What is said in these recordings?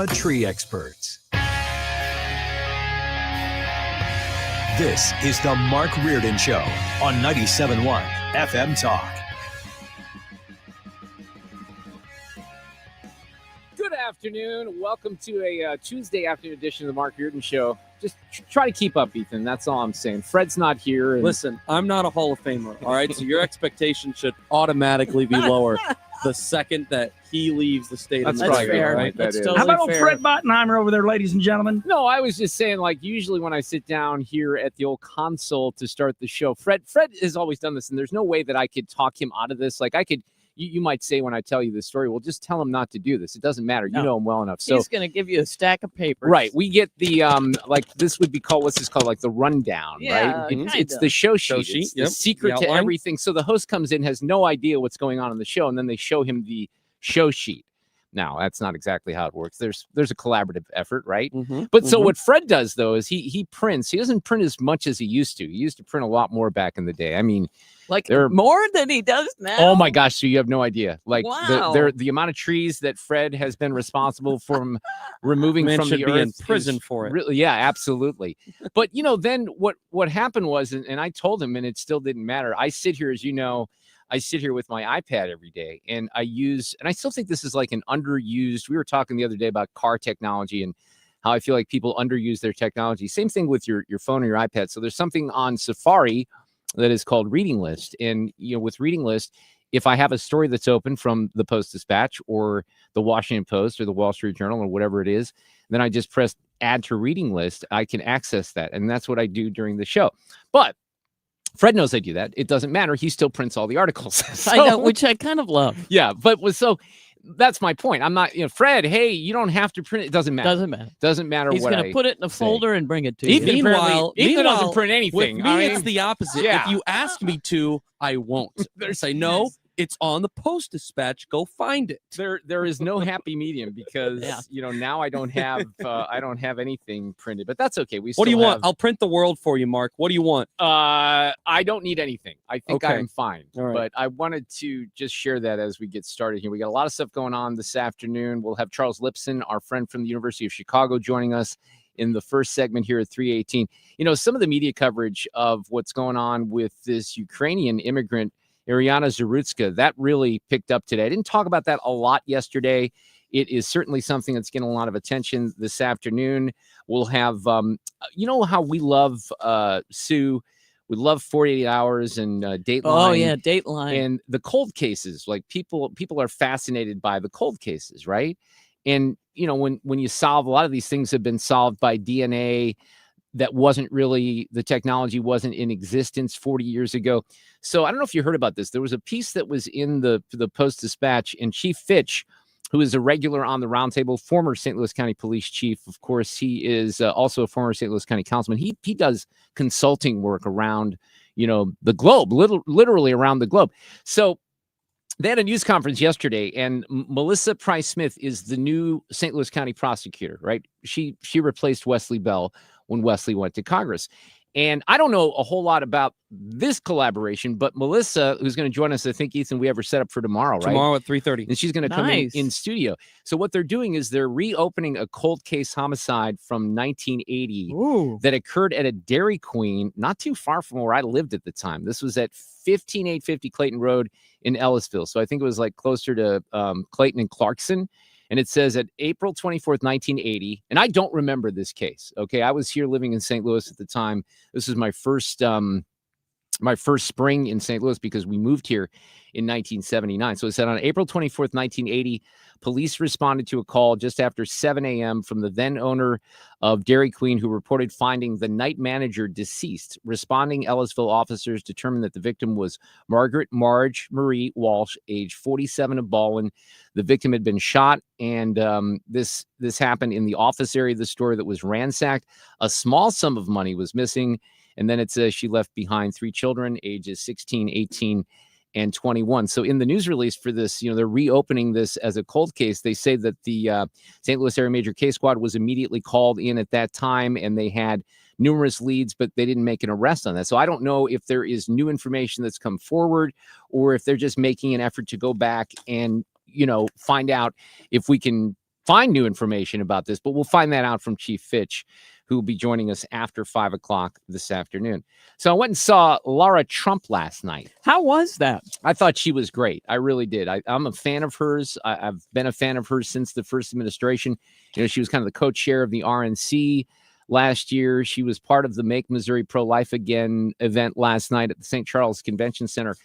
Tree experts. This is the Mark Reardon Show on 97.1 FM Talk. Good afternoon. Welcome to a Tuesday afternoon edition of the Mark Reardon Show. Just try to keep up, Ethan. That's all I'm saying. Fred's not here. Listen, I'm not a Hall of Famer, all right? So your expectation should automatically be lower the second that he leaves the state of That's fair. right? That's Totally How about old fair. Fred Bottenheimer over there, ladies and gentlemen? No, I was just saying, like, usually when I sit down here at the old console to start the show, Fred has always done this, and there's no way that I could talk him out of this. Like, I could, you might say when I tell you this story, well, just tell him not to do this. It doesn't matter. You know him well enough. So he's going to give you a stack of papers. Right. We get the, like, this would be called, what's this called? Like the rundown, Yeah, right? It's the show sheet. It's the secret to everything. So the host comes in, has no idea what's going on in the show, and then they show him the show sheet. Now, that's not exactly how it works. There's a collaborative effort, right? But so what Fred does, though, is he prints. He doesn't print as much as he used to. He used to print a lot more back in the day. I mean, like more than he does now. Oh my gosh, so you have no idea. Like wow. the amount of trees that Fred has been responsible for removing from the earth. In prison for it. Really, yeah, absolutely. But then what happened was, and I told him, and it still didn't matter. I sit here, as you know. I sit here with my iPad every day, and I still think this is like an underused. We were talking the other day about car technology and how I feel like people underuse their technology. Same thing with your phone or your iPad. So there's something on Safari that is called Reading List. And, with Reading List, if I have a story that's open from the Post-Dispatch or the Washington Post or the Wall Street Journal or whatever it is, then I just press add to Reading List. I can access that. And that's what I do during the show. But Fred knows I do that. It doesn't matter. He still prints all the articles. So, I know, which I kind of love. Yeah, but so that's my point. I'm not, Fred, hey, you don't have to print it. It doesn't matter. Doesn't matter. He's going to put it in a folder and bring it to you. you. Meanwhile, doesn't print anything. With me, it's the opposite. Yeah. If you ask me to, I won't. Say no. It's on the Post-Dispatch. Go find it. There is no happy medium because now I don't have anything printed, but that's okay. What do you want? I'll print the world for you, Mark. What do you want? I don't need anything. I think I'm fine. All right. But I wanted to just share that as we get started here. We got a lot of stuff going on this afternoon. We'll have Charles Lipson, our friend from the University of Chicago, joining us in the first segment here at 3:18. Some of the media coverage of what's going on with this Ukrainian immigrant, Ariana Zarutska, that really picked up today. I didn't talk about that a lot yesterday. It is certainly something that's getting a lot of attention this afternoon. We'll have, how we love Sue. We love 48 Hours and Dateline. Oh, yeah, Dateline. And the cold cases. Like people are fascinated by the cold cases, right? And, when you solve, a lot of these things have been solved by DNA that wasn't really, the technology wasn't in existence 40 years ago. So I don't know if you heard about this. There was a piece that was in the Post-Dispatch, and Chief Fitch, who is a regular on the roundtable, former St. Louis County Police Chief. Of course, he is also a former St. Louis County Councilman. He does consulting work around, the globe, literally around the globe. So they had a news conference yesterday, and Melissa Price Smith is the new St. Louis County prosecutor, right? She replaced Wesley Bell when Wesley went to Congress. And I don't know a whole lot about this collaboration, but Melissa, who's going to join us, I think, Ethan, we have her set up for tomorrow, right? Tomorrow at 3:30. And she's going to come in studio. So what they're doing is they're reopening a cold case homicide from 1980 that occurred at a Dairy Queen not too far from where I lived at the time. This was at 15850 Clayton Road in Ellisville. So I think it was like closer to Clayton and Clarkson. And it says at April 24th, 1980, and I don't remember this case. Okay, I was here living in St. Louis at the time. This is my first spring in St. Louis because we moved here in 1979. So it said on April 24th, 1980, police responded to a call just after 7 a.m. from the then owner of Dairy Queen, who reported finding the night manager deceased. Responding Ellisville officers determined that the victim was Margaret Marge Marie Walsh, age 47, of Baldwin. The victim had been shot, and this happened in the office area of the store that was ransacked. A small sum of money was missing, and then it says she left behind 3 children, ages 16, 18, and 21. So in the news release for this, they're reopening this as a cold case. They say that the St. Louis Area Major Case Squad was immediately called in at that time, and they had numerous leads, but they didn't make an arrest on that. So I don't know if there is new information that's come forward or if they're just making an effort to go back and, find out if we can find new information about this, but we'll find that out from Chief Fitch, who will be joining us after 5 o'clock this afternoon. So I went and saw Lara Trump last night. How was that? I thought she was great. I really did. I'm a fan of hers. I've been a fan of hers since the first administration. She was kind of the co-chair of the RNC last year. She was part of the Make Missouri Pro-Life Again event last night at the St. Charles Convention Center.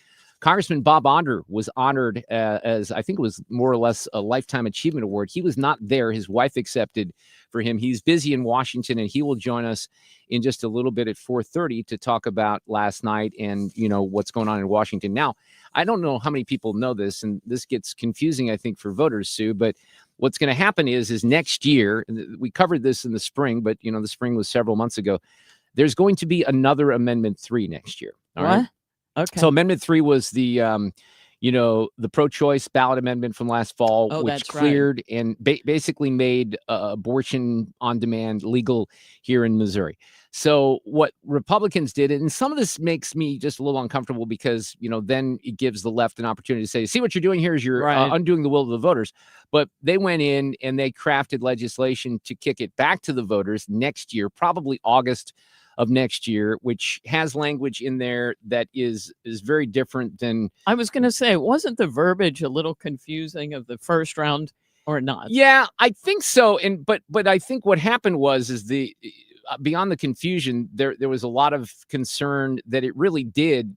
Congressman Bob Onder was honored as, I think it was more or less a Lifetime Achievement Award. He was not there. His wife accepted for him. He's busy in Washington, and he will join us in just a little bit at 4:30 to talk about last night and, what's going on in Washington. Now, I don't know how many people know this, and this gets confusing, I think, for voters, Sue, but what's going to happen is next year, and we covered this in the spring, but, the spring was several months ago, there's going to be another Amendment 3 next year. All right. Okay. So Amendment 3 was the pro-choice ballot amendment from last fall, which cleared and basically made abortion on demand legal here in Missouri. So what Republicans did, and some of this makes me just a little uncomfortable because, then it gives the left an opportunity to say, see what you're doing here is you're undoing the will of the voters. But they went in and they crafted legislation to kick it back to the voters next year, probably August of next year, which has language in there that is very different than. I was going to say, wasn't the verbiage a little confusing of the first round or not? Yeah, I think so. But I think what happened was beyond the confusion, there was a lot of concern that it really did,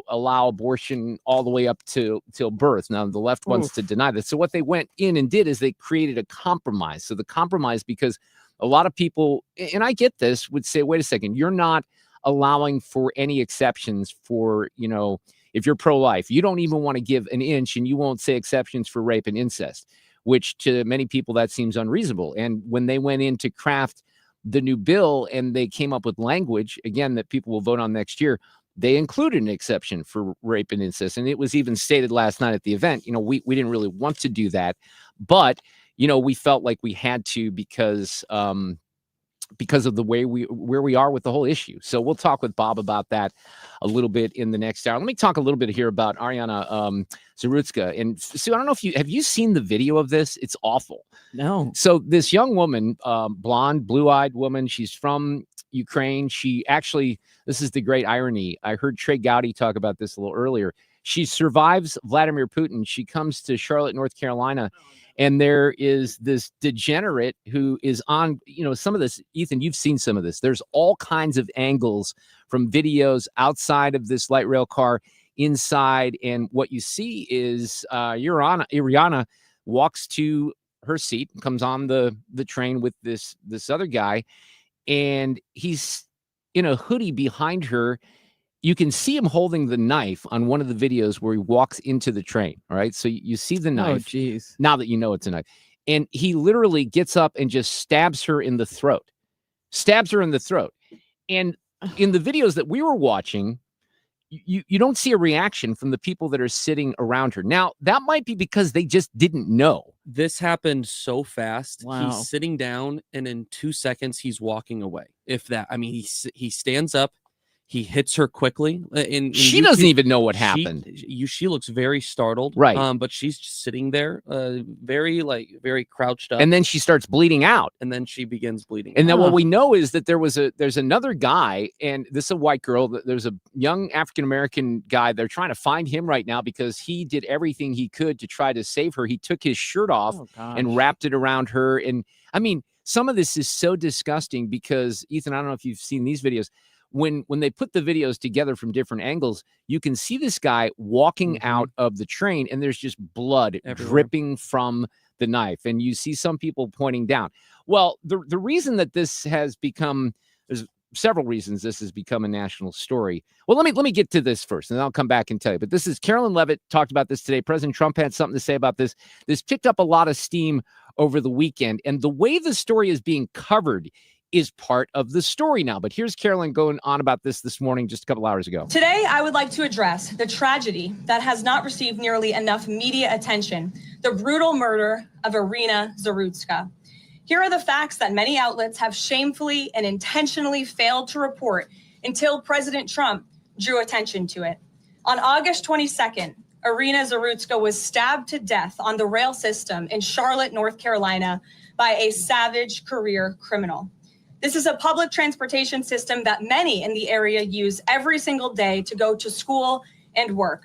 allow abortion all the way up till birth. Now, the left wants to deny that. So what they went in and did is they created a compromise. So the compromise, because a lot of people, and I get this, would say, wait a second, you're not allowing for any exceptions for, if you're pro-life. You don't even want to give an inch, and you won't say exceptions for rape and incest, which to many people, that seems unreasonable. And when they went in to craft the new bill and they came up with language, again, that people will vote on next year, they included an exception for rape and incest. And it was even stated last night at the event, we didn't really want to do that, but we felt like we had to because of the way where we are with the whole issue. So we'll talk with Bob about that a little bit in the next hour. Let me talk a little bit here about Ariana Zarutska. And Sue, I don't know if have you seen the video of this? It's awful. No. So this young woman, blonde, blue-eyed woman, she's from Ukraine. She actually, this is the great irony. I heard Trey Gowdy talk about this a little earlier. She survives Vladimir Putin. She comes to Charlotte, North Carolina. And there is this degenerate who is on, some of this, Ethan, you've seen some of this. There's all kinds of angles from videos outside of this light rail car, inside. And what you see is Ariana walks to her seat, comes on the train with this other guy, and he's in a hoodie behind her. You can see him holding the knife on one of the videos where he walks into the train. All right. So you see the knife. Oh, geez. Now that you know it's a knife. And he literally gets up and just stabs her in the throat. And in the videos that we were watching, you don't see a reaction from the people that are sitting around her. Now, that might be because they just didn't know. This happened so fast. Wow. He's sitting down, and in 2 seconds, he's walking away. If that, I mean, he stands up. He hits her quickly, and she doesn't even know what happened. She looks very startled, right? But she's just sitting there, very crouched up, and then she starts bleeding out, and then she begins bleeding. And then what we know is that there's another guy, and this is a white girl. There's a young African American guy. They're trying to find him right now because he did everything he could to try to save her. He took his shirt off and wrapped it around her, and I mean, some of this is so disgusting because Ethan, I don't know if you've seen these videos. When they put the videos together from different angles, you can see this guy walking out of the train, and there's just blood dripping from the knife. And you see some people pointing down. Well, the reason that this has become, there's several reasons this has become a national story. Well, let me get to this first, and then I'll come back and tell you. But this is Carolyn Levitt talked about this today. President Trump had something to say about this. This picked up a lot of steam over the weekend, and the way the story is being covered is part of the story now. But here's Carolyn going on about this morning, just a couple hours ago. Today, I would like to address the tragedy that has not received nearly enough media attention, the brutal murder of Ariana Zarutska. Here are the facts that many outlets have shamefully and intentionally failed to report until President Trump drew attention to it. On August 22nd, Irina Zarutska was stabbed to death on the rail system in Charlotte, North Carolina, by a savage career criminal. This is a public transportation system that many in the area use every single day to go to school and work.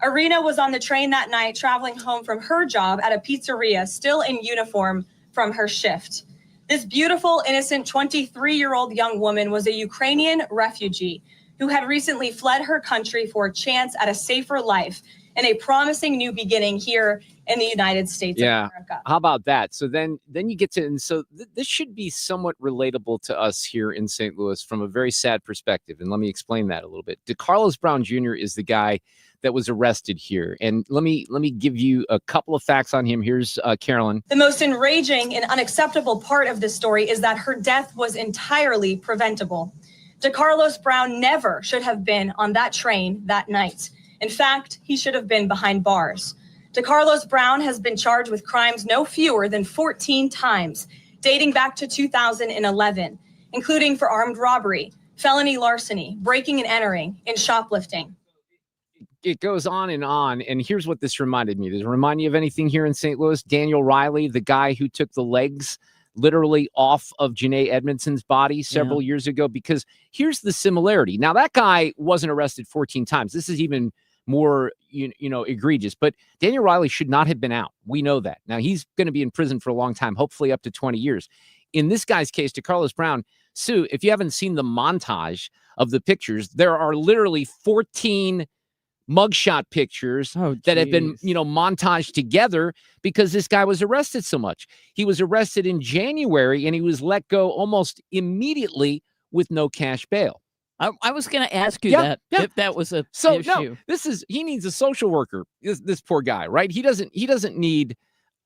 Irina was on the train that night traveling home from her job at a pizzeria, still in uniform from her shift. This beautiful, innocent 23-year-old young woman was a Ukrainian refugee who had recently fled her country for a chance at a safer life and a promising new beginning here in the United States of America. How about that? So then you get to, and so this should be somewhat relatable to us here in St. Louis from a very sad perspective. And let me explain that a little bit. DeCarlos Brown Jr. is the guy that was arrested here. And let me give you a couple of facts on him. Here's Carolyn. The most enraging and unacceptable part of this story is that her death was entirely preventable. DeCarlos Brown never should have been on that train that night. In fact, he should have been behind bars. DeCarlos Brown has been charged with crimes no fewer than 14 times, dating back to 2011, including for armed robbery, felony larceny, breaking and entering, and shoplifting. It goes on. And here's what this reminded me. Does it remind you of anything here in St. Louis? Daniel Riley, the guy who took the legs literally off of Janae Edmondson's body several years ago, because here's the similarity. Now, that guy wasn't arrested 14 times. This is even more, egregious. But Daniel Riley should not have been out. We know that. Now, he's going to be in prison for a long time, hopefully up to 20 years. In this guy's case, DeCarlos Brown, Sue, if you haven't seen the montage of the pictures, there are literally 14 mugshot pictures that have been, montaged together because this guy was arrested so much. He was arrested in January and he was let go almost immediately with no cash bail. I was going to ask you if that was a issue. No, he needs a social worker. This poor guy, right? He doesn't need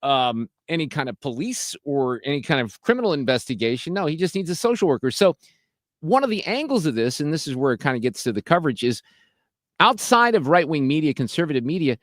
any kind of police or any kind of criminal investigation. No, he just needs a social worker. So one of the angles of this, and this is where it kind of gets to the coverage, is outside of right-wing media, conservative media,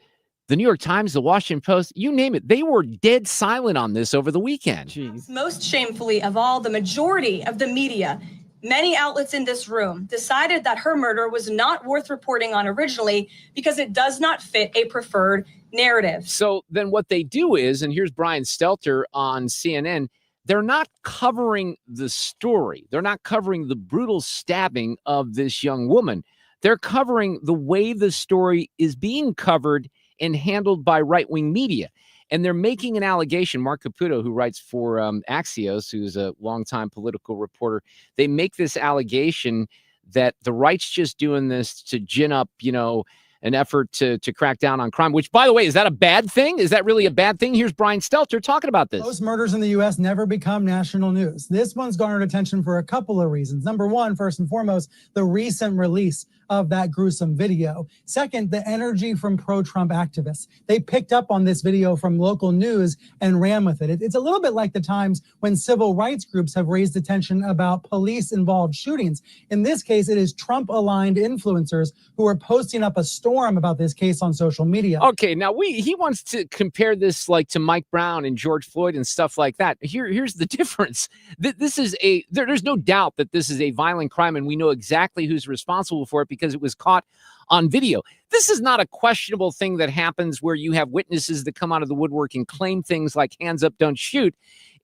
the New York Times, the Washington Post, you name it, they were dead silent on this over the weekend. Jeez. Most shamefully of all, the majority of the media, many outlets in this room, decided that her murder was not worth reporting on originally because it does not fit a preferred narrative. So then what they do is, and here's Brian Stelter on CNN, they're not covering the story. They're not covering the brutal stabbing of this young woman. They're covering the way the story is being covered and handled by right-wing media. And they're making an allegation. Mark Caputo, who writes for Axios, who's a longtime political reporter, they make this allegation that the right's just doing this to gin up, an effort to crack down on crime, which, by the way, is that a bad thing? Is that really a bad thing? Here's Brian Stelter talking about this. Most murders in the U.S. never become national news. This one's garnered attention for a couple of reasons. Number one, first and foremost, the recent release of that gruesome video. Second, the energy from pro-Trump activists. They picked up on this video from local news and ran with it. It's a little bit like the times when civil rights groups have raised attention about police-involved shootings. In this case, it is Trump-aligned influencers who are posting up a storm about this case on social media. Okay, now he wants to compare this like to Mike Brown and George Floyd and stuff like that. Here's the difference. This is there's no doubt that this is a violent crime, and we know exactly who's responsible for it because it was caught on video. This is not a questionable thing that happens where you have witnesses that come out of the woodwork and claim things like hands up, don't shoot.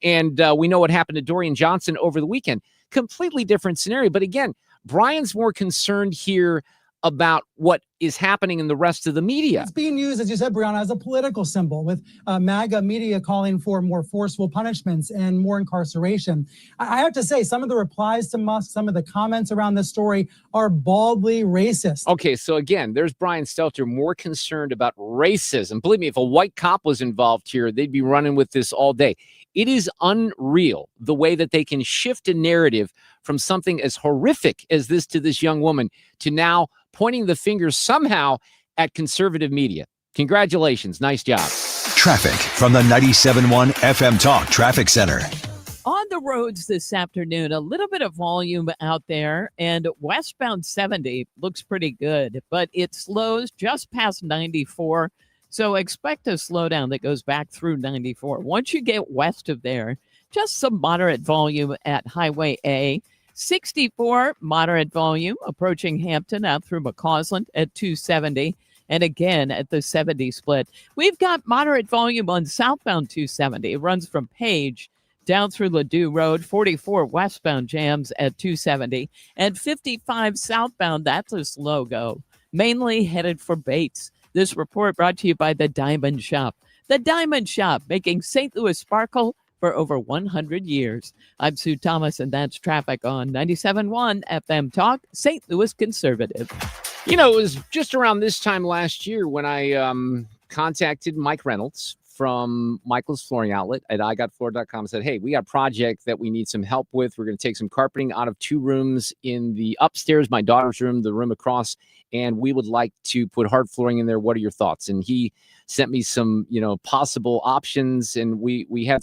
And we know what happened to Dorian Johnson over the weekend. Completely different scenario. But again, Brian's more concerned here about what is happening in the rest of the media. It's being used, as you said, Brianna, as a political symbol, with MAGA media calling for more forceful punishments and more incarceration. I have to say, some of the replies to Musk, some of the comments around this story are baldly racist. Okay, so again, there's Brian Stelter more concerned about racism. Believe me, if a white cop was involved here, they'd be running with this all day. It is unreal the way that they can shift a narrative from something as horrific as this to this young woman to now pointing the finger somehow at conservative media. Congratulations. Nice job. Traffic from the 97.1 FM Talk Traffic Center. On the roads this afternoon, a little bit of volume out there, and westbound 70 looks pretty good, but it slows just past 94. So expect a slowdown that goes back through 94. Once you get west of there, just some moderate volume at Highway A. 64, moderate volume approaching Hampton out through McCausland at 270. and again at the 70 split. We've got moderate volume on southbound 270. It runs from Page down through Ladue Road. 44 westbound jams at 270, and 55 southbound, that's a slow go, mainly headed for Bates. This report brought to you by the Diamond Shop. The Diamond Shop, making St. Louis sparkle for over 100 years. I'm Sue Thomas, and that's traffic on 97.1 FM Talk, St. Louis Conservative. You know, it was just around this time last year when I contacted Mike Reynolds from Michael's Flooring Outlet at igotfloor.com and said, hey, we got a project that we need some help with. We're going to take some carpeting out of 2 rooms in the upstairs, my daughter's room, the room across, and we would like to put hard flooring in there. What are your thoughts? And he sent me some, possible options. And we had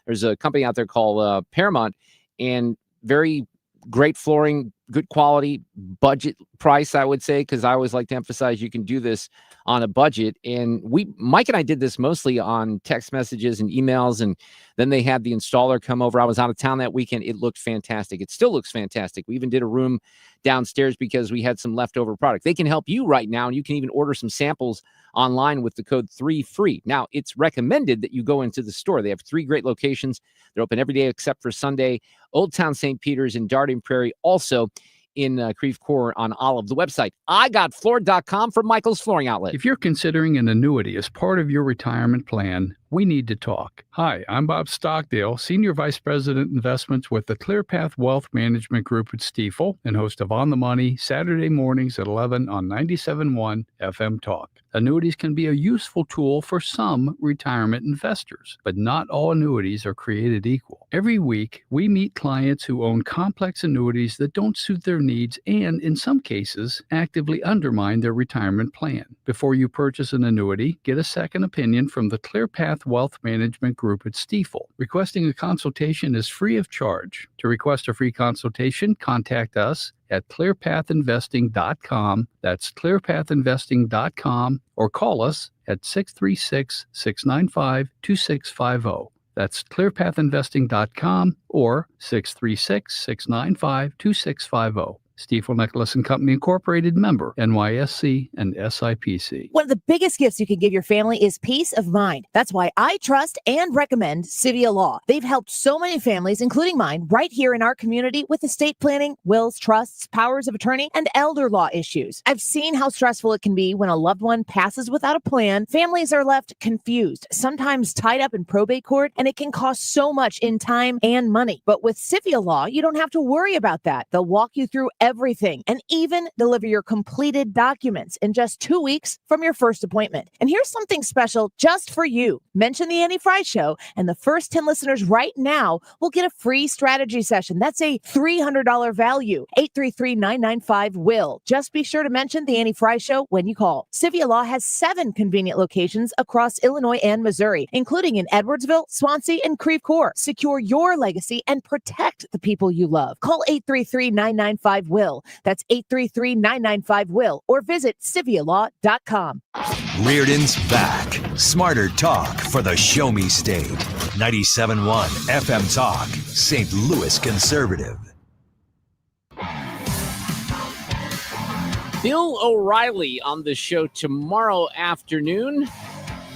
there's a company out there called Paramount, and very great flooring, good quality, budget price, I would say, because I always like to emphasize you can do this on a budget. And Mike and I did this mostly on text messages and emails, and then they had the installer come over. I was out of town that weekend. It looked fantastic. It still looks fantastic. We even did a room downstairs because we had some leftover product. They can help you right now, and you can even order some samples online with the code 3FREE. Now, it's recommended that you go into the store. They have 3 great locations. They're open every day except for Sunday. Old Town St. Peter's and Darden Prairie, also in Creve Coeur on Olive. The website, igotfloor.com for Michael's Flooring Outlet. If you're considering an annuity as part of your retirement plan, we need to talk. Hi, I'm Bob Stockdale, Senior Vice President Investments with the ClearPath Wealth Management Group at Stifel, and host of On the Money, Saturday mornings at 11 on 97.1 FM Talk. Annuities can be a useful tool for some retirement investors, but not all annuities are created equal. Every week, we meet clients who own complex annuities that don't suit their needs and, in some cases, actively undermine their retirement plan. Before you purchase an annuity, get a second opinion from the ClearPath Wealth Management Group at Stifel. Requesting a consultation is free of charge. To request a free consultation, contact us at clearpathinvesting.com. That's clearpathinvesting.com, or call us at 636-695-2650. That's clearpathinvesting.com or 636-695-2650. Stifel Nicholas and Company Incorporated, member NYSE and SIPC. One of the biggest gifts you can give your family is peace of mind. That's why I trust and recommend Civia Law. They've helped so many families, including mine, right here in our community with estate planning, wills, trusts, powers of attorney, and elder law issues. I've seen how stressful it can be when a loved one passes without a plan. Families are left confused, sometimes tied up in probate court, and it can cost so much in time and money. But with Civia Law, you don't have to worry about that. They'll walk you through everything and even deliver your completed documents in just 2 weeks from your first appointment. And here's something special just for you. Mention the Annie Fry Show, and the first 10 listeners right now will get a free strategy session. That's a $300 value. 833-995-WILL. Just be sure to mention the Annie Fry Show when you call. Civia Law has 7 convenient locations across Illinois and Missouri, including in Edwardsville, Swansea, and Creve Coeur. Secure your legacy and protect the people you love. Call 833-995-WILL. That's 833-995-WILL, or visit civialaw.com. Reardon's back. Smarter talk for the Show Me State. 97.1 FM Talk, St. Louis Conservative. Bill O'Reilly on the show tomorrow afternoon.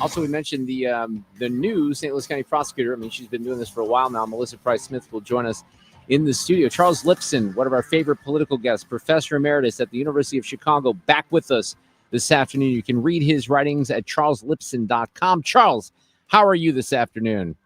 Also, we mentioned the new St. Louis County prosecutor. I mean, she's been doing this for a while now. Melissa Price-Smith will join us in the studio. Charles Lipson, one of our favorite political guests, professor emeritus at the University of Chicago, back with us this afternoon. You can read his writings at charleslipson.com. Charles, how are you this afternoon?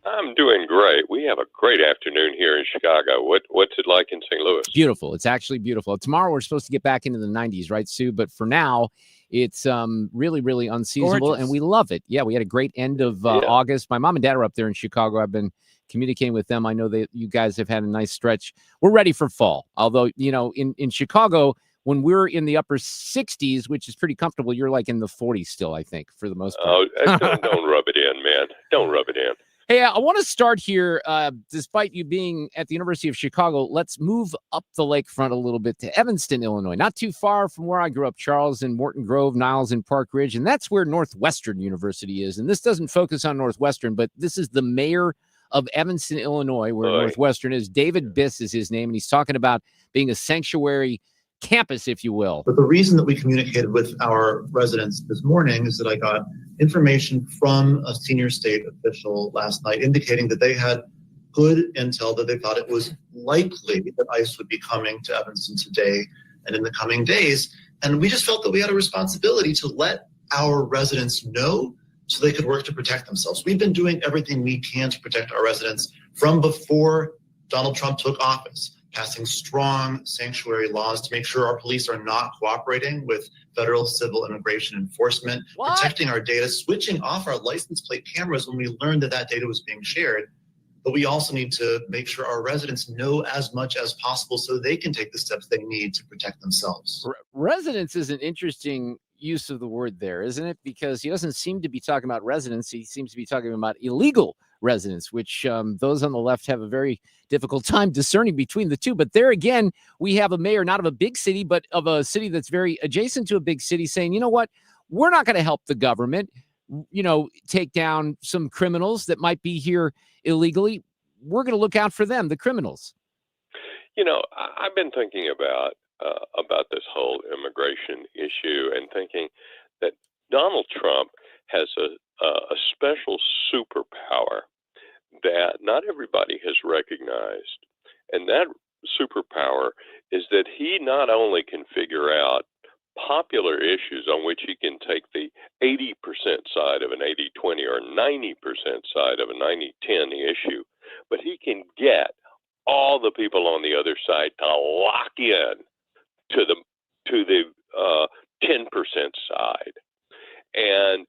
I'm doing great. We have a great afternoon here in Chicago. What's it like in St. Louis? Beautiful. It's actually beautiful. Tomorrow we're supposed to get back into the 90s, right, Sue? But for now, it's really, really unseasonable, Gorgeous. and we love it. Yeah, we had a great end of August. My mom and dad are up there in Chicago. I've been communicating with them. I know that you guys have had a nice stretch. We're ready for fall. Although, in Chicago, when we're in the upper 60s, which is pretty comfortable, you're like in the 40s still, I think, for the most part. Oh, don't rub it in, man. Don't rub it in. Hey, I want to start here. Despite you being at the University of Chicago, let's move up the lakefront a little bit to Evanston, Illinois. Not too far from where I grew up, Charles, in Morton Grove, Niles, and Park Ridge. And that's where Northwestern University is. And this doesn't focus on Northwestern, but this is the mayor of Evanston, Illinois, where Northwestern is. David Biss is his name, and he's talking about being a sanctuary campus, if you will. But the reason that we communicated with our residents this morning is that I got information from a senior state official last night indicating that they had good intel, that they thought it was likely that ICE would be coming to Evanston today and in the coming days. And we just felt that we had a responsibility to let our residents know so they could work to protect themselves. We've been doing everything we can to protect our residents from before Donald Trump took office, passing strong sanctuary laws to make sure our police are not cooperating with federal civil immigration enforcement, protecting our data, switching off our license plate cameras when we learned that that data was being shared. But we also need to make sure our residents know as much as possible so they can take the steps they need to protect themselves. Residents is an interesting use of the word there, isn't it? Because he doesn't seem to be talking about residents. He seems to be talking about illegal residents, which those on the left have a very difficult time discerning between the two. But there again, we have a mayor, not of a big city, but of a city that's very adjacent to a big city saying, you know what, we're not going to help the government, take down some criminals that might be here illegally. We're going to look out for them, the criminals. I've been thinking about this whole immigration issue and thinking that Donald Trump has a special superpower that not everybody has recognized. And that superpower is that he not only can figure out popular issues on which he can take the 80% side of an 80-20 or 90% side of a 90-10 issue, but he can get all the people on the other side to lock in to the 10% side. And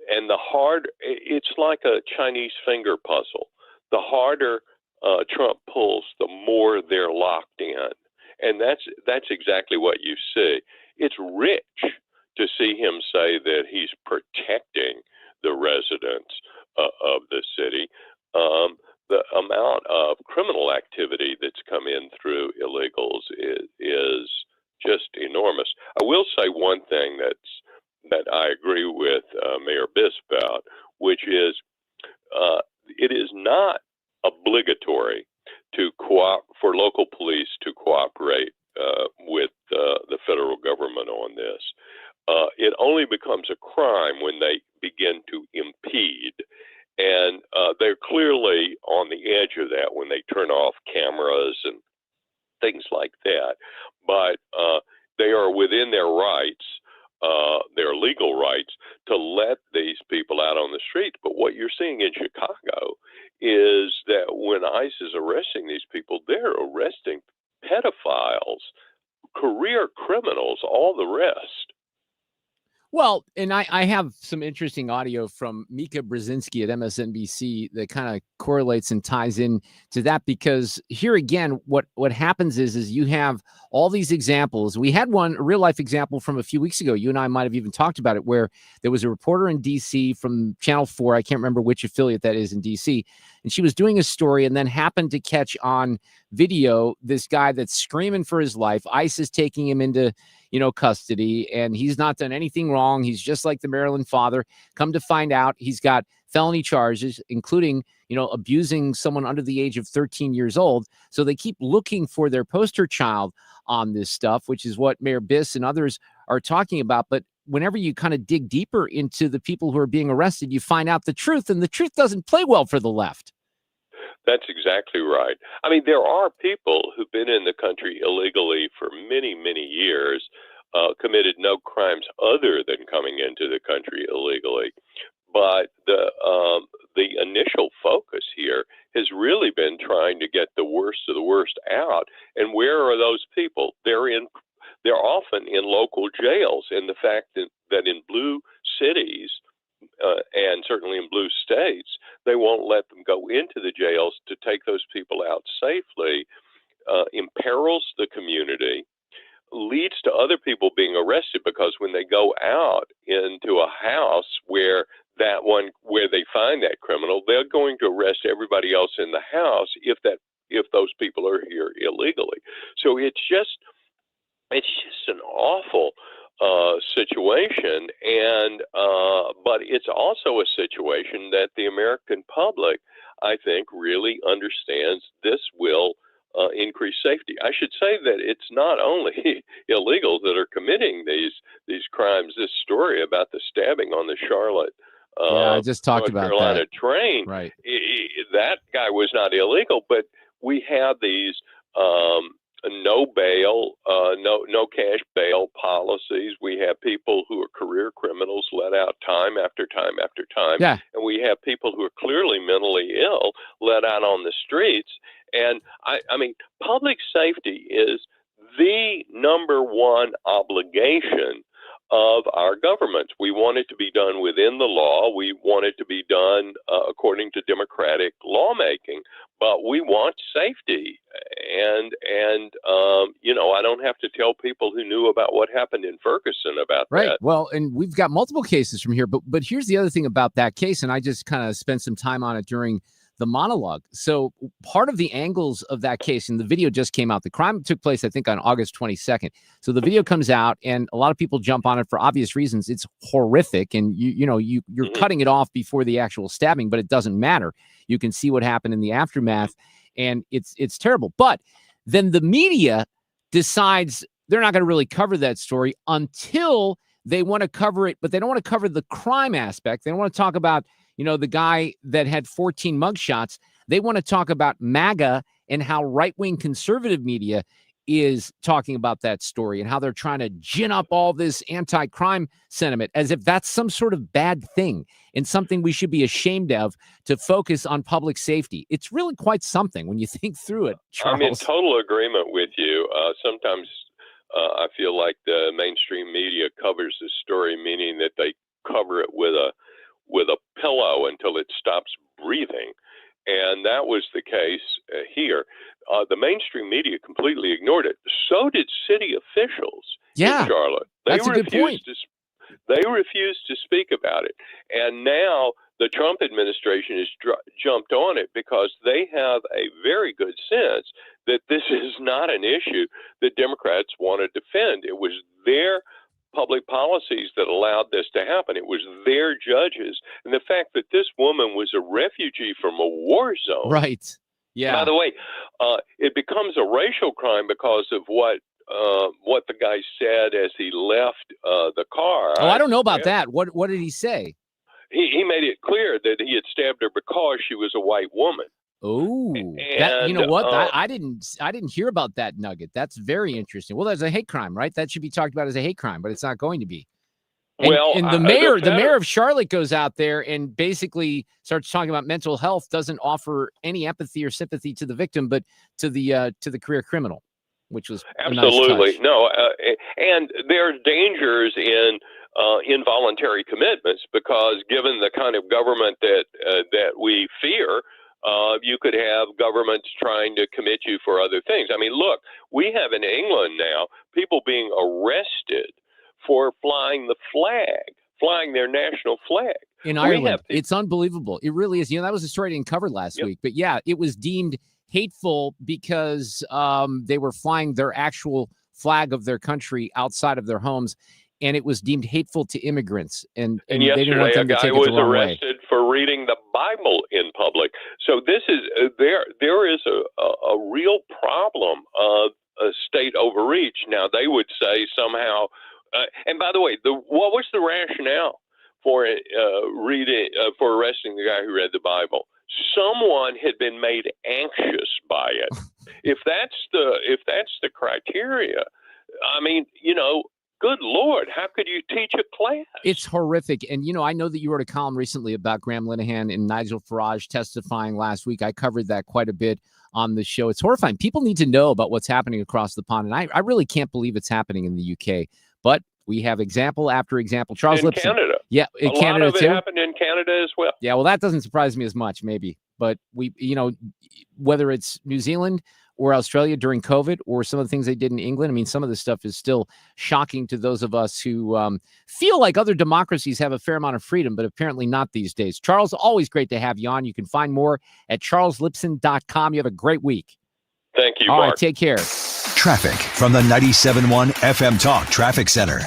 it's like a Chinese finger puzzle. The harder Trump pulls, the more they're locked in. And that's exactly what you see. It's rich to see him say that he's protecting the residents of the city. The amount of criminal activity that's come in through illegals is just enormous. I will say one thing that I agree with Mayor Biss about, which is it is not obligatory for local police to cooperate with the federal government on this. It only becomes a crime when they begin to impede. And they're clearly on the edge of that when they turn off cameras and things like that. But they are within their rights, their legal rights, to let these people out on the street. But what you're seeing in Chicago is that when ICE is arresting these people, they're arresting pedophiles, career criminals, all the rest. Well, and I have some interesting audio from Mika Brzezinski at MSNBC that kind of correlates and ties in to that, because here again, what happens is you have all these examples. We had a real life example from a few weeks ago. You and I might have even talked about it, where there was a reporter in DC from Channel 4. I can't remember which affiliate that is in DC. And she was doing a story and then happened to catch on video this guy that's screaming for his life. ICE is taking him into custody, and he's not done anything wrong. He's just like the Maryland father. Come to find out, he's got felony charges, including, abusing someone under the age of 13 years old. So they keep looking for their poster child on this stuff, which is what Mayor Biss and others are talking about. But whenever you kind of dig deeper into the people who are being arrested, you find out the truth, and the truth doesn't play well for the left. That's exactly right. I mean, there are people who've been in the country illegally for many, many years, committed no crimes other than coming into the country illegally. But the initial focus here has really been trying to get the worst of the worst out. And where are those people? They're often in local jails. And the fact that in blue cities, and certainly in blue states, they won't let them go into the jails to take those people out safely, imperils the community, leads to other people being arrested, because when they go out into a house where they find that criminal, they're going to arrest everybody else in the house if those people are here illegally. So it's just an awful situation, but it's also a situation that the American public, I think, really understands. This will increased safety. I should say that it's not only illegals that are committing these crimes. This story about the stabbing on the Charlotte I just talked North about Carolina that. train, Right. That guy was not illegal, but we have these no bail, no cash bail policies. We have people who are career criminals let out time after time after time. Yeah. And we have people who are clearly mentally ill let out on the streets. And I mean, public safety is the number one obligation of our governments. We want it to be done within the law. We want it to be done according to democratic lawmaking, but we want safety. And I don't have to tell people who knew about what happened in Ferguson about Right. that. Well, and we've got multiple cases from here, but here's the other thing about that case, and I just kind of spent some time on it during the monologue. So part of the angles of that case, and the video just came out. The crime took place, I think, on August 22nd. So the video comes out, and a lot of people jump on it for obvious reasons. It's horrific, and you're cutting it off before the actual stabbing, but it doesn't matter. You can see what happened in the aftermath, and it's terrible. But then the media decides they're not going to really cover that story until they want to cover it, but they don't want to cover the crime aspect. They don't want to talk about the guy that had 14 mugshots. They want to talk about MAGA and how right-wing conservative media is talking about that story and how they're trying to gin up all this anti-crime sentiment as if that's some sort of bad thing and something we should be ashamed of to focus on public safety. It's really quite something when you think through it, Charles. I'm in total agreement with you. Sometimes I feel like the mainstream media covers this story, meaning that they cover it with a pillow until it stops breathing. And that was the case here. The mainstream media completely ignored it. So did city officials in Charlotte. That's a good point. They refused to speak about it. And now the Trump administration has jumped on it because they have a very good sense that this is not an issue that Democrats want to defend. It was their public policies that allowed this to happen. It was their judges. And the fact that this woman was a refugee from a war zone. Right. Yeah. By the way, it becomes a racial crime because of what the guy said as he left the car. Oh, I don't know about that. What did he say? He made it clear that he had stabbed her because she was a white woman. Oh, you know what? I didn't hear about that nugget. That's very interesting. Well, that's a hate crime, right? That should be talked about as a hate crime, but it's not going to be. And the mayor of Charlotte goes out there and basically starts talking about mental health, doesn't offer any empathy or sympathy to the victim, but to the career criminal, which was absolutely a nice touch. No. And there's dangers in involuntary commitments because given the kind of government that we fear, you could have governments trying to commit you for other things. I mean, look, we have in England now people being arrested for flying their national flag. In Ireland. It's unbelievable. It really is. That was a story I didn't cover last week. But yeah, it was deemed hateful because they were flying their actual flag of their country outside of their homes. And it was deemed hateful to immigrants. And they didn't want them to take it the wrong way. A guy was arrested for reading the Bible in public. So this is there is a real problem of state overreach. Now, they would say somehow, and by the way, what was the rationale for for arresting the guy who read the Bible? Someone had been made anxious by it. If that's the criteria, I mean, good Lord, how could you teach a class? It's horrific. And, I know that you wrote a column recently about Graham Linehan and Nigel Farage testifying last week. I covered that quite a bit on the show. It's horrifying. People need to know about what's happening across the pond. And I really can't believe it's happening in the UK. But we have example after example. Charles in Lipson. Canada. Yeah, in Canada lot of too. It happened in Canada as well. Yeah, well, that doesn't surprise me as much, maybe. But we, whether it's New Zealand or Australia during COVID or some of the things they did in England, I mean, some of this stuff is still shocking to those of us who feel like other democracies have a fair amount of freedom, but apparently not these days. Charles, always great to have you on. You can find more at charleslipson.com. You have a great week. Thank you, All Mark. right, take care. Traffic from the 97.1 FM Talk Traffic Center.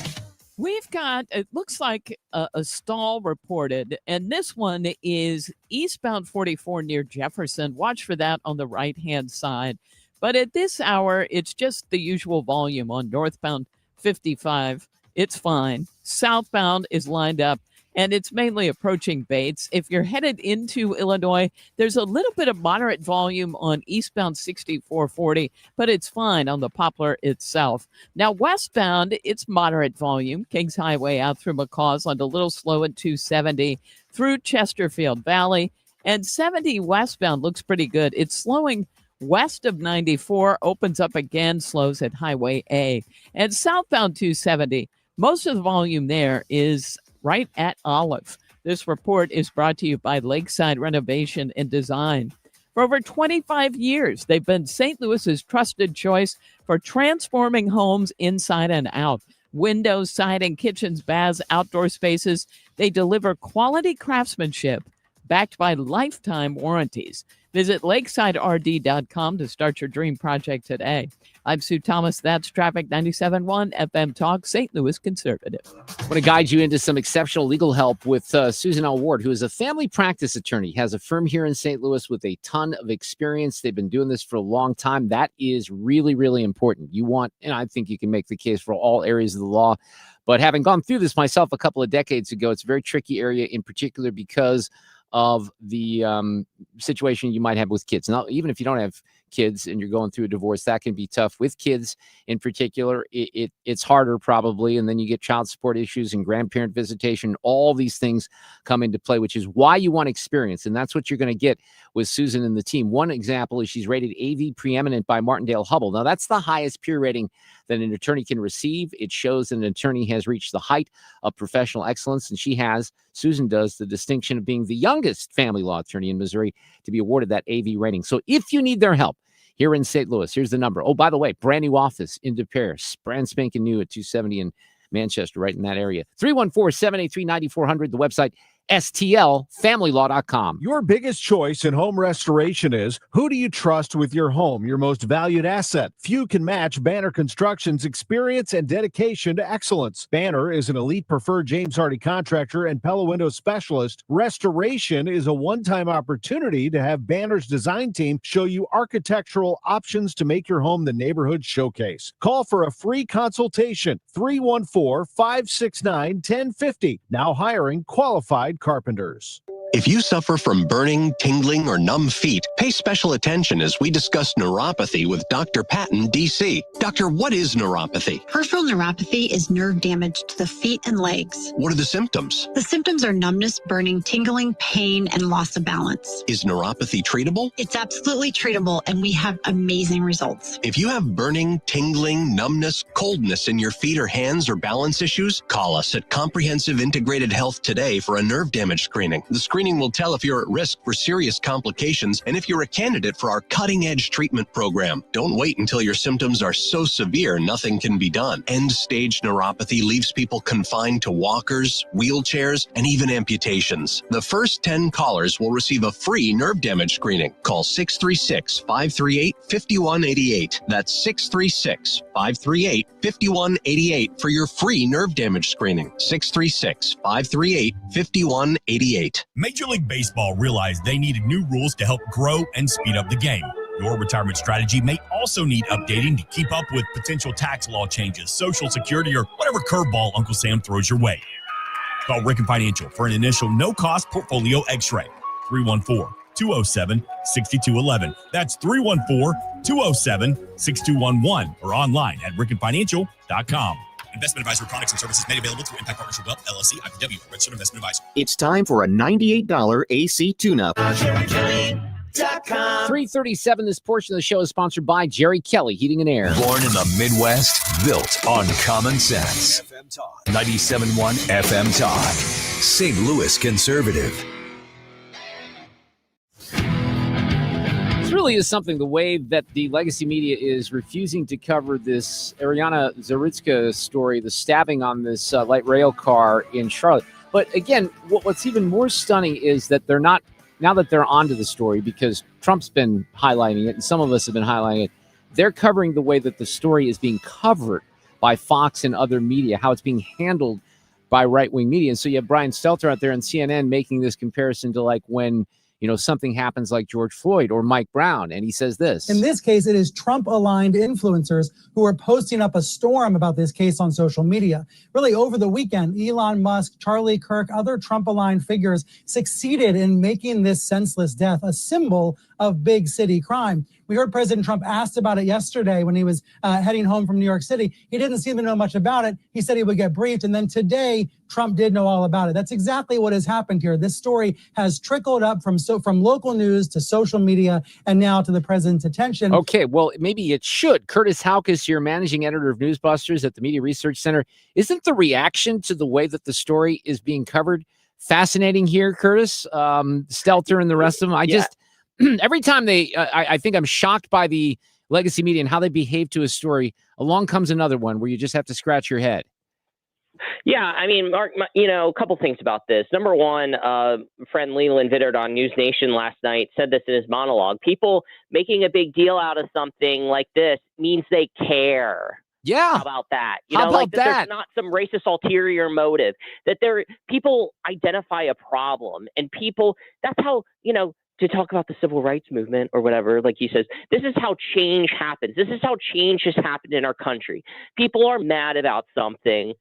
We've got, it looks like a stall reported, and this one is eastbound 44 near Jefferson. Watch for that on the right-hand side. But at this hour, it's just the usual volume on northbound 55. It's fine. Southbound is lined up, and it's mainly approaching Bates. If you're headed into Illinois, there's a little bit of moderate volume on eastbound 6440, but it's fine on the Poplar itself. Now, westbound, it's moderate volume. Kings Highway out through McCaw's on a little slow at 270 through Chesterfield Valley, and 70 westbound looks pretty good. It's slowing west of 94, opens up again, slows at Highway A. And southbound 270, most of the volume there is right at Olive. This report is brought to you by Lakeside Renovation and Design. For over 25 years, they've been St. Louis's trusted choice for transforming homes inside and out. Windows, siding, kitchens, baths, outdoor spaces. They deliver quality craftsmanship backed by lifetime warranties. Visit lakesiderd.com to start your dream project today. I'm Sue Thomas. That's Traffic 97.1 FM Talk, St. Louis Conservative. I want to guide you into some exceptional legal help with Susan L. Ward, who is a family practice attorney, has a firm here in St. Louis with a ton of experience. They've been doing this for a long time. That is really, really important. You want, and I think you can make the case for all areas of the law. But having gone through this myself a couple of decades ago, it's a very tricky area in particular because of the situation you might have with kids. Now, even if you don't have kids and you're going through a divorce, that can be tough. With kids in particular, it's harder probably. And then you get child support issues and grandparent visitation. All these things come into play, which is why you want experience. And that's what you're going to get with Susan and the team. One example is she's rated AV preeminent by Martindale-Hubbell. Now, that's the highest peer rating that an attorney can receive. It shows that an attorney has reached the height of professional excellence. And Susan does, the distinction of being the youngest family law attorney in Missouri to be awarded that AV rating. So if you need their help here in St. Louis, here's the number. Oh, by the way, brand new office in De Paris, brand spanking new at 270 in Manchester, right in that area. 314-783-9400, the website, stlfamilylaw.com. Your biggest choice in home restoration is, who do you trust with your home, your most valued asset? Few can match Banner Construction's experience and dedication to excellence. Banner is an elite preferred James Hardy contractor and Pella Window specialist. Restoration is a one-time opportunity to have Banner's design team show you architectural options to make your home the neighborhood showcase. Call for a free consultation, 314-569-1050. Now hiring qualified carpenters. If you suffer from burning, tingling, or numb feet, pay special attention as we discuss neuropathy with Dr. Patton, D.C. Doctor, what is neuropathy? Peripheral neuropathy is nerve damage to the feet and legs. What are the symptoms? The symptoms are numbness, burning, tingling, pain, and loss of balance. Is neuropathy treatable? It's absolutely treatable, and we have amazing results. If you have burning, tingling, numbness, coldness in your feet or hands or balance issues, call us at Comprehensive Integrated Health today for a nerve damage screening. The screening will tell if you're at risk for serious complications and if you're a candidate for our cutting-edge treatment program. Don't wait until your symptoms are so severe nothing can be done. End-stage neuropathy leaves people confined to walkers, wheelchairs, and even amputations. The first 10 callers will receive a free nerve damage screening. Call 636-538-5188. That's 636-538-5188 for your free nerve damage screening. 636-538-5188. Major League Baseball realized they needed new rules to help grow and speed up the game. Your retirement strategy may also need updating to keep up with potential tax law changes, Social Security, or whatever curveball Uncle Sam throws your way. Call Rick and Financial for an initial no-cost portfolio x-ray. 314-207-6211. That's 314-207-6211 or online at rickandfinancial.com. Investment advisor products and services made available through Impact Partnership Wealth, LLC, IPW, registered investment advisor. It's time for a $98 AC tune-up. 337, this portion of the show is sponsored by Jerry Kelly Heating and Air. Born in the Midwest, built on common sense. FM Talk. 97.1 FM Talk. St. Louis Conservative. This really is something, the way that the legacy media is refusing to cover this Ariana Zarutska story, the stabbing on this light rail car in Charlotte. But again, what's even more stunning is that they're not, now that they're onto the story, because Trump's been highlighting it and some of us have been highlighting it, they're covering the way that the story is being covered by Fox and other media, how it's being handled by right-wing media. And so you have Brian Stelter out there on CNN making this comparison to like when something happens like George Floyd or Mike Brown. And he says this. In this case, it is Trump-aligned influencers who are posting up a storm about this case on social media. Really, over the weekend, Elon Musk, Charlie Kirk, other Trump-aligned figures succeeded in making this senseless death a symbol of big city crime. We heard President Trump asked about it yesterday when he was heading home from New York City. He didn't seem to know much about it. He said he would get briefed. And then today, Trump did know all about it. That's exactly what has happened here. This story has trickled up from local news to social media and now to the president's attention. Okay, well, maybe it should. Curtis Houkus here, managing editor of Newsbusters at the Media Research Center. Isn't the reaction to the way that the story is being covered fascinating here, Curtis? Stelter and the rest of them. Every time I think I'm shocked by the legacy media and how they behave to a story. Along comes another one where you just have to scratch your head. Yeah, I mean, Mark, a couple things about this. Number one, friend Leland Vittert on News Nation last night said this in his monologue. People making a big deal out of something like this means they care. Yeah. How about that? How about that? that? There's not some racist ulterior motive, that people identify a problem, and that's how, to talk about the civil rights movement or whatever, like he says, this is how change happens. This is how change has happened in our country. People are mad about something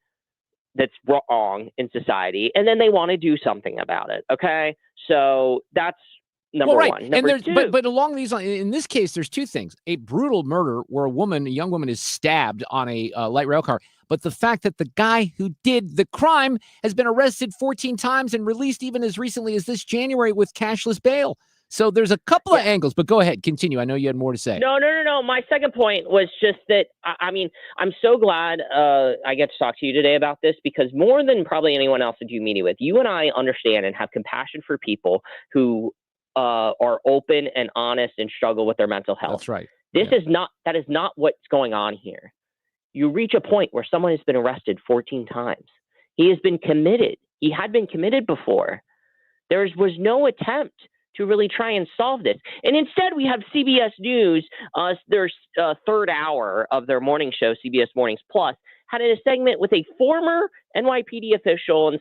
that's wrong in society, and then they want to do something about it. Okay. So that's number one. Number two. But along these lines, in this case, there's two things: a brutal murder where a young woman is stabbed on a light rail car. But the fact that the guy who did the crime has been arrested 14 times and released even as recently as this January with cashless bail. So there's a couple of angles, but go ahead, continue. I know you had more to say. No. My second point was just that, I'm so glad I get to talk to you today about this, because more than probably anyone else that you meet with, you and I understand and have compassion for people who are open and honest and struggle with their mental health. That's right. That is not what's going on here. You reach a point where someone has been arrested 14 times. He has been committed. He had been committed before. There was no attempt to really try and solve this. And instead, we have CBS News, their third hour of their morning show, CBS Mornings Plus, had a segment with a former NYPD official and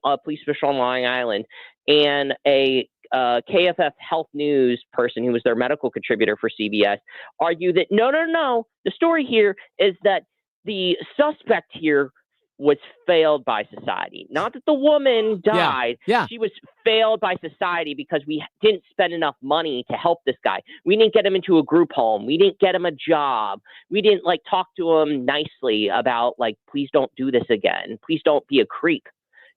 a police official on Long Island, and a KFF Health News person who was their medical contributor for CBS, argue that no. The story here is that the suspect here was failed by society. Not that the woman died. Yeah. She was failed by society because we didn't spend enough money to help this guy. We didn't get him into a group home. We didn't get him a job. We didn't talk to him nicely about please don't do this again. Please don't be a creep.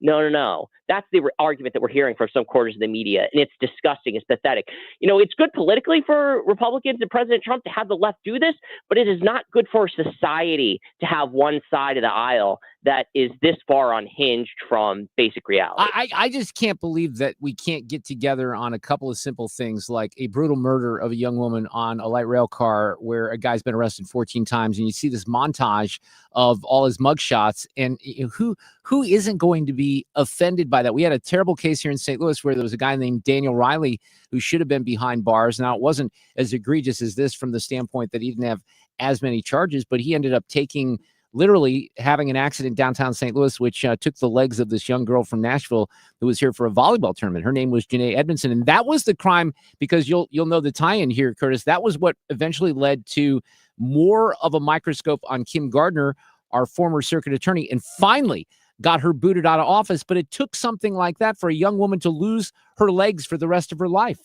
No. That's the argument that we're hearing from some quarters of the media, and it's disgusting. It's pathetic. It's good politically for Republicans and President Trump to have the left do this, but it is not good for society to have one side of the aisle that is this far unhinged from basic reality. I just can't believe that we can't get together on a couple of simple things, like a brutal murder of a young woman on a light rail car where a guy's been arrested 14 times, and you see this montage of all his mugshots, and who isn't going to be offended by that? We had a terrible case here in St. Louis where there was a guy named Daniel Riley who should have been behind bars. Now, it wasn't as egregious as this from the standpoint that he didn't have as many charges, but he ended up literally having an accident downtown St. Louis, which took the legs of this young girl from Nashville who was here for a volleyball tournament. Her name was Janae Edmondson. And that was the crime, because you'll know the tie-in here, Curtis. That was what eventually led to more of a microscope on Kim Gardner, our former circuit attorney, and finally got her booted out of office. But it took something like that for a young woman to lose her legs for the rest of her life.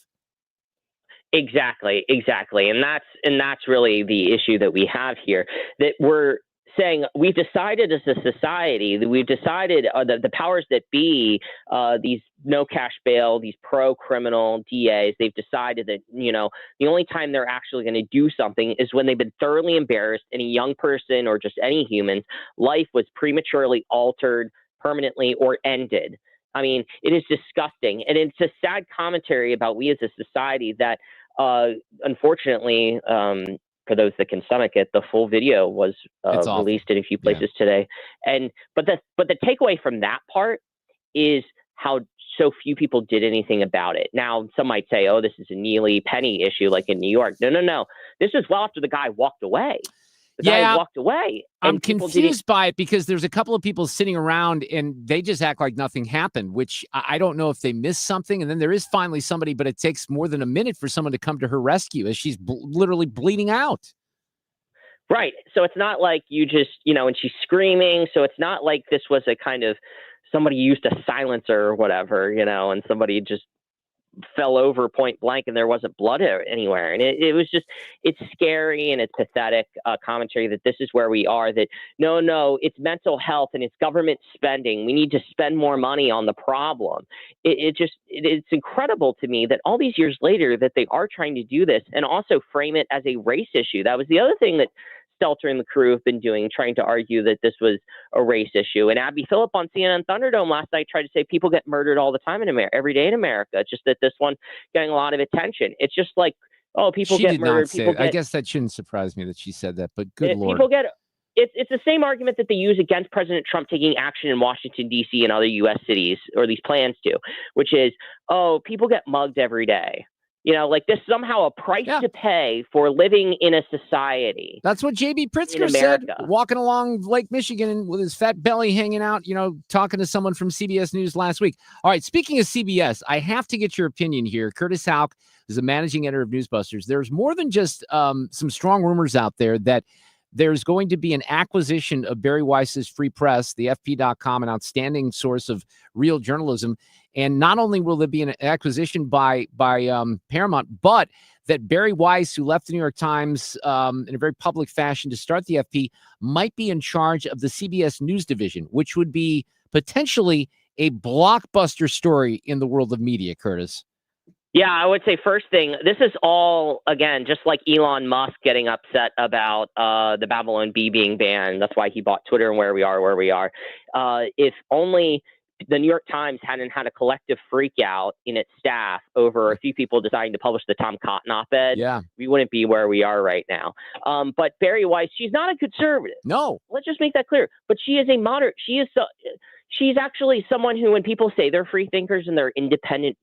Exactly. And that's really the issue that we have here, that we're saying we've decided as a society, that we've decided the powers that be, these no cash bail, these pro-criminal DAs, they've decided that, the only time they're actually going to do something is when they've been thoroughly embarrassed and a young person, or just any human's life, was prematurely altered, permanently, or ended. I mean, it is disgusting. And it's a sad commentary about we as a society that, unfortunately, for those that can stomach it, the full video was released in a few places today. But the takeaway from that part is how so few people did anything about it. Now, some might say, oh, this is a Neely Penny issue like in New York. No. This is well after the guy walked away. The guy walked away. I'm and people confused by it because there's a couple of people sitting around and they just act like nothing happened, which I don't know if they missed something. And then there is finally somebody, but it takes more than a minute for someone to come to her rescue as she's literally bleeding out. Right. So it's not like you just, and she's screaming. So it's not like this was a kind of somebody used a silencer or whatever, and somebody just fell over point blank and there wasn't blood anywhere. And it was just, it's scary and it's pathetic commentary that this is where we are, that no, it's mental health and it's government spending. We need to spend more money on the problem. It's incredible to me that all these years later that they are trying to do this and also frame it as a race issue. That was the other thing that Stelter and the crew have been doing, trying to argue that this was a race issue. And Abby Phillip on CNN Thunderdome last night tried to say people get murdered all the time in America, every day in America. It's just that this one getting a lot of attention. It's just like, people she get did murdered. Not say I guess that shouldn't surprise me that she said that, but good Lord. People get it's the same argument that they use against President Trump taking action in Washington, D.C. and other U.S. cities, or these plans to, which is, people get mugged every day. Like this somehow a price to pay for living in a society. That's what J.B. Pritzker said, walking along Lake Michigan with his fat belly hanging out, talking to someone from CBS News last week. All right, speaking of CBS, I have to get your opinion here. Curtis Houck is the managing editor of Newsbusters. There's more than just some strong rumors out there that there's going to be an acquisition of Barry Weiss's Free Press, the FP.com, an outstanding source of real journalism. And not only will there be an acquisition by Paramount, but that Barry Weiss, who left the New York Times in a very public fashion to start the FP, might be in charge of the CBS News division, which would be potentially a blockbuster story in the world of media, Curtis. Yeah, I would say first thing, this is all, again, just like Elon Musk getting upset about the Babylon Bee being banned. That's why he bought Twitter and where we are. If only the New York Times hadn't had a collective freak out in its staff over a few people deciding to publish the Tom Cotton op-ed, we wouldn't be where we are right now. But Barry Weiss, she's not a conservative. No. Let's just make that clear. But she is a moderate. She's actually someone who, when people say they're free thinkers and they're independent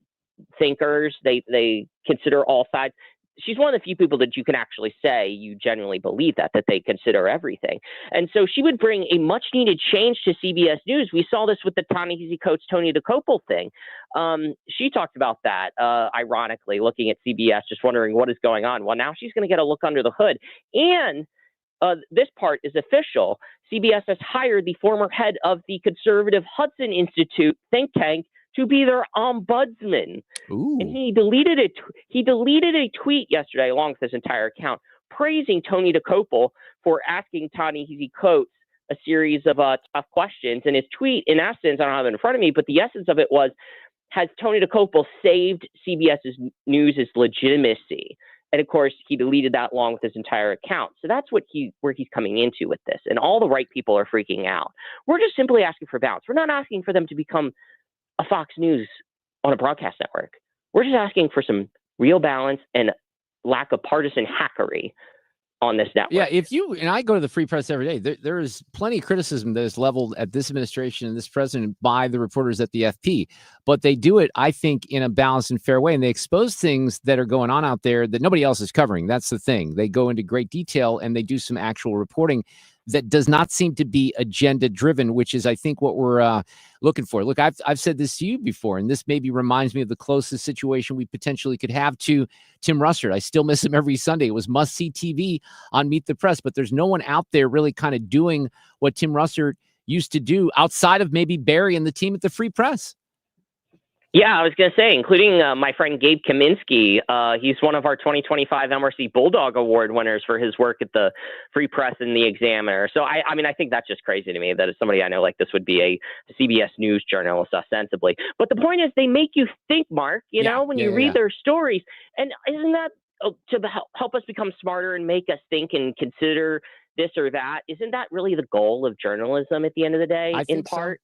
thinkers, they consider all sides. She's one of the few people that you can actually say you genuinely believe that they consider everything. And so she would bring a much needed change to CBS News. We saw this with the Ta-Nehisi Coates, Tony DeCopel thing. She talked about that, ironically, looking at CBS, just wondering what is going on. Well, now she's going to get a look under the hood. And this part is official. CBS has hired the former head of the conservative Hudson Institute think tank to be their ombudsman. Ooh. And he deleted a tweet yesterday along with his entire account praising Tony DeCopel for asking Ta-Nehisi Coates a series of tough questions. And his tweet, in essence, I don't have it in front of me, but the essence of it was, has Tony DeCopel saved CBS's News' legitimacy? And of course, he deleted that along with his entire account. So that's where he's coming into with this. And all the right people are freaking out. We're just simply asking for balance. We're not asking for them to become a Fox News on a broadcast network. We're just asking for some real balance and lack of partisan hackery on this network. Yeah, and I go to the Free Press every day. There is plenty of criticism that is leveled at this administration and this president by the reporters at the FP, but they do it, I think, in a balanced and fair way, and they expose things that are going on out there that nobody else is covering. That's the thing. They go into great detail and they do some actual reporting that does not seem to be agenda driven, which is, I think, what we're looking for. Look, I've said this to you before, and this maybe reminds me of the closest situation we potentially could have to Tim Russert. I still miss him every Sunday. It was must-see TV on Meet the Press, but there's no one out there really kind of doing what Tim Russert used to do outside of maybe Barry and the team at the Free Press. Yeah, I was going to say, including my friend Gabe Kaminsky. He's one of our 2025 MRC Bulldog Award winners for his work at the Free Press and the Examiner. So, I mean, I think that's just crazy to me that if somebody I know like this would be a CBS News journalist, ostensibly. But the point is, they make you think, Mark, when you read their stories. And isn't that to help us become smarter and make us think and consider this or that? Isn't that really the goal of journalism at the end of the day, in part? So.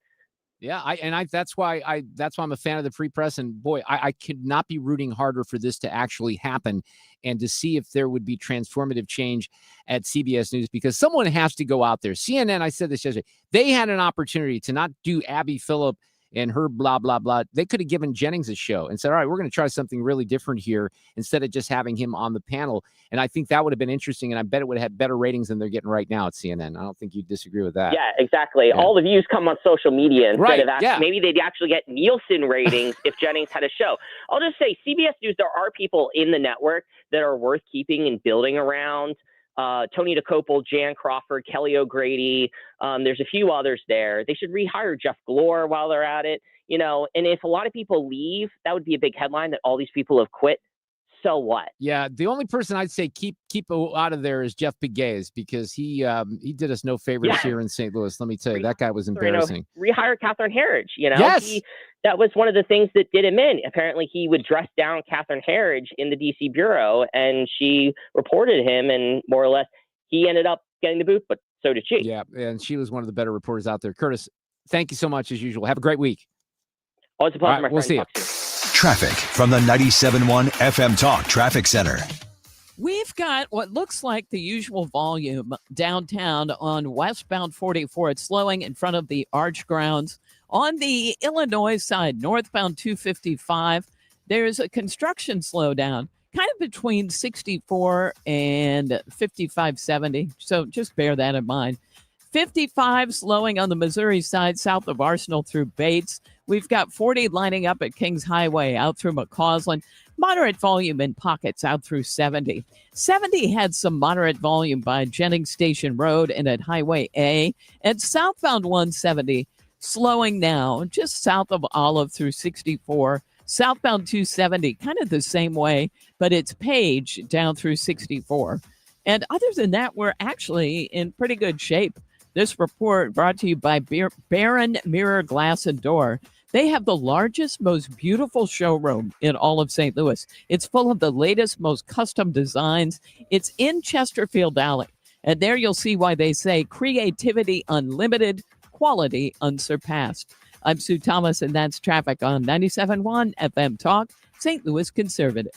Yeah, that's why I'm a fan of the Free Press. And boy, I could not be rooting harder for this to actually happen and to see if there would be transformative change at CBS News, because someone has to go out there. CNN, I said this yesterday, they had an opportunity to not do Abby Phillip and her blah, blah, blah. They could have given Jennings a show and said, all right, we're going to try something really different here instead of just having him on the panel. And I think that would have been interesting, and I bet it would have had better ratings than they're getting right now at CNN. I don't think you'd disagree with that. Yeah, exactly. Yeah. All the views come on social media instead of yeah. maybe they'd actually get Nielsen ratings if Jennings had a show. I'll just say CBS News, there are people in the network that are worth keeping and building around. Tony DeCopel, Jan Crawford, Kelly O'Grady. There's a few others there. They should rehire Jeff Glor while they're at it. And if a lot of people leave, that would be a big headline that all these people have quit. So what? Yeah, the only person I'd say keep out of there is Jeff Pegues, because he did us no favors here in St. Louis. Let me tell you, that guy was embarrassing. Rehire Catherine Herridge. Yes. That was one of the things that did him in. Apparently, he would dress down Catherine Herridge in the D.C. bureau, and she reported him, and more or less, he ended up getting the boot, but so did she. Yeah, and she was one of the better reporters out there. Curtis, thank you so much as usual. Have a great week. Oh, it's a pleasure, my we'll friend. see you. Traffic from the 97.1 FM Talk Traffic Center. We've got what looks like the usual volume downtown on westbound 44. It's slowing in front of the Arch grounds. On the Illinois side, northbound 255, there's a construction slowdown kind of between 64 and 5570. So just bear that in mind. 55 slowing on the Missouri side, south of Arsenal through Bates. We've got 40 lining up at Kings Highway out through McCausland. Moderate volume in pockets out through 70. 70 had some moderate volume by Jennings Station Road and at Highway A. And southbound 170 slowing now just south of Olive through 64. Southbound 270, kind of the same way, but it's Page down through 64. And other than that, we're actually in pretty good shape. This report brought to you by Barron Mirror Glass and Door. They have the largest, most beautiful showroom in all of St. Louis. It's full of the latest, most custom designs. It's in Chesterfield Alley. And there you'll see why they say creativity unlimited, quality unsurpassed. I'm Sue Thomas, and that's traffic on 97.1 FM Talk, St. Louis Conservative.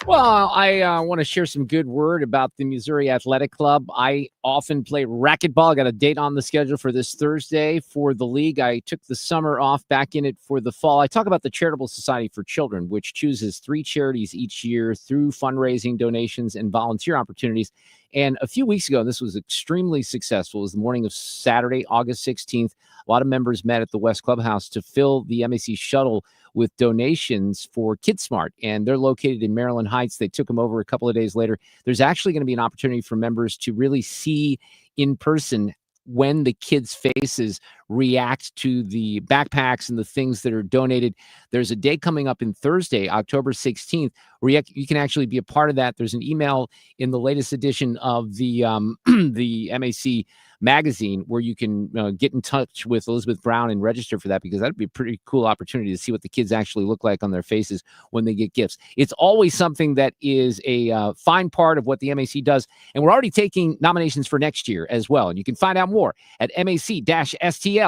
Well, I want to share some good word about the Missouri Athletic Club. I often play racquetball. I got a date on the schedule for this Thursday for the league. I took the summer off, back in it for the fall. I talk about the Charitable Society for Children, which chooses 3 charities each year through fundraising, donations, and volunteer opportunities. And a few weeks ago, this was extremely successful. It was the morning of Saturday, August 16th. A lot of members met at the West Clubhouse to fill the MAC shuttle with donations for KidSmart, and they're located in Maryland Heights. They took them over a couple of days later. There's actually going to be an opportunity for members to really see in person when the kids' faces react to the backpacks and the things that are donated. There's a day coming up in Thursday, October 16th, where you can actually be a part of that. There's an email in the latest edition of the the MAC magazine where you can get in touch with Elizabeth Brown and register for that, because that'd be a pretty cool opportunity to see what the kids actually look like on their faces when they get gifts. It's always something that is a fine part of what the MAC does, and we're already taking nominations for next year as well, and you can find out more at mac-stl.org.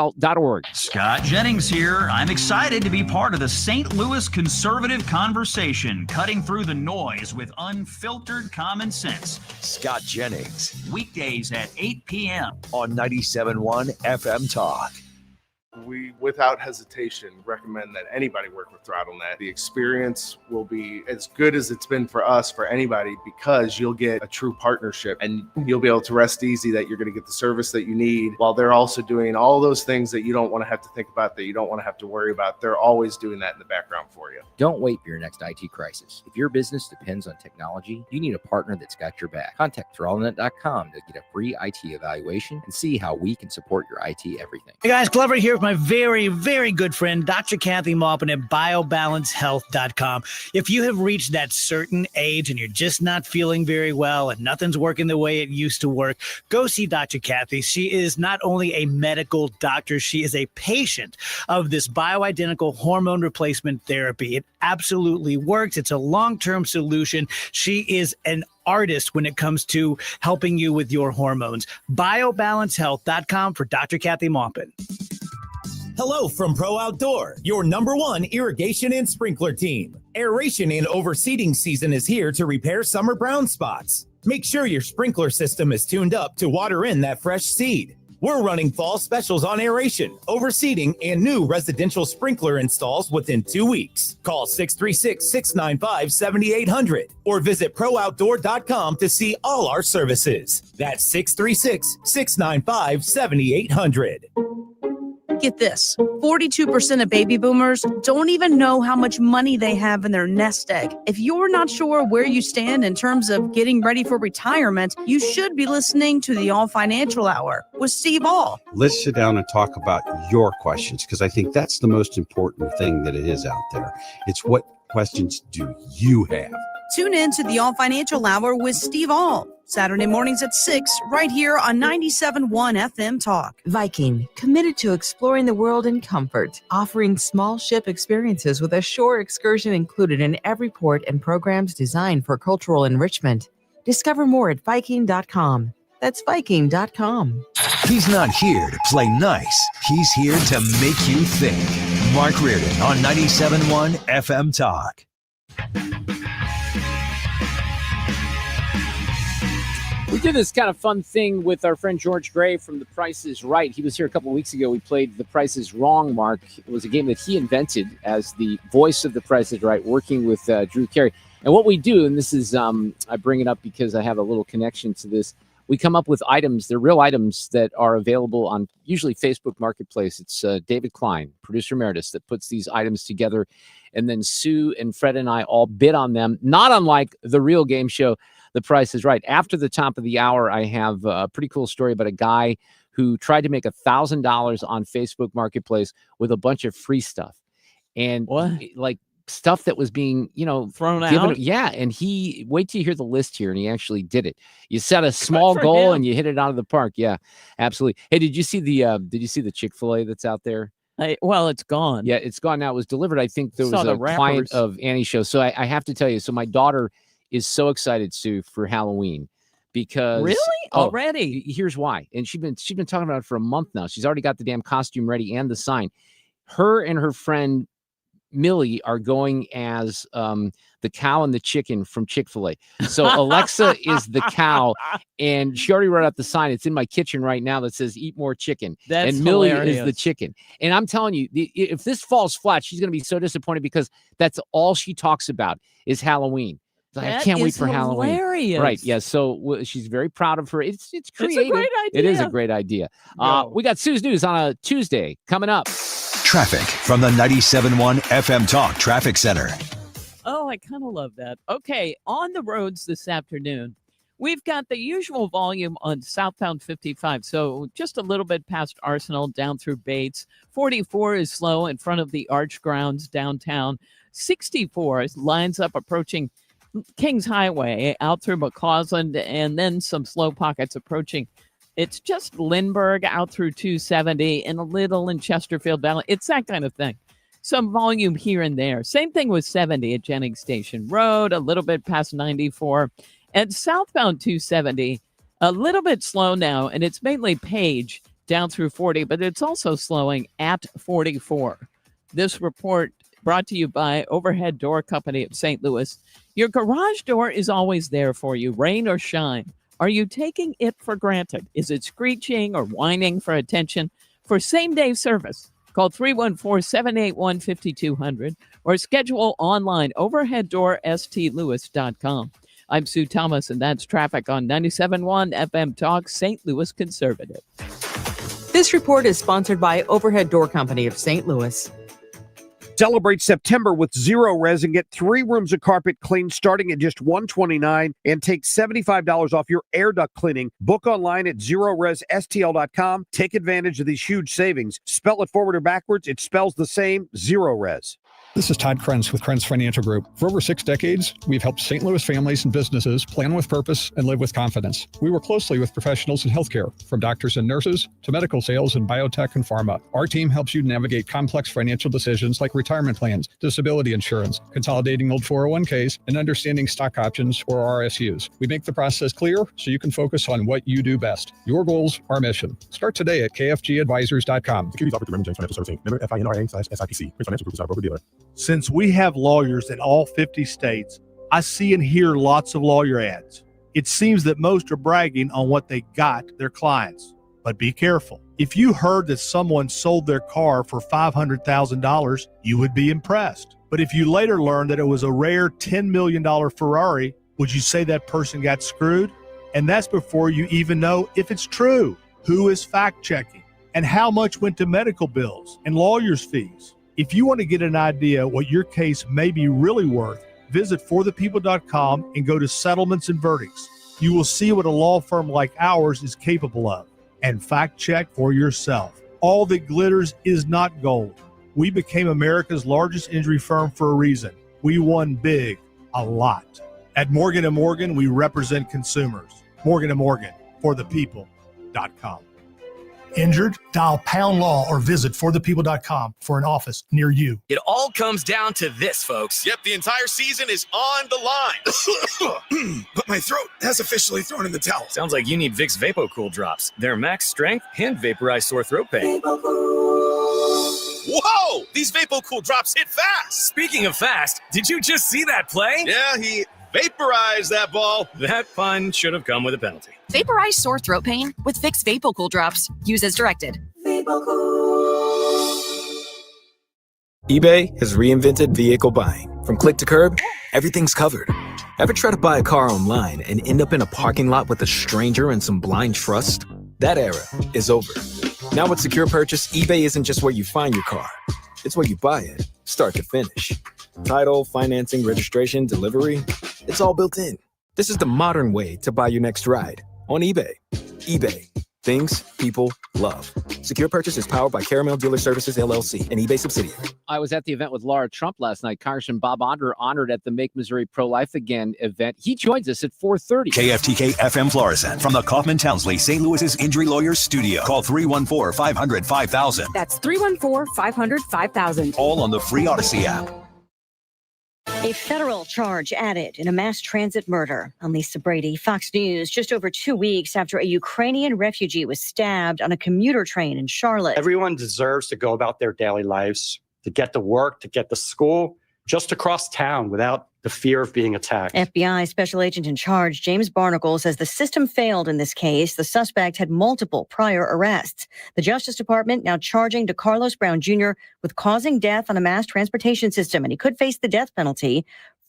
Scott Jennings here. I'm excited to be part of the St. Louis conservative conversation, cutting through the noise with unfiltered common sense. Scott Jennings. Weekdays at 8 p.m. on 97.1 FM Talk. We, without hesitation, recommend that anybody work with ThrottleNet. The experience will be as good as it's been for us, for anybody, because you'll get a true partnership and you'll be able to rest easy that you're going to get the service that you need, while they're also doing all those things that you don't want to have to think about, that you don't want to have to worry about. They're always doing that in the background for you. Don't wait for your next IT crisis. If your business depends on technology, you need a partner that's got your back. Contact ThrottleNet.com to get a free IT evaluation and see how we can support your IT everything. Hey guys, Glover here with my very, very good friend, Dr. Kathy Maupin at BioBalanceHealth.com. If you have reached that certain age and you're just not feeling very well and nothing's working the way it used to work, go see Dr. Kathy. She is not only a medical doctor, she is a patient of this bioidentical hormone replacement therapy. It absolutely works. It's a long-term solution. She is an artist when it comes to helping you with your hormones. BioBalanceHealth.com for Dr. Kathy Maupin. Hello from Pro Outdoor, your #1 irrigation and sprinkler team. Aeration and overseeding season is here to repair summer brown spots. Make sure your sprinkler system is tuned up to water in that fresh seed. We're running fall specials on aeration, overseeding, and new residential sprinkler installs within 2 weeks. Call 636-695-7800 or visit ProOutdoor.com to see all our services. That's 636-695-7800. Get this, 42% of baby boomers don't even know how much money they have in their nest egg. If you're not sure where you stand in terms of getting ready for retirement, you should be listening to the All Financial Hour with Steve All. Let's sit down and talk about your questions, because I think that's the most important thing that it is out there. It's what questions do you have? Tune in to the All Financial Hour with Steve All, Saturday mornings at 6, right here on 97.1 FM Talk. Viking, committed to exploring the world in comfort, offering small ship experiences with a shore excursion included in every port and programs designed for cultural enrichment. Discover more at Viking.com. That's Viking.com. He's not here to play nice. He's here to make you think. Mark Reardon on 97.1 FM Talk. We did this kind of fun thing with our friend George Gray from The Price is Right. He was here a couple of weeks ago. We played The Price is Wrong, Mark. It was a game that he invented as the voice of The Price is Right, working with Drew Carey. And what we do, and this is, I bring it up because I have a little connection to this, we come up with items, they're real items that are available on usually Facebook Marketplace. It's David Klein, producer emeritus, that puts these items together. And then Sue and Fred and I all bid on them, not unlike the real game show, The Price is Right. After the top of the hour, I have a pretty cool story about a guy who tried to make $1,000 on Facebook Marketplace with a bunch of free stuff. And like stuff that was being, thrown out. Yeah. And wait till you hear the list here. And he actually did it. You set a small goal and you hit it out of the park. Yeah, absolutely. Hey, did you see the Chick-fil-A that's out there? Well, it's gone. Yeah, it's gone now. It was delivered. I think there was a client of Annie's show. So I have to tell you, so my daughter is so excited, Sue, for Halloween because already. Here's why. And she's been talking about it for a month now. She's already got the damn costume ready and the sign. Her and her friend Millie are going as the cow and the chicken from Chick-fil-A. So Alexa is the cow, and she already wrote out the sign. It's in my kitchen right now that says "Eat more chicken." That's and Millie hilarious. is the chicken. And I'm telling you, if this falls flat, she's going to be so disappointed because that's all she talks about is Halloween. Like, I can't wait for Halloween. Hilarious. Right? Yeah. So she's very proud of her. It's creative. It's a great idea. It is a great idea. We got Sue's News on a Tuesday coming up. Traffic from the 97.1 FM Talk Traffic Center. Oh, I kind of love that. Okay, on the roads this afternoon, we've got the usual volume on southbound 55. So just a little bit past Arsenal down through Bates. 44 is slow in front of the Arch Grounds downtown. 64 lines up approaching Kings Highway out through McCausland, and then some slow pockets approaching. It's just Lindbergh out through 270 and a little in Chesterfield Valley. It's that kind of thing. Some volume here and there. Same thing with 70 at Jennings Station Road, a little bit past 94. And southbound 270, a little bit slow now, and it's mainly Page down through 40, but it's also slowing at 44. This report brought to you by Overhead Door Company of St. Louis. Your garage door is always there for you, rain or shine. Are you taking it for granted? Is it screeching or whining for attention? For same-day service, call 314-781-5200 or schedule online overheaddoorstlewis.com. I'm Sue Thomas, and that's traffic on 97.1 FM Talk, St. Louis Conservative. This report is sponsored by Overhead Door Company of St. Louis. Celebrate September with Zero Res and get 3 rooms of carpet cleaned starting at just $129 and take $75 off your air duct cleaning. Book online at ZeroResSTL.com. Take advantage of these huge savings. Spell it forward or backwards, it spells the same, Zero Res. This is Todd Krentz with Krentz Financial Group. For over 6 decades, we've helped St. Louis families and businesses plan with purpose and live with confidence. We work closely with professionals in healthcare, from doctors and nurses to medical sales in biotech and pharma. Our team helps you navigate complex financial decisions like retirement plans, disability insurance, consolidating old 401ks, and understanding stock options or RSUs. We make the process clear so you can focus on what you do best. Your goals, our mission. Start today at kfgadvisors.com. Securities offered through Raymond James Financial Services. Member FINRA/SIPC. First Financial Group is our broker-dealer. Since we have lawyers in all 50 states, I see and hear lots of lawyer ads. It seems that most are bragging on what they got their clients. But be careful. If you heard that someone sold their car for $500,000, you would be impressed. But if you later learned that it was a rare $10 million Ferrari, would you say that person got screwed? And that's before you even know if it's true. Who is fact-checking? And how much went to medical bills and lawyers' fees? If you want to get an idea what your case may be really worth, visit forthepeople.com and go to settlements and verdicts. You will see what a law firm like ours is capable of. And fact check for yourself. All that glitters is not gold. We became America's largest injury firm for a reason. We won big, a lot. At Morgan & Morgan, we represent consumers. Morgan & Morgan, forthepeople.com. Injured? Dial pound law or visit forthepeople.com for an office near you. It all comes down to this, folks. Yep, the entire season is on the line. But my throat has officially thrown in the towel. Sounds like you need Vicks VapoCool drops. They're max strength and vaporize sore throat pain. Whoa! These VapoCool drops hit fast. Speaking of fast, did you just see that play? Yeah, he vaporized that ball. That pun should have come with a penalty. Vaporize sore throat pain with Vicks VapoCool drops. Use as directed. eBay has reinvented vehicle buying. From click to curb, everything's covered. Ever try to buy a car online and end up in a parking lot with a stranger and some blind trust? That era is over. Now with Secure Purchase, eBay isn't just where you find your car. It's where you buy it, start to finish. Title, financing, registration, delivery, it's all built in. This is the modern way to buy your next ride on eBay. eBay. Things people love. Secure Purchase is powered by Caramel Dealer Services, LLC, an eBay subsidiary. I was at the event with Laura Trump last night. Congressman Bob Onder honored at the Make Missouri Pro-Life Again event. He joins us at 4:30. KFTK FM Florissant from the Kaufman Townsley St. Louis's Injury Lawyers Studio. Call 314-500-5000. That's 314-500-5000. All on the free Odyssey app. A federal charge added in a mass transit murder. I'm Lisa Brady, Fox News, just over 2 weeks after a Ukrainian refugee was stabbed on a commuter train in Charlotte. Everyone deserves to go about their daily lives, to get to work, to get to school, just across town without the fear of being attacked. FBI special agent in charge, James Barnacle, says the system failed in this case. The suspect had multiple prior arrests. The Justice Department now charging DeCarlos Brown Jr. with causing death on a mass transportation system, and he could face the death penalty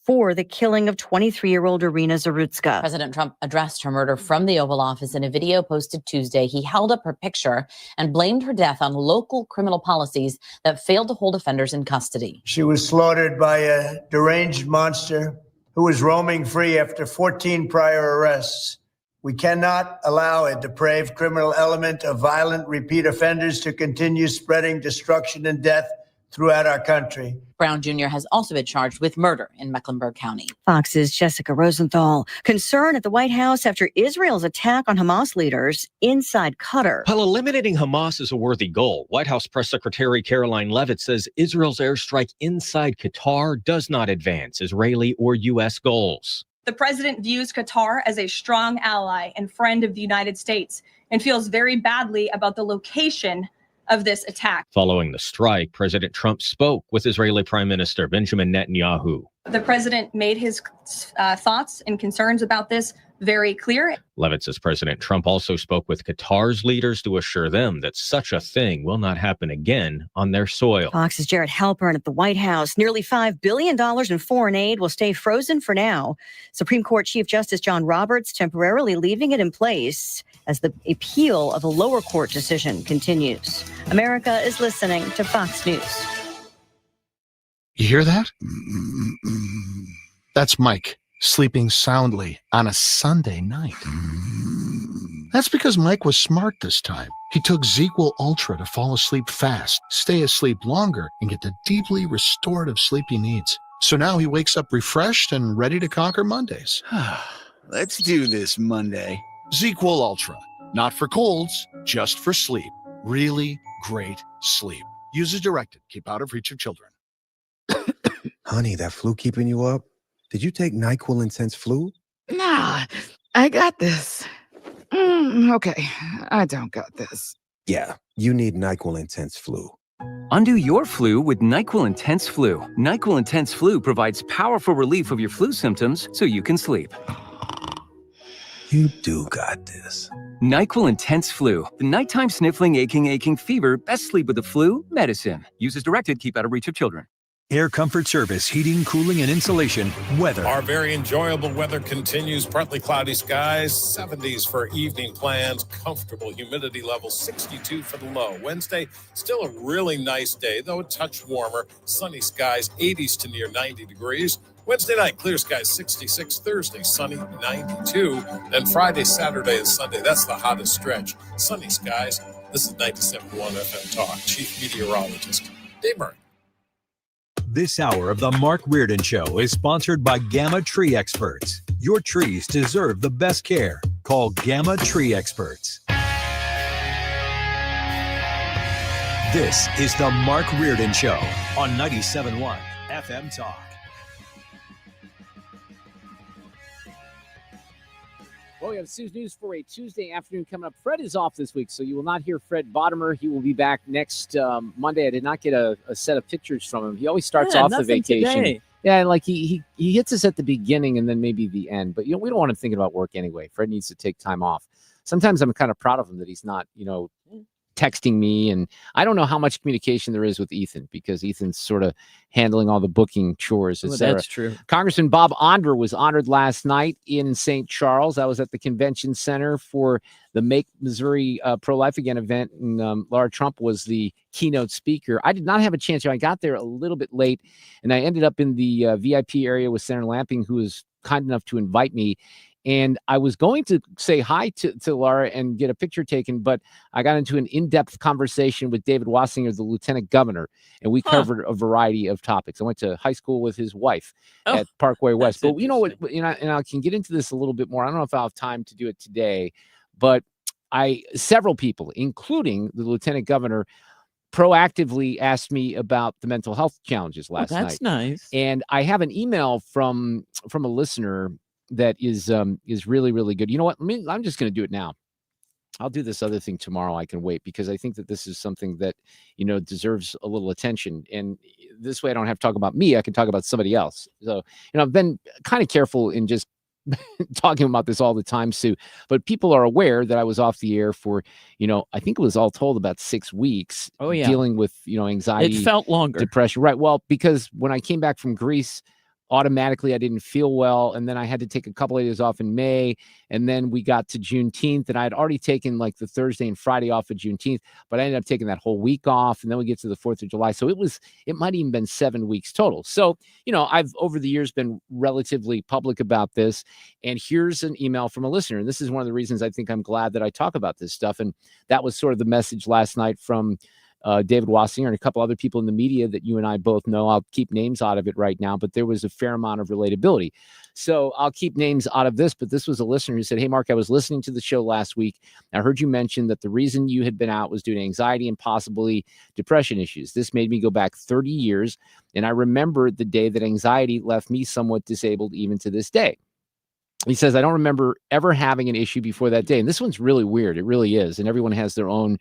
for the killing of 23-year-old Irina Zarutska. President Trump addressed her murder from the Oval Office in a video posted Tuesday. He held up her picture and blamed her death on local criminal policies that failed to hold offenders in custody. She was slaughtered by a deranged monster who was roaming free after 14 prior arrests. We cannot allow a depraved criminal element of violent repeat offenders to continue spreading destruction and death throughout our country. Brown Jr. has also been charged with murder in Mecklenburg County. Fox's Jessica Rosenthal. Concern at the White House after Israel's attack on Hamas leaders inside Qatar. While eliminating Hamas is a worthy goal, White House Press Secretary Caroline Leavitt says Israel's airstrike inside Qatar does not advance Israeli or U.S. goals. The president views Qatar as a strong ally and friend of the United States and feels very badly about the location of this attack. Following the strike, President Trump spoke with Israeli Prime Minister Benjamin Netanyahu. The president made his thoughts and concerns about this very clear. Leavitt says President Trump also spoke with Qatar's leaders to assure them that such a thing will not happen again on their soil. Fox's Jared Halpern at the White House. Nearly $5 billion in foreign aid will stay frozen for now. Supreme Court Chief Justice John Roberts temporarily leaving it in place as the appeal of a lower court decision continues. America is listening to Fox News. You hear that? That's Mike sleeping soundly on a Sunday night. That's because Mike was smart this time. He took ZQL Ultra to fall asleep fast, stay asleep longer, and get the deeply restorative sleep he needs. So now he wakes up refreshed and ready to conquer Mondays. Let's do this Monday. ZQL Ultra. Not for colds, just for sleep. Really great sleep. Use as directed. Keep out of reach of children. Honey, that flu keeping you up? Did you take NyQuil Intense Flu? Nah, I got this. Okay, I don't got this. Yeah, you need NyQuil Intense Flu. Undo your flu with NyQuil Intense Flu. NyQuil Intense Flu provides powerful relief of your flu symptoms so you can sleep. You do got this. NyQuil Intense Flu. The nighttime sniffling, aching fever. Best sleep with the flu medicine. Use as directed. Keep out of reach of children. Air Comfort Service, heating, cooling, and insulation. Weather. Our very enjoyable weather continues. Partly cloudy skies, 70s for evening plans, comfortable humidity level 62 for the low. Wednesday, still a really nice day, though a touch warmer. Sunny skies, 80s to near 90 degrees. Wednesday night, clear skies, 66. Thursday, sunny, 92. Then Friday, Saturday, and Sunday, that's the hottest stretch. Sunny skies. This is 97.1 FM Talk. Chief Meteorologist Dave Murray. This hour of the Mark Reardon Show is sponsored by Gamma Tree Experts. Your trees deserve the best care. Call Gamma Tree Experts. This is the Mark Reardon Show on 97.1 FM Talk. Well, we have Sue's News for a Tuesday afternoon coming up. Fred is off this week, so you will not hear Fred Bottomer. He will be back next Monday. I did not get a set of pictures from him. He always starts off the vacation. Today. Yeah, like he hits us at the beginning and then maybe the end. But, we don't want him thinking about work anyway. Fred needs to take time off. Sometimes I'm kind of proud of him that he's not, texting me, and I don't know how much communication there is with Ethan because Ethan's sort of handling all the booking chores, etc. That's true. Congressman Bob Onder was honored last night in St. Charles. I was at the convention center for the Make Missouri Pro-Life Again event, and Laura Trump was the keynote speaker. I did not have a chance. I got there a little bit late, and I ended up in the VIP area with Senator Lamping, who was kind enough to invite me. And I was going to say hi to Laura and get a picture taken, but I got into an in-depth conversation with David Wassinger, the lieutenant governor, and we covered a variety of topics. I went to high school with his wife at Parkway West. But you know what? And I can get into this a little bit more. I don't know if I'll have time to do it today, but several people, including the lieutenant governor, proactively asked me about the mental health challenges last night. That's nice. And I have an email from a listener that is really, really good. You know what? I'm just going to do it now. I'll do this other thing tomorrow. I can wait because I think that this is something that, deserves a little attention. And this way I don't have to talk about me. I can talk about somebody else. So, I've been kind of careful in just talking about this all the time, Sue, but people are aware that I was off the air for, I think it was all told about 6 weeks. Oh, yeah. Dealing with, anxiety. It felt longer. Depression. Right. Well, because when I came back from Greece, automatically I didn't feel well, and then I had to take a couple of days off in May, and then we got to Juneteenth, and I had already taken like the Thursday and Friday off of Juneteenth, but I ended up taking that whole week off, and then we get to the 4th of July, so it might even been 7 weeks total. So I've over the years been relatively public about this, and here's an email from a listener, and this is one of the reasons I think I'm glad that I talk about this stuff, and that was sort of the message last night from David Wassinger and a couple other people in the media that you and I both know. I'll keep names out of it right now, but there was a fair amount of relatability. So I'll keep names out of this, but this was a listener who said, "Hey, Mark, I was listening to the show last week. I heard you mention that the reason you had been out was due to anxiety and possibly depression issues. This made me go back 30 years, and I remember the day that anxiety left me somewhat disabled even to this day." He says, "I don't remember ever having an issue before that day." And this one's really weird. It really is. And everyone has their own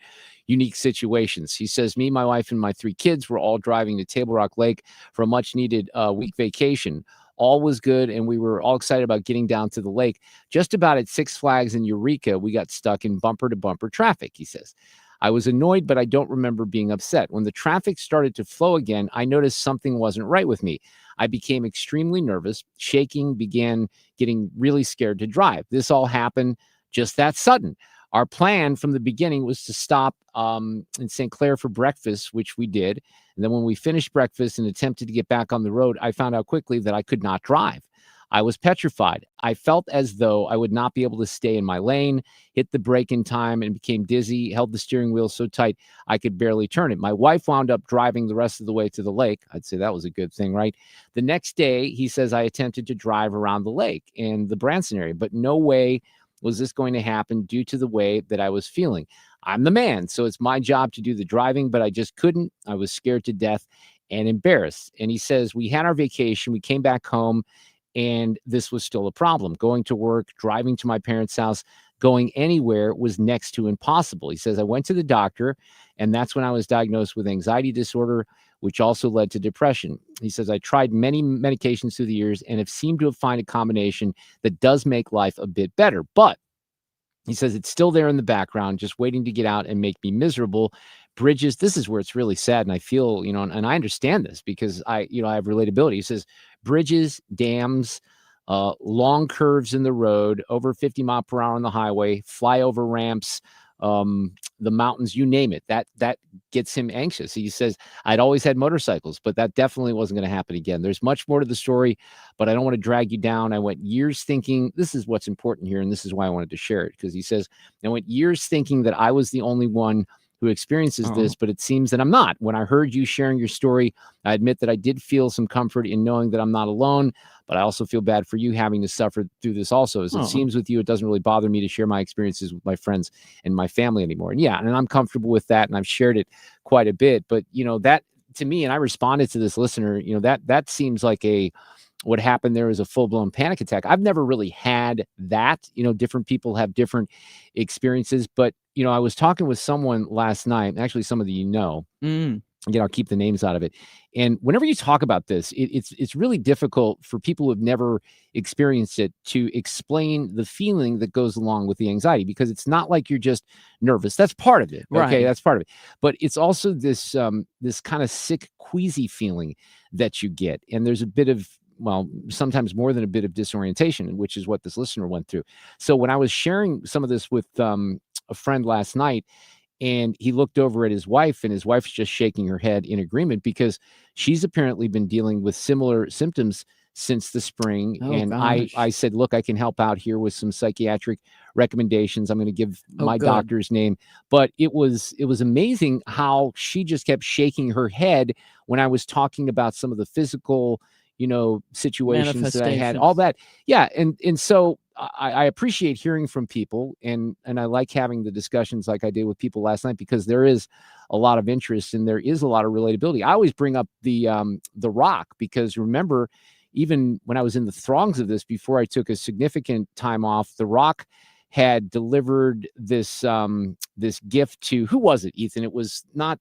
unique situations. He says, "Me, my wife, and my 3 kids were all driving to Table Rock Lake for a much needed week vacation. All was good, and we were all excited about getting down to the lake. Just about at Six Flags in Eureka, we got stuck in bumper-to-bumper traffic," he says. "I was annoyed, but I don't remember being upset. When the traffic started to flow again, I noticed something wasn't right with me. I became extremely nervous, shaking, began getting really scared to drive. This all happened just that sudden. Our plan from the beginning was to stop in St. Clair for breakfast, which we did. And then when we finished breakfast and attempted to get back on the road, I found out quickly that I could not drive. I was petrified. I felt as though I would not be able to stay in my lane, hit the brake in time, and became dizzy, held the steering wheel so tight I could barely turn it. My wife wound up driving the rest of the way to the lake." I'd say that was a good thing, right? "The next day," he says, "I attempted to drive around the lake and the Branson area, but no way was this going to happen due to the way that I was feeling. I'm the man, so it's my job to do the driving, but I just couldn't. I was scared to death and embarrassed." And he says, "We had our vacation. We came back home, and this was still a problem. Going to work, driving to my parents' house, going anywhere was next to impossible." He says, "I went to the doctor, and that's when I was diagnosed with anxiety disorder, which also led to depression." He says, "I tried many medications through the years and have seemed to have found a combination that does make life a bit better. But He says, it's still there in the background, just waiting to get out and make me miserable. Bridges, this is where it's really sad. And I feel, and I understand this because I have relatability. He says, bridges, dams, long curves in the road, over 50 mile per hour on the highway, flyover ramps, the mountains, you name it. That gets him anxious. He says, I'd always had motorcycles, but that definitely wasn't going to happen again. There's much more to the story, but I don't want to drag you down. I went years thinking, this is what's important here, and this is why I wanted to share it, because he says, I went years thinking that I was the only one who experiences this, but it seems that I'm not. When I heard you sharing your story, I admit that I did feel some comfort in knowing that I'm not alone, but I also feel bad for you having to suffer through this also. As it seems with you, it doesn't really bother me to share my experiences with my friends and my family anymore. And and I'm comfortable with that, and I've shared it quite a bit. But, that to me, and I responded to this listener, that seems like what happened there is a full-blown panic attack. I've never really had that. Different people have different experiences, but I was talking with someone last night, actually somebody again, I'll keep the names out of it. And whenever you talk about this, it's really difficult for people who have never experienced it to explain the feeling that goes along with the anxiety, because it's not like you're just nervous. That's part of it. Okay, Right. that's part of it. But it's also this this kind of sick, queasy feeling that you get. And there's a bit of, well, sometimes more than a bit of disorientation, which is what this listener went through. So when I was sharing some of this with a friend last night, and he looked over at his wife, and his wife's just shaking her head in agreement because she's apparently been dealing with similar symptoms since the spring. Oh, and gosh. I said, look, I can help out here with some psychiatric recommendations. I'm going to give my good. doctor's name. But it was amazing how she just kept shaking her head when I was talking about some of the physical, situations that I had, all that. Yeah. And so I appreciate hearing from people, and I like having the discussions like I did with people last night, because there is a lot of interest and there is a lot of relatability. I always bring up the Rock, because remember, even when I was in the throngs of this, before I took a significant time off, the Rock had delivered this this gift to, who was it, Ethan? It was not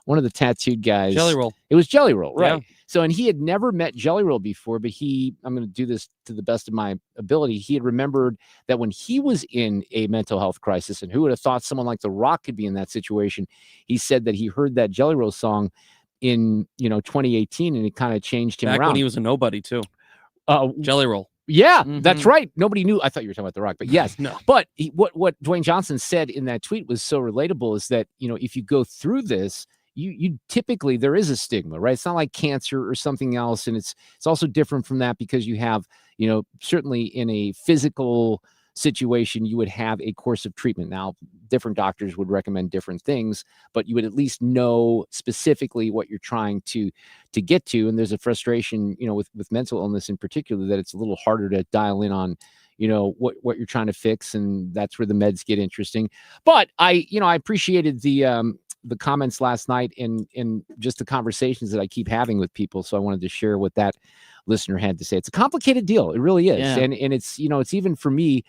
one of the tattooed guys. Jelly Roll. It was Jelly Roll, right? Yeah. So, and he had never met Jelly Roll before, but I'm going to do this to the best of my ability. He had remembered that when he was in a mental health crisis, and who would have thought someone like The Rock could be in that situation? He said that he heard that Jelly Roll song in 2018, and it kind of changed him Back around. when he was a nobody too. Jelly Roll. Yeah, that's right. Nobody knew. I thought you were talking about The Rock, but yes. No. But what Dwayne Johnson said in that tweet was so relatable, is that, if you go through this, you typically, there is a stigma, right? It's not like cancer or something else. And it's also different from that, because you have, certainly in a physical situation, you would have a course of treatment. Now, different doctors would recommend different things, but you would at least know specifically what you're trying to get to. And there's a frustration, with mental illness in particular, that it's a little harder to dial in on, what you're trying to fix. And that's where the meds get interesting. But I appreciated the comments last night and just the conversations that I keep having with people. So I wanted to share what that listener had to say. It's a complicated deal. It really is. Yeah. And it's, it's even for me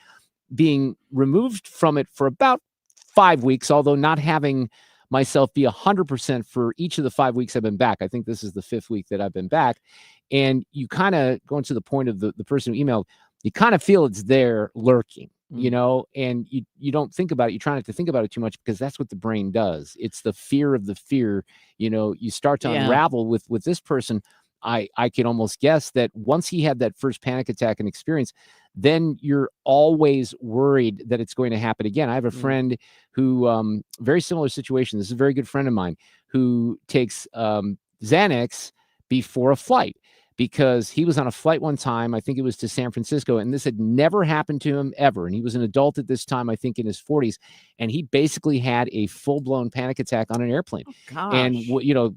being removed from it for about 5 weeks, although not having myself be 100% for each of the 5 weeks I've been back. I think this is the 5th week that I've been back. And you kind of, going to the point of the person who emailed, you kind of feel it's there lurking. And you don't think about it. You try not to think about it too much, because that's what the brain does. It's the fear of the fear. You start to unravel with this person. I could almost guess that once he had that first panic attack and experience, then you're always worried that it's going to happen again. I have a friend who, very similar situation. This is a very good friend of mine who takes Xanax before a flight, because he was on a flight one time, I think it was to San Francisco, and this had never happened to him ever. And he was an adult at this time, I think in his 40s, and he basically had a full-blown panic attack on an airplane. And,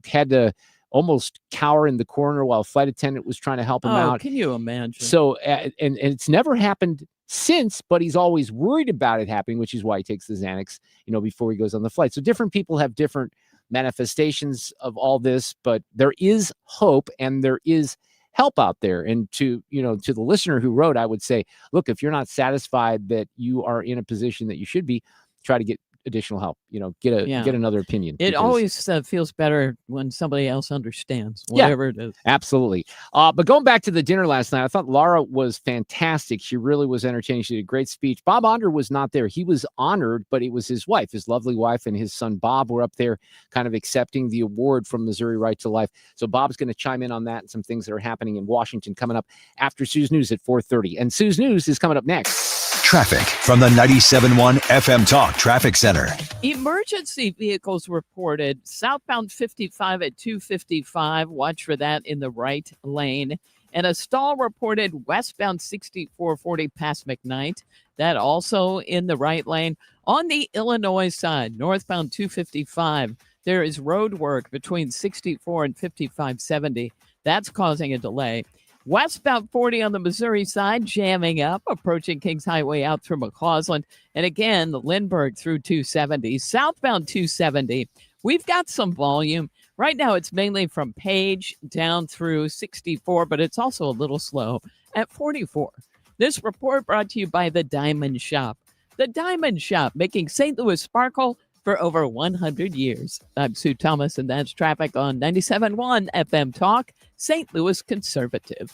had to almost cower in the corner while a flight attendant was trying to help him out. Can you imagine? So, and it's never happened since, but he's always worried about it happening, which is why he takes the Xanax, before he goes on the flight. So different people have different manifestations of all this, but there is hope and there is help out there. And to the listener who wrote, I would say, look, if you're not satisfied that you are in a position that you should be, try to get additional help. Get another opinion. It because- always feels better when somebody else understands whatever it is. Absolutely. But going back to the dinner last night, I thought Laura was fantastic. She really was entertaining. She did a great speech. Bob Onder was not there. He was honored, but it was his wife, his lovely wife, and his son Bob were up there kind of accepting the award from Missouri Right to Life. So Bob's going to chime in on that and some things that are happening in Washington coming up after Sue's News at 4:30. And Sue's News is coming up next. Traffic from the 97.1 FM Talk Traffic Center. Emergency vehicles reported southbound 55 at 255. Watch for that in the right lane. And a stall reported westbound 6440 past McKnight. That also in the right lane. On the Illinois side, northbound 255, there is road work between 64 and 5570. That's causing a delay. Westbound 40 on the Missouri side, jamming up, approaching Kings Highway out through McCausland. And again, the Lindbergh through 270. Southbound 270, we've got some volume. Right now, it's mainly from Page down through 64, but it's also a little slow at 44. This report brought to you by The Diamond Shop. The Diamond Shop, making St. Louis sparkle for over 100 years. I'm Sue Thomas, and that's traffic on 97.1 FM Talk, St. Louis Conservative.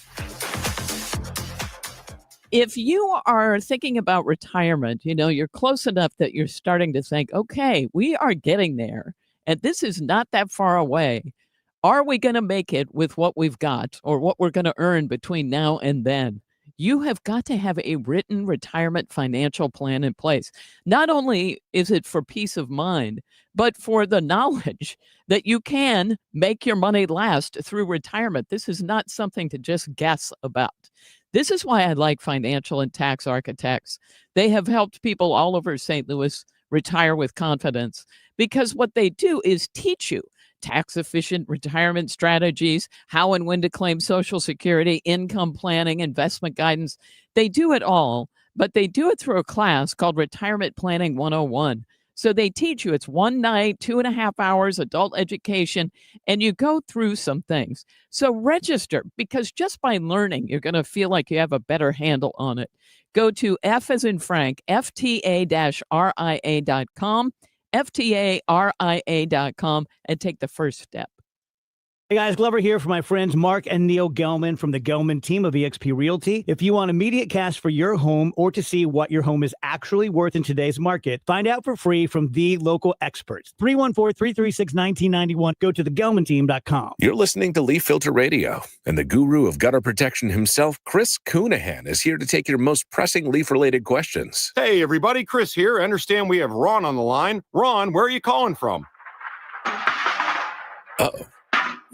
If you are thinking about retirement, you're close enough that you're starting to think, okay, we are getting there, and this is not that far away. Are we going to make it with what we've got or what we're going to earn between now and then? You have got to have a written retirement financial plan in place. Not only is it for peace of mind, but for the knowledge that you can make your money last through retirement. This is not something to just guess about. This is why I like Financial and Tax Architects. They have helped people all over St. Louis retire with confidence, because what they do is teach you tax-efficient retirement strategies, how and when to claim Social Security, income planning, investment guidance. They do it all, but they do it through a class called Retirement Planning 101. So they teach you, it's one night, 2.5 hours, adult education, and you go through some things. So register, because just by learning, you're going to feel like you have a better handle on it. Go to F as in Frank, FTA-RIA.com. FTARIA.com and take the first step. Hey guys, Glover here for my friends Mark and Neil Gelman from the Gelman team of eXp Realty. If you want immediate cash for your home or to see what your home is actually worth in today's market, find out for free from the local experts. 314-336-1991. Go to thegelmanteam.com. You're listening to Leaf Filter Radio, and the guru of gutter protection himself, Chris Coonahan, is here to take your most pressing leaf-related questions. Hey everybody, Chris here. I understand we have Ron on the line. Ron, where are you calling from? Uh-oh.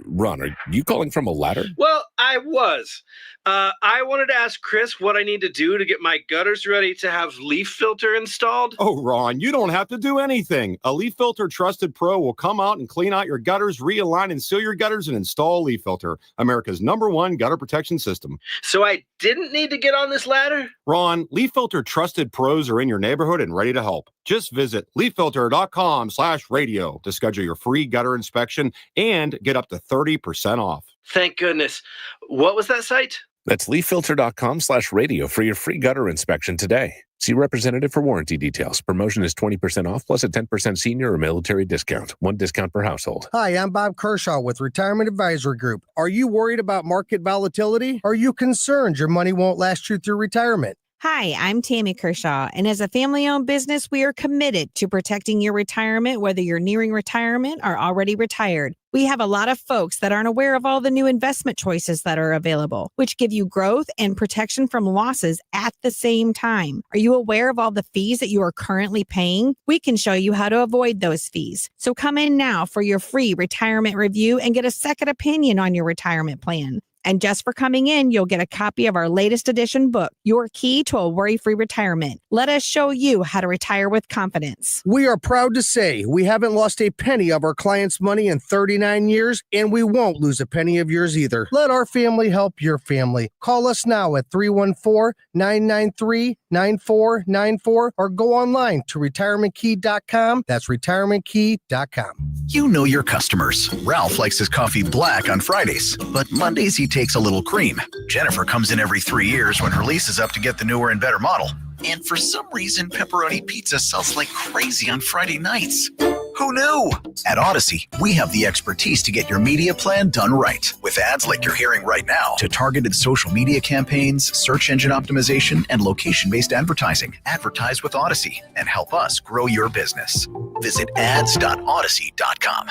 Ron, are you calling from a ladder? Well, I was. I wanted to ask Chris what I need to do to get my gutters ready to have Leaf Filter installed. Oh, Ron, you don't have to do anything. A Leaf Filter Trusted Pro will come out and clean out your gutters, realign and seal your gutters, and install Leaf Filter, America's #1 gutter protection system. So I didn't need to get on this ladder? Ron, Leaf Filter Trusted Pros are in your neighborhood and ready to help. Just visit leaffilter.com/radio to schedule your free gutter inspection and get up to 30% off. Thank goodness. What was that site? That's leaffilter.com/radio for your free gutter inspection today. See representative for warranty details. Promotion is 20% off plus a 10% senior or military discount. One discount per household. Hi, I'm Bob Kershaw with Retirement Advisory Group. Are you worried about market volatility? Are you concerned your money won't last you through retirement? Hi, I'm Tammy Kershaw, and as a family-owned business, we are committed to protecting your retirement, whether you're nearing retirement or already retired. We have a lot of folks that aren't aware of all the new investment choices that are available, which give you growth and protection from losses at the same time. Are you aware of all the fees that you are currently paying? We can show you how to avoid those fees. So come in now for your free retirement review and get a second opinion on your retirement plan. And just for coming in, you'll get a copy of our latest edition book, Your Key to a Worry-Free Retirement. Let us show you how to retire with confidence. We are proud to say we haven't lost a penny of our clients' money in 39 years, and we won't lose a penny of yours either. Let our family help your family. Call us now at 314-993-9494 or go online to retirementkey.com. That's retirementkey.com. You know your customers. Ralph likes his coffee black on Fridays, but Mondays he takes a little cream. Jennifer comes in every 3 years when her lease is up to get the newer and better model. And for some reason, pepperoni pizza sells like crazy on Friday nights. Who knew? At Odyssey, we have the expertise to get your media plan done right. With ads like you're hearing right now, to targeted social media campaigns, search engine optimization, and location-based advertising. Advertise with Odyssey and help us grow your business. Visit ads.odyssey.com.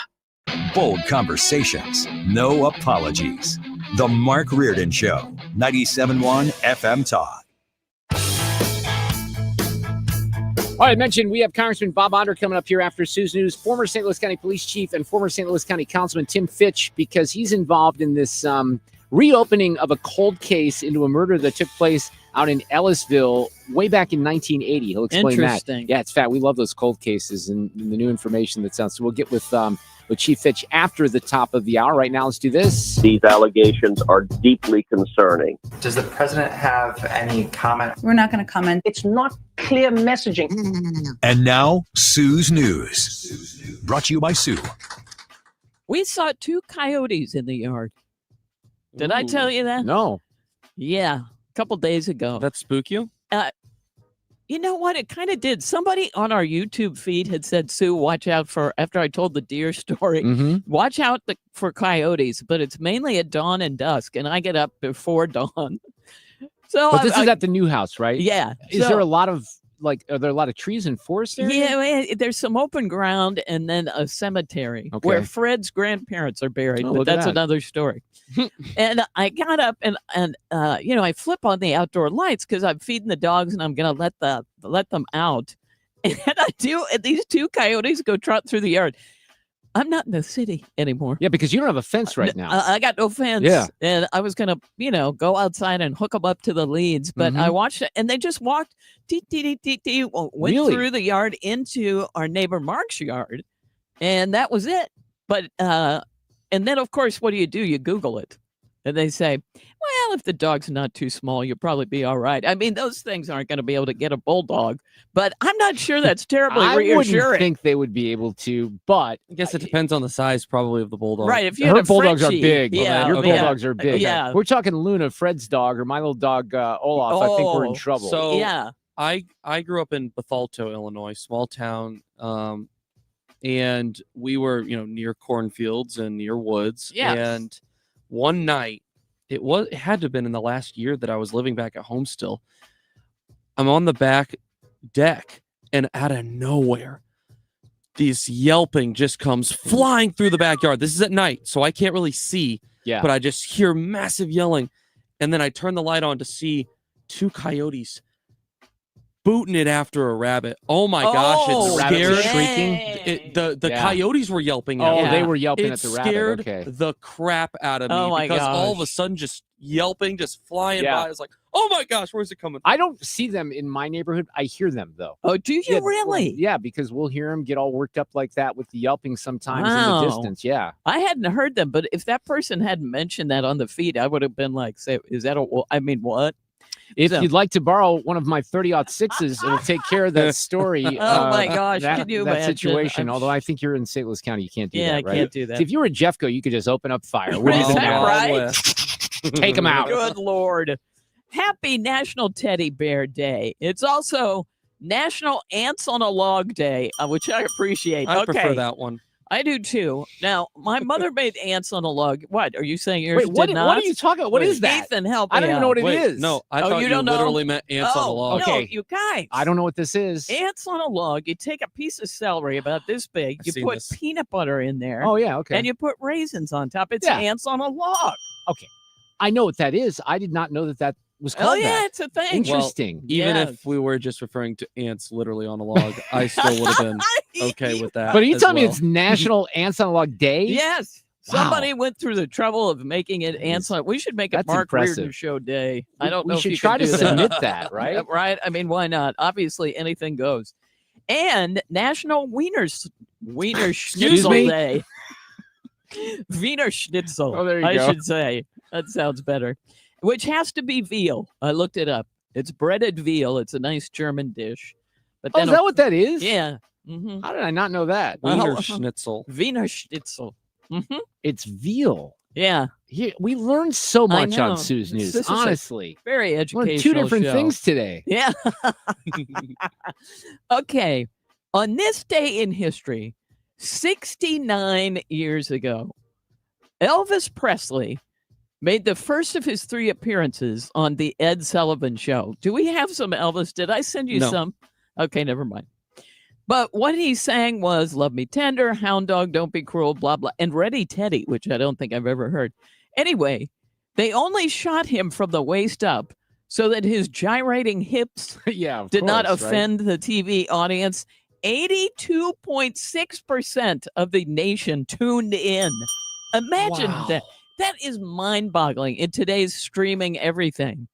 Bold conversations, no apologies. The Mark Reardon Show, 97.1 FM Talk. All right, I mentioned we have Congressman Bob Onder coming up here after Sue's News, former St. Louis County Police Chief and former St. Louis County Councilman Tim Fitch, because he's involved in this reopening of a cold case into a murder that took place out in Ellisville way back in 1980. He'll explain Interesting. that. Yeah, it's fat. We love those cold cases and the new information that's out. So we'll get with Chief Fitch after the top of the hour. Right now, let's do this. These allegations are deeply concerning. Does the president have any comment? We're not going to comment. It's not clear messaging. And now, Sue's News. Brought to you by Sue. We saw 2 coyotes in the yard. Did I tell you that? No. Yeah, a couple days ago. That spook you? You know what? It kind of did. Somebody on our YouTube feed had said, Sue, watch out for, after I told the deer story, watch out for coyotes, but it's mainly at dawn and dusk, and I get up before dawn. So But this is at the new house, right? Yeah. Is there a lot of, are there a lot of trees and forest area? Yeah, there's some open ground and then a cemetery where Fred's grandparents are buried, but that's another story. And I got up and I flip on the outdoor lights because I'm feeding the dogs and I'm gonna let them out. And I do, and these 2 coyotes go trot through the yard. I'm not in the city anymore. Yeah, because you don't have a fence right now. I got no fence. Yeah. And I was going to, go outside and hook them up to the leads. But I watched it and they just walked, went through the yard into our neighbor Mark's yard. And that was it. But, and then, of course, what do? You Google it. And they say, well, if the dog's not too small, you'll probably be all right. I mean, those things aren't going to be able to get a bulldog, but I'm not sure that's terribly reassuring. I wouldn't think they would be able to, but I guess it depends on the size, probably, of the bulldog. Right. If you her had a bulldogs Frenchie, are big. yeah, your bulldogs are big. Yeah. We're talking Luna, Fred's dog, or my little dog Olaf. I think we're in trouble. So yeah, I grew up in Bethalto, Illinois, small town, and we were near cornfields and near woods. Yeah. And one night, it had to have been in the last year that I was living back at home still. I'm on the back deck, and out of nowhere, this yelping just comes flying through the backyard. This is at night, so I can't really see. Yeah. But I just hear massive yelling, and then I turn the light on to see 2 coyotes booting it after a rabbit. Oh my gosh, it scared. Shrieking. The coyotes were yelping at me. They were yelping at the rabbit. Scared Okay. the crap out of me Oh my because all of a gosh. sudden just yelping, just flying by. I was like, oh my gosh, where's it coming from? I don't see them in my neighborhood. I hear them though. Oh, do you really? Yeah, because we'll hear them get all worked up like that with the yelping sometimes in Wow. the distance. Yeah. I hadn't heard them, but if that person hadn't mentioned that on the feed, I would have been like, say, is that what? If you'd like to borrow one of my 30-06s, it'll take care of that story. Oh my gosh, that, can you that imagine? situation. Although I think you're in St. Louis County, you can't do that, I right? can't do that. See, if you were in Jeffco, you could just open up fire. Is We'll that now. right? Take them out. Good Lord. Happy National Teddy Bear Day. It's also National Ants on a Log Day, which I appreciate. I prefer that one. I do too. Now, my mother made ants on a log. What are you saying? Yours Wait, what, did not? what are you talking about? What is that? Ethan, help I me don't even out. know what it is. No, I thought you you don't know? literally meant ants on a log. No, Okay. you guys. I don't know what this is. Ants on a log. You take a piece of celery about this big. I've You seen put this. peanut butter in there. Oh, yeah, okay. And you put raisins on top. It's Yeah. ants on a log. Okay. I know what that is. I did not know that was called Oh, yeah, that. it's a thing. Interesting. Even Yeah. if we were just referring to ants literally on a log, I still would have been okay with that. But are you as telling me well. it's National Ants on a Log Day? Yes. Wow. Somebody went through the trouble of making it ants on. We should make a That's Mark impressive. Reardon show day. I don't We know if should you try can to do submit that, right? Right? I mean, why not? Obviously, anything goes. And National Wiener Schnitzel me? Day. Wiener Schnitzel. Oh, there you I go. should say. That sounds better. Which has to be veal. I looked it up. It's breaded veal. It's a nice German dish. But Oh, then is that what that is? Yeah. Mm-hmm. How did I not know that? Wiener Schnitzel? Wiener Schnitzel. Mm-hmm. It's veal. Yeah. We learned so I much on know. Sue's News. This is a Honestly, very learned educational two different show. things today. Yeah. Okay. On this day in history, 69 years ago, Elvis Presley made the first of his 3 appearances on the Ed Sullivan Show. Do we have some Elvis? Did I send you No. some? Okay, never mind. But what he sang was Love Me Tender, Hound Dog, Don't Be Cruel, blah, blah, and Ready Teddy, which I don't think I've ever heard. Anyway, they only shot him from the waist up so that his gyrating hips did not offend the TV audience. 82.6% of the nation tuned in. Imagine that. That is mind-boggling in today's streaming everything.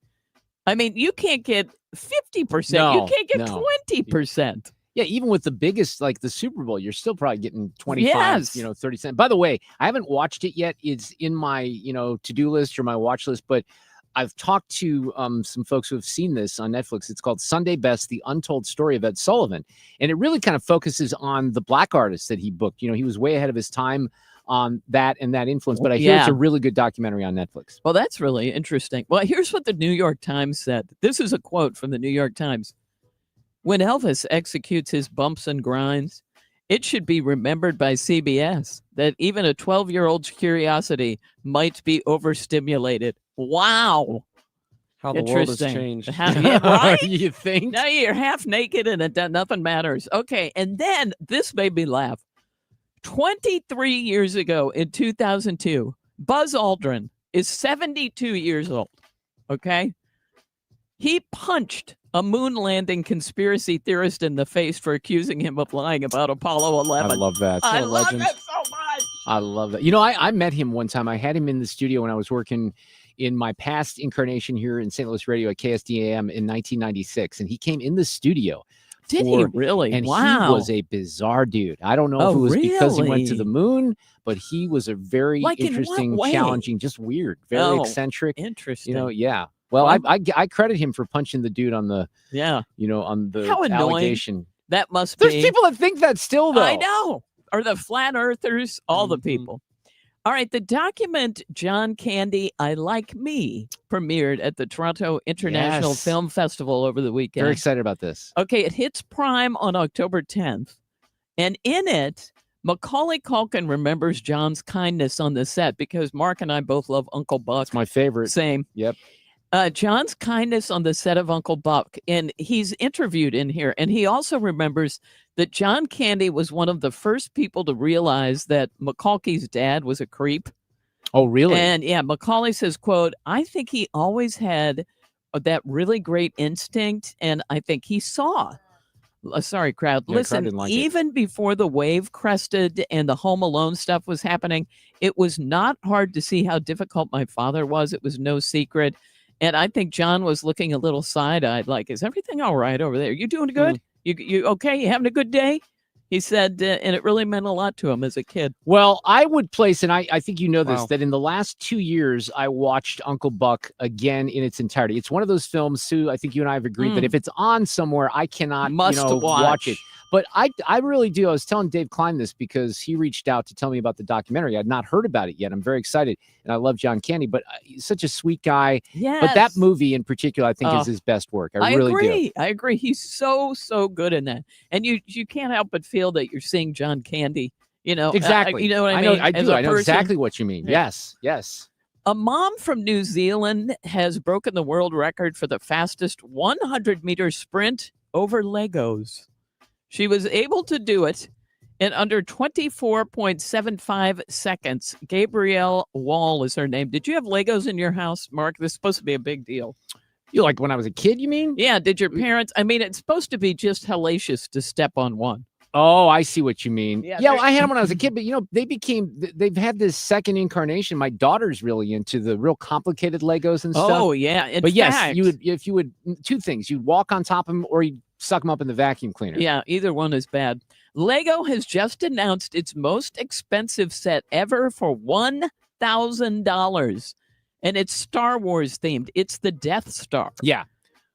I mean, you can't get 50%. You can't get 20%. Yeah, even with the biggest, like the Super Bowl, you're still probably getting 25, Yes. 30 cents. By the way, I haven't watched it yet. It's in my, to-do list or my watch list, but I've talked to some folks who have seen this on Netflix. It's called Sunday Best, The Untold Story of Ed Sullivan. And it really kind of focuses on the black artists that he booked. He was way ahead of his time on that and that influence. But I hear it's a really good documentary on Netflix. Well, that's really interesting. Well, here's what the New York Times said. This is a quote from the New York Times. When Elvis executes his bumps and grinds, it should be remembered by CBS that even a 12-year-old's curiosity might be overstimulated. Wow. How the world has changed. Right? You think? Now you're half naked and nothing matters. Okay, and then this made me laugh. 23 years ago in 2002, Buzz Aldrin is 72 years old. Okay? He punched a moon landing conspiracy theorist in the face for accusing him of lying about Apollo 11. I love that. I love that so much. I love that. I met him one time. I had him in the studio when I was working in my past incarnation here in St. Louis Radio at KSDAM in 1996. And he came in the studio. Did he really? And Wow. he was a bizarre dude. I don't know if it was because he went to the moon, but he was a very interesting, challenging, just weird, very eccentric. Interesting. Yeah. Well, I credit him for punching the dude on the, on the How annoying allegation. that must be. There's people that think that still, though. I know. Or the flat earthers, all the people. All right, the document John Candy, I Like Me premiered at the Toronto International Film Festival over the weekend. Very excited about this. Okay, it hits Prime on October 10th. And in it, Macaulay Culkin remembers John's kindness on the set because Mark and I both love Uncle Buck. It's my favorite. Same. Yep. John's kindness on the set of Uncle Buck, and he's interviewed in here, and he also remembers that John Candy was one of the first people to realize that Macaulay's dad was a creep. Oh, really? And yeah, Macaulay says, quote, I think he always had that really great instinct, and I think he saw. Sorry, crowd. Yeah, Listen, crowd didn't like it. even before the wave crested and the Home Alone stuff was happening, it was not hard to see how difficult my father was. It was no secret. And I think John was looking a little side-eyed, like, is everything all right over there? You doing good? You okay? You having a good day? He said, and it really meant a lot to him as a kid. Well, I would place, and I think you know this, Wow. that in the last 2 years, I watched Uncle Buck again in its entirety. It's one of those films, Sue, I think you and I have agreed that if it's on somewhere, I cannot watch it. But I really do. I was telling Dave Klein this because he reached out to tell me about the documentary. I'd not heard about it yet. I'm very excited. And I love John Candy, but he's such a sweet guy. Yes. But that movie in particular, I think is his best work. I really agree. do. I agree. He's so good in that. And you can't help but feel that you're seeing John Candy, Exactly. you know what I mean? I As do. a I know person. exactly what you mean. Yeah. Yes. A mom from New Zealand has broken the world record for the fastest 100-meter sprint over Legos. She was able to do it in under 24.75 seconds. Gabrielle Wall is her name. Did you have Legos in your house, Mark? This is supposed to be a big deal. You like when I was a kid, you mean? Yeah. Did your parents? I mean, it's supposed to be just hellacious to step on one. Oh, I see what you mean. Yeah, Yeah, I had them when I was a kid, but they've had this second incarnation. My daughter's really into the real complicated Legos and stuff. Oh, yeah. In but yes, fact, if you would, two things: you'd walk on top of them, or you'd suck them up in the vacuum cleaner. Yeah, either one is bad. Lego has just announced its most expensive set ever for $1,000, and it's Star Wars themed. It's the Death Star. Yeah.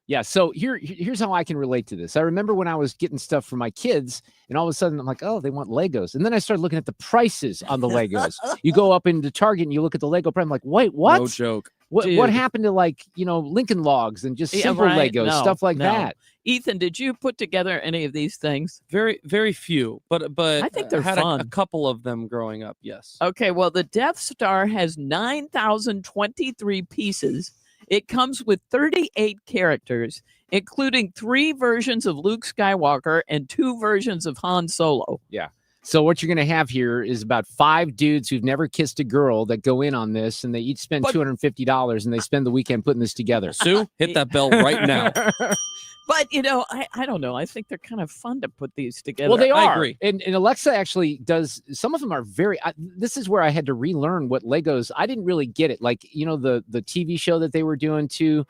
Yeah. So here's how I can relate to this. I remember when I was getting stuff for my kids, and all of a sudden I'm like, oh, they want Legos. And then I started looking at the prices on the Legos. You go up into Target and you look at the Lego price. I'm like, wait, what? No joke. What happened to, like, Lincoln Logs and just simple Legos, stuff like that? Ethan, did you put together any of these things? Very, very few, but I think they're had fun. A couple of them growing up. Yes. Okay, well, the Death Star has 9,023 pieces. It comes with 38 characters, including 3 versions of Luke Skywalker and 2 versions of Han Solo. Yeah. So what you're going to have here is about 5 dudes who've never kissed a girl that go in on this, and they each spend $250, and they spend the weekend putting this together. Sue, hit that bell right now. But, I don't know. I think they're kind of fun to put these together. Well, they are. I agree. And Alexa actually does. Some of them are very. This is where I had to relearn what Legos. I didn't really get it. Like, the TV show that they were doing too.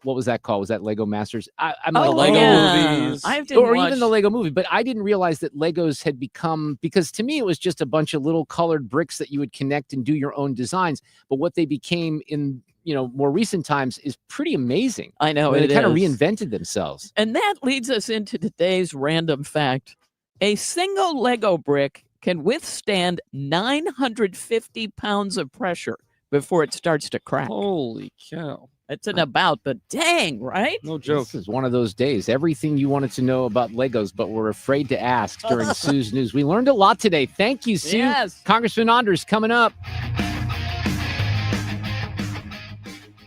What was that called? Was that Lego Masters? I'm like, Lego movies. Even the Lego movie. But I didn't realize that Legos had become, because to me it was just a bunch of little colored bricks that you would connect and do your own designs. But what they became in more recent times is pretty amazing. I know. They kind of reinvented themselves. And that leads us into today's random fact. A single Lego brick can withstand 950 pounds of pressure before it starts to crack. Holy cow. It's but dang, right? No joke. This is one of those days. Everything you wanted to know about Legos, but were afraid to ask during Sue's News. We learned a lot today. Thank you, Sue. Yes. Congressman Onder's coming up.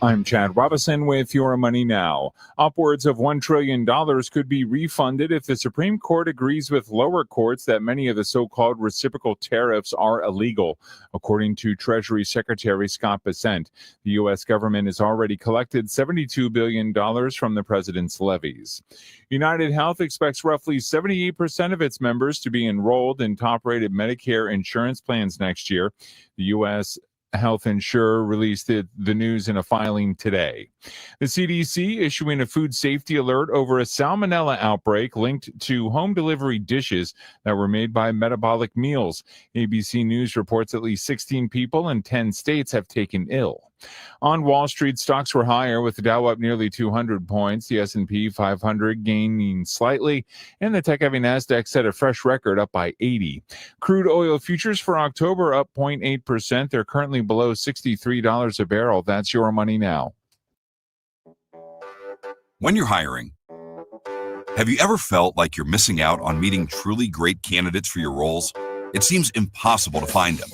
I'm Chad Robinson with Your Money Now. Upwards of $1 trillion could be refunded if the Supreme Court agrees with lower courts that many of the so-called reciprocal tariffs are illegal, according to Treasury Secretary Scott Bessent. The U.S. government has already collected $72 billion from the president's levies. United Health expects roughly 78% of its members to be enrolled in top-rated Medicare insurance plans next year. The U.S. health insurer released the news in a filing today. The CDC issuing a food safety alert over a salmonella outbreak linked to home delivery dishes that were made by Metabolic Meals. ABC News reports at least 16 people in 10 states have taken ill. On Wall Street, stocks were higher, with the Dow up nearly 200 points, the S&P 500 gaining slightly, and the tech-heavy Nasdaq set a fresh record, up by 80. Crude oil futures for October up 0.8%. They're currently below $63 a barrel. That's Your Money Now. When you're hiring, have you ever felt like you're missing out on meeting truly great candidates for your roles? It seems impossible to find them,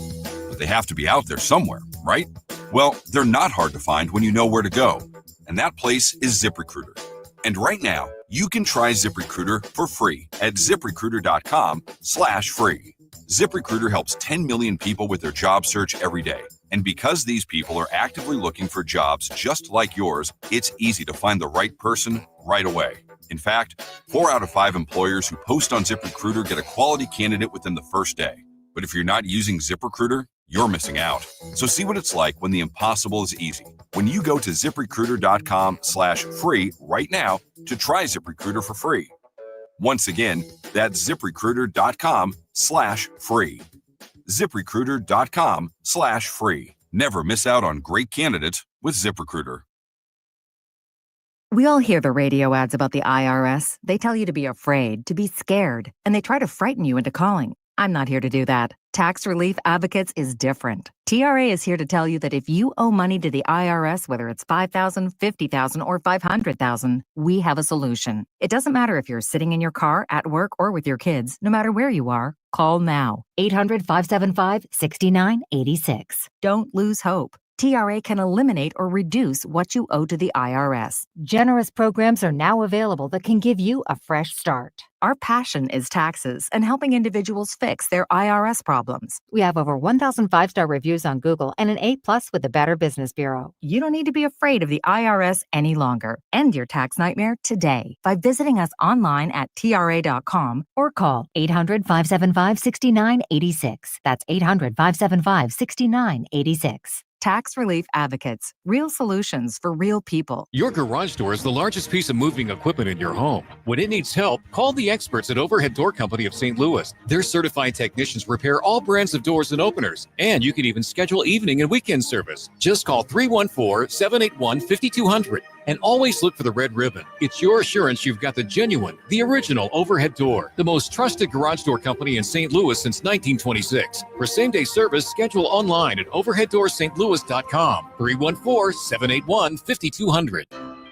but they have to be out there somewhere, right? Well, they're not hard to find when you know where to go, and that place is ZipRecruiter. And right now, you can try ZipRecruiter for free at ZipRecruiter.com/free. ZipRecruiter helps 10 million people with their job search every day. And because these people are actively looking for jobs just like yours, it's easy to find the right person right away. In fact, 4 out of 5 employers who post on ZipRecruiter get a quality candidate within the first day. But if you're not using ZipRecruiter, you're missing out. So see what it's like when the impossible is easy. When you go to ZipRecruiter.com/free right now to try ZipRecruiter for free. Once again, that's ZipRecruiter.com/free. ZipRecruiter.com/free. Never miss out on great candidates with ZipRecruiter. We all hear the radio ads about the IRS. They tell you to be afraid, to be scared, and they try to frighten you into calling. I'm not here to do that. Tax Relief Advocates is different. TRA is here to tell you that if you owe money to the IRS, whether it's $5,000, $50,000, or $500,000, we have a solution. It doesn't matter if you're sitting in your car, at work, or with your kids. No matter where you are, call now. 800-575-6986. Don't lose hope. TRA can eliminate or reduce what you owe to the IRS. Generous programs are now available that can give you a fresh start. Our passion is taxes and helping individuals fix their IRS problems. We have over 1,000 5-star reviews on Google and an A+ with the Better Business Bureau. You don't need to be afraid of the IRS any longer. End your tax nightmare today by visiting us online at TRA.com or call 800-575-6986. That's 800-575-6986. Tax Relief Advocates. Real solutions for real people. Your garage door is the largest piece of moving equipment in your home. When it needs help, call the experts at Overhead Door Company of St. Louis. Their certified technicians repair all brands of doors and openers. And you can even schedule evening and weekend service. Just call 314-781-5200. And always look for the red ribbon. It's your assurance you've got the genuine, the original overhead door. The most trusted garage door company in St. Louis since 1926. For same-day service, schedule online at overheaddoorstlouis.com. 314-781-5200.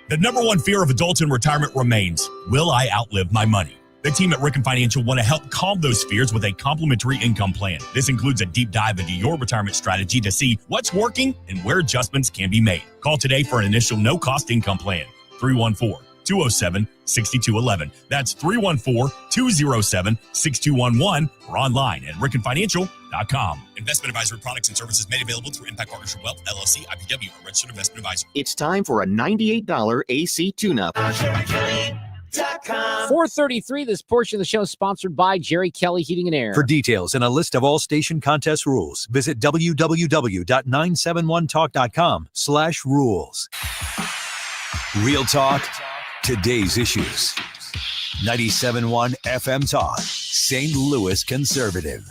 The number one fear of adults in retirement remains, will I outlive my money? The team at Ricken Financial want to help calm those fears with a complimentary income plan. This includes a deep dive into your retirement strategy to see what's working and where adjustments can be made. Call today for an initial no-cost income plan. 314-207-6211. That's 314-207-6211 or online at rickenfinancial.com. Investment advisory products and services made available through Impact Partnership Wealth, LLC, IPW, a registered investment advisor. It's time for a $98 AC tune-up. 4:33. This portion of the show is sponsored by Jerry Kelly Heating and Air. For details and a list of all station contest rules, visit www.971talk.com/rules. Real talk, today's issues. 97.1 FM Talk, St. Louis Conservative.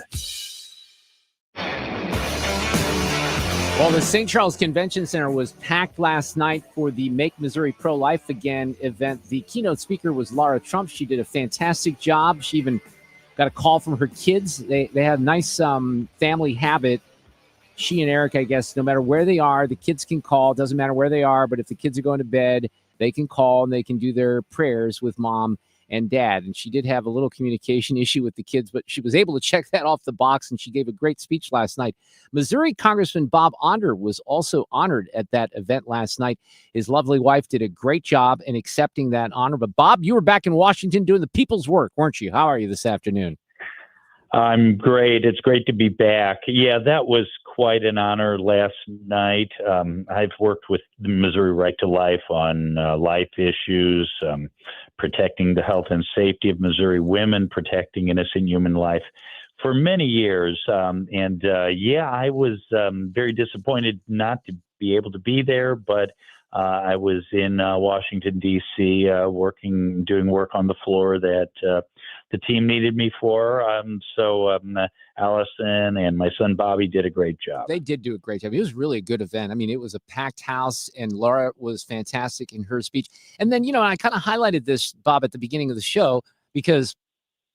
Well, the St. Charles Convention Center was packed last night for the Make Missouri Pro-Life Again event. The keynote speaker was Laura Trump. She did a fantastic job. She even got a call from her kids. They have a nice family habit. She and Eric, I guess, no matter where they are, the kids can call. It doesn't matter where they are, but if the kids are going to bed, they can call and they can do their prayers with mom and dad. And she did have a little communication issue with the kids, but she was able to check that off the box, and she gave a great speech last night. Missouri Congressman Bob Onder was also honored at that event last night. His lovely wife did a great job in accepting that honor. But Bob, you were back in Washington doing the people's work, weren't you? How are you this afternoon? I'm great. It's great to be back. Yeah, that was quite an honor last night. I've worked with the Missouri Right to Life on life issues, protecting the health and safety of Missouri women, protecting innocent human life for many years. I was very disappointed not to be able to be there, but I was in Washington, D.C., doing work on the floor that the team needed me for. Allison and my son Bobby did a great job. They did do a great job. It was really a good event. I mean, it was a packed house, and Laura was fantastic in her speech. And then, I kind of highlighted this, Bob, at the beginning of the show, because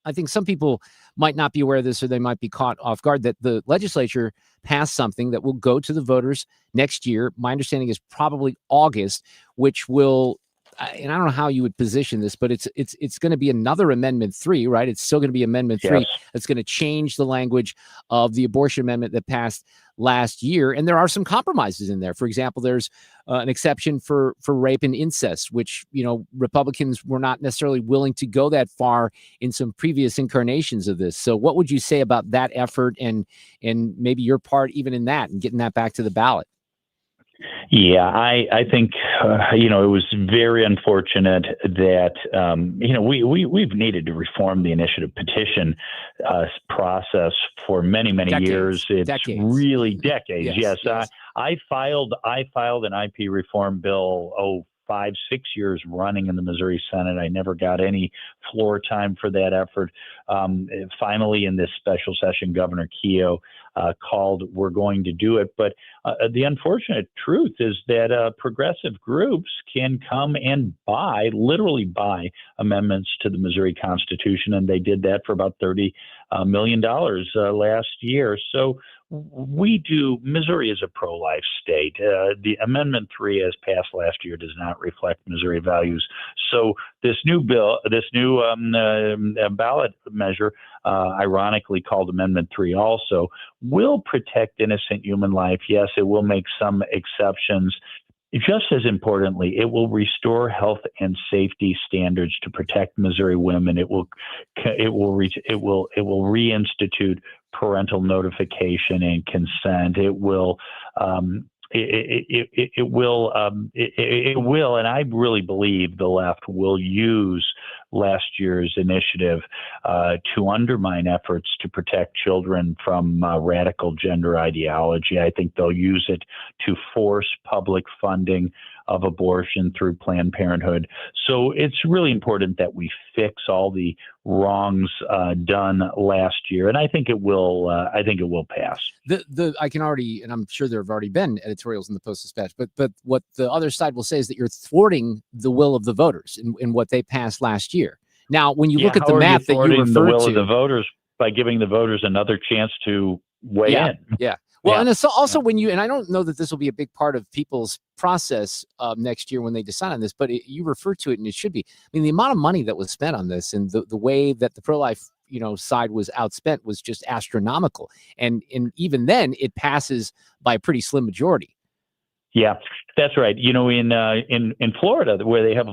I think some people might not be aware of this, or they might be caught off guard, that the legislature passed something that will go to the voters next year. My understanding is probably August, which will, and I don't know how you would position this, but it's going to be another Amendment 3, right? It's still going to be Amendment 3. It's going to change the language of the abortion amendment that passed last year. And there are some compromises in there. For example, there's an exception for rape and incest, which, Republicans were not necessarily willing to go that far in some previous incarnations of this. So what would you say about that effort and maybe your part even in that and getting that back to the ballot? Yeah, I think, it was very unfortunate that, we've needed to reform the initiative petition process for many years. It's really decades. Yes. I filed an IP reform bill, 5-6 years running in the Missouri Senate. I never got any floor time for that effort. Finally, in this special session, Governor Keogh called, we're going to do it. But the unfortunate truth is that progressive groups can come and literally buy amendments to the Missouri Constitution, and they did that for about $30 million last year. So Missouri is a pro-life state. The Amendment 3 as passed last year does not reflect Missouri values. So this new ballot measure, ironically called Amendment 3 also, will protect innocent human life. Yes, it will make some exceptions. Just as importantly, it will restore health and safety standards to protect Missouri women. It will reinstitute parental notification and consent. It will, and I really believe the left will use last year's initiative to undermine efforts to protect children from radical gender ideology. I think they'll use it to force public funding of abortion through Planned Parenthood. So it's really important that we fix all the wrongs done last year, and I think it will. I think it will pass. I can already, and I'm sure there have already been editorials in the Post-Dispatch, but what the other side will say is that you're thwarting the will of the voters in what they passed last year. Now, when you look at the map that you referred to, the will of the voters by giving the voters another chance to weigh in. Yeah. Well, and it's also when you, and I don't know that this will be a big part of people's process next year when they decide on this, but you refer to it, and it should be. I mean, the amount of money that was spent on this and the way that the pro-life side was outspent was just astronomical. And even then, it passes by a pretty slim majority. Yeah, that's right. In Florida, where they have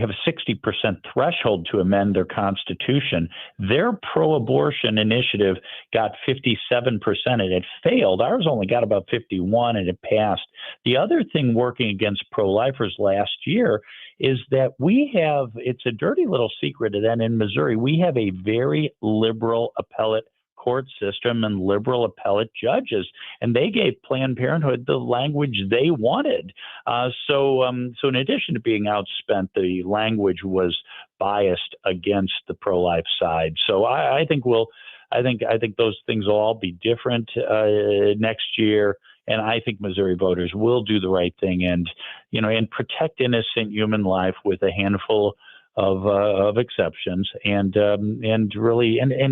a 60% threshold to amend their constitution, their pro-abortion initiative got 57%, and it failed. Ours only got about 51%, and it passed. The other thing working against pro-lifers last year is that it's a dirty little secret, and then in Missouri, we have a very liberal appellate court system and liberal appellate judges, and they gave Planned Parenthood the language they wanted. So in addition to being outspent, the language was biased against the pro-life side. So I think those things will all be different next year. And I think Missouri voters will do the right thing and protect innocent human life with a handful of exceptions and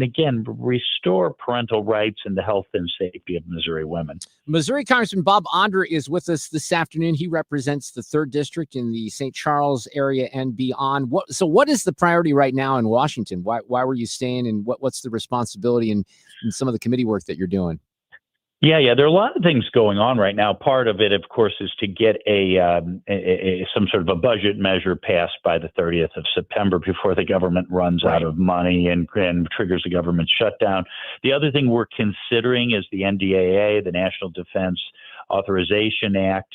again restore parental rights and the health and safety of Missouri women. Missouri Congressman Bob Onder is with us this afternoon. He represents the 3rd District in the St. Charles area and beyond. What is the priority right now in Washington? Why were you staying, and what's the responsibility in some of the committee work that you're doing? Yeah. There are a lot of things going on right now. Part of it, of course, is to get some sort of a budget measure passed by the 30th of September before the government runs out of money and triggers a government shutdown. The other thing we're considering is the NDAA, the National Defense Authorization Act,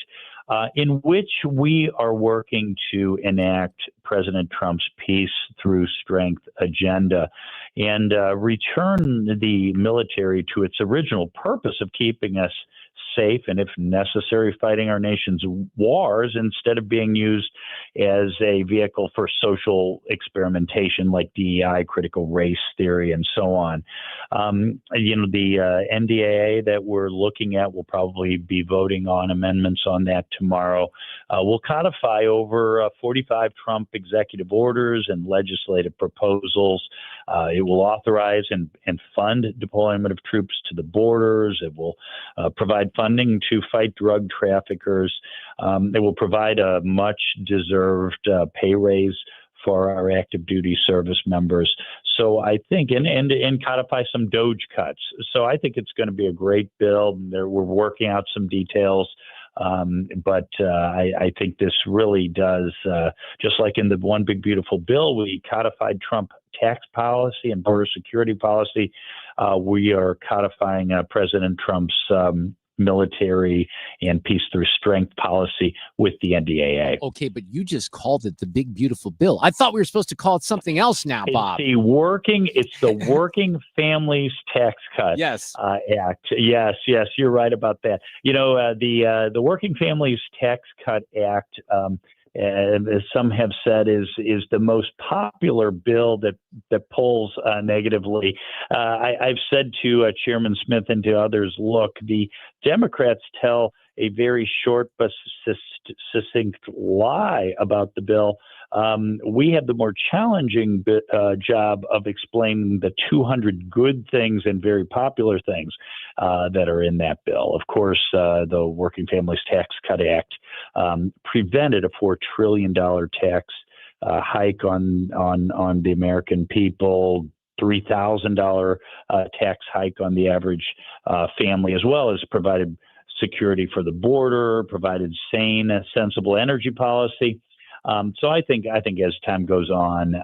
in which we are working to enact President Trump's peace through strength agenda and return the military to its original purpose of keeping us safe and, if necessary, fighting our nation's wars instead of being used as a vehicle for social experimentation like DEI, critical race theory, and so on. The NDAA that we're looking at, will probably be voting on amendments on that tomorrow. We'll codify over 45 Trump executive orders and legislative proposals. It will authorize and fund deployment of troops to the borders. It will provide funding to fight drug traffickers. It will provide a much deserved pay raise for our active duty service members. So I think, and codify some DOGE cuts. So I think it's going to be a great bill. We're working out some details. But I think this really does, just like in the One Big Beautiful Bill, we codified Trump tax policy and border security policy. We are codifying President Trump's military and peace through strength policy with the NDAA. Okay, but you just called it the Big Beautiful Bill. I thought we were supposed to call it something else now, Bob. It's the Working Families Tax Cut Act. Yes, you're right about that. The Working Families Tax Cut Act, as some have said, is the most popular bill that polls negatively. I've said to Chairman Smith and to others, look, the Democrats tell a very short but succinct lie about the bill. We have the more challenging job of explaining the 200 good things and very popular things that are in that bill. Of course, the Working Families Tax Cut Act prevented a $4 trillion tax hike on the American people, $3,000 tax hike on the average family, as well as provided security for the border, provided sane, sensible energy policy. So I think as time goes on,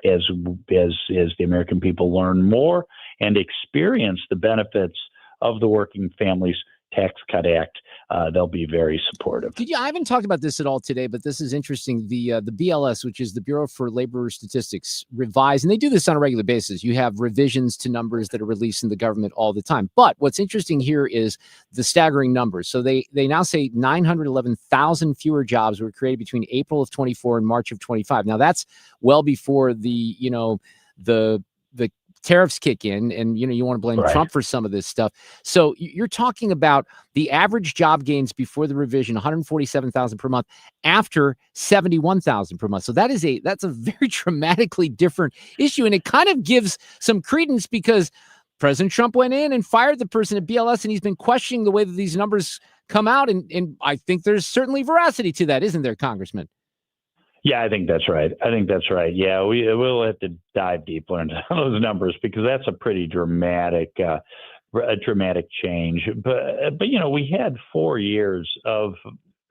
as the American people learn more and experience the benefits of the Working Families Tax Cut Act, they'll be very supportive. I haven't talked about this at all today, but this is interesting. The BLS, which is the Bureau for Labor Statistics, revise, and they do this on a regular basis. You have revisions to numbers that are released in the government all the time. But what's interesting here is the staggering numbers. So they now say 911,000 fewer jobs were created between April of 24 and March of 25. Now that's well before the tariffs kick in, and you want to blame Trump for some of this stuff. So you're talking about the average job gains before the revision, 147,000 per month, after 71,000 per month. So that's a very dramatically different issue, and it kind of gives some credence because President Trump went in and fired the person at BLS, and he's been questioning the way that these numbers come out, and I think there's certainly veracity to that, isn't there, Congressman? Yeah, I think that's right. Yeah, we'll have to dive deeper into those numbers because that's a pretty dramatic change. But we had 4 years of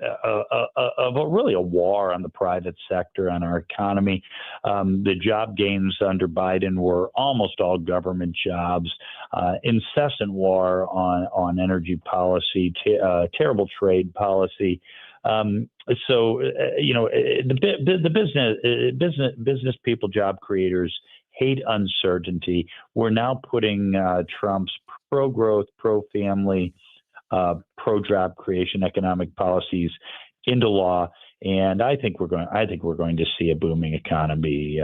really a war on the private sector, on our economy. The job gains under Biden were almost all government jobs, incessant war on energy policy, terrible trade policy. The business people, job creators hate uncertainty. We're now putting Trump's pro-growth, pro-family, pro-job creation economic policies into law, and I think we're going to see a booming economy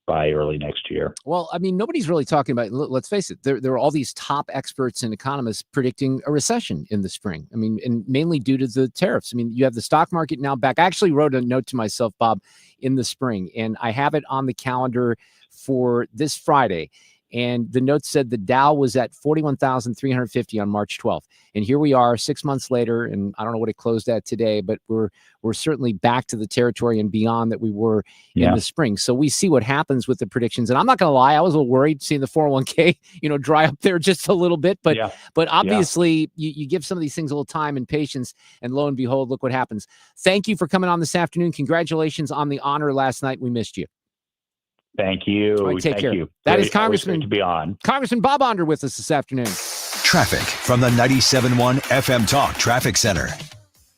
by early next year. Well, I mean, nobody's really talking about, let's face it, there are all these top experts and economists predicting a recession in the spring. I mean, and mainly due to the tariffs. I mean, you have the stock market now back. I actually wrote a note to myself, Bob, in the spring, and I have it on the calendar for this Friday. And the note said the Dow was at 41,350 on March 12th. And here we are 6 months later, and I don't know what it closed at today, but we're certainly back to the territory and beyond that we were in the spring. So we see what happens with the predictions. And I'm not going to lie, I was a little worried seeing the 401k, dry up there just a little bit. But obviously you give some of these things a little time and patience, and lo and behold, look what happens. Thank you for coming on this afternoon. Congratulations on the honor last night. We missed you. Thank you. All right, take Thank care. you. That is Congressman to be on. Congressman Bob Onder with us this afternoon. Traffic from the 97.1 FM Talk Traffic Center.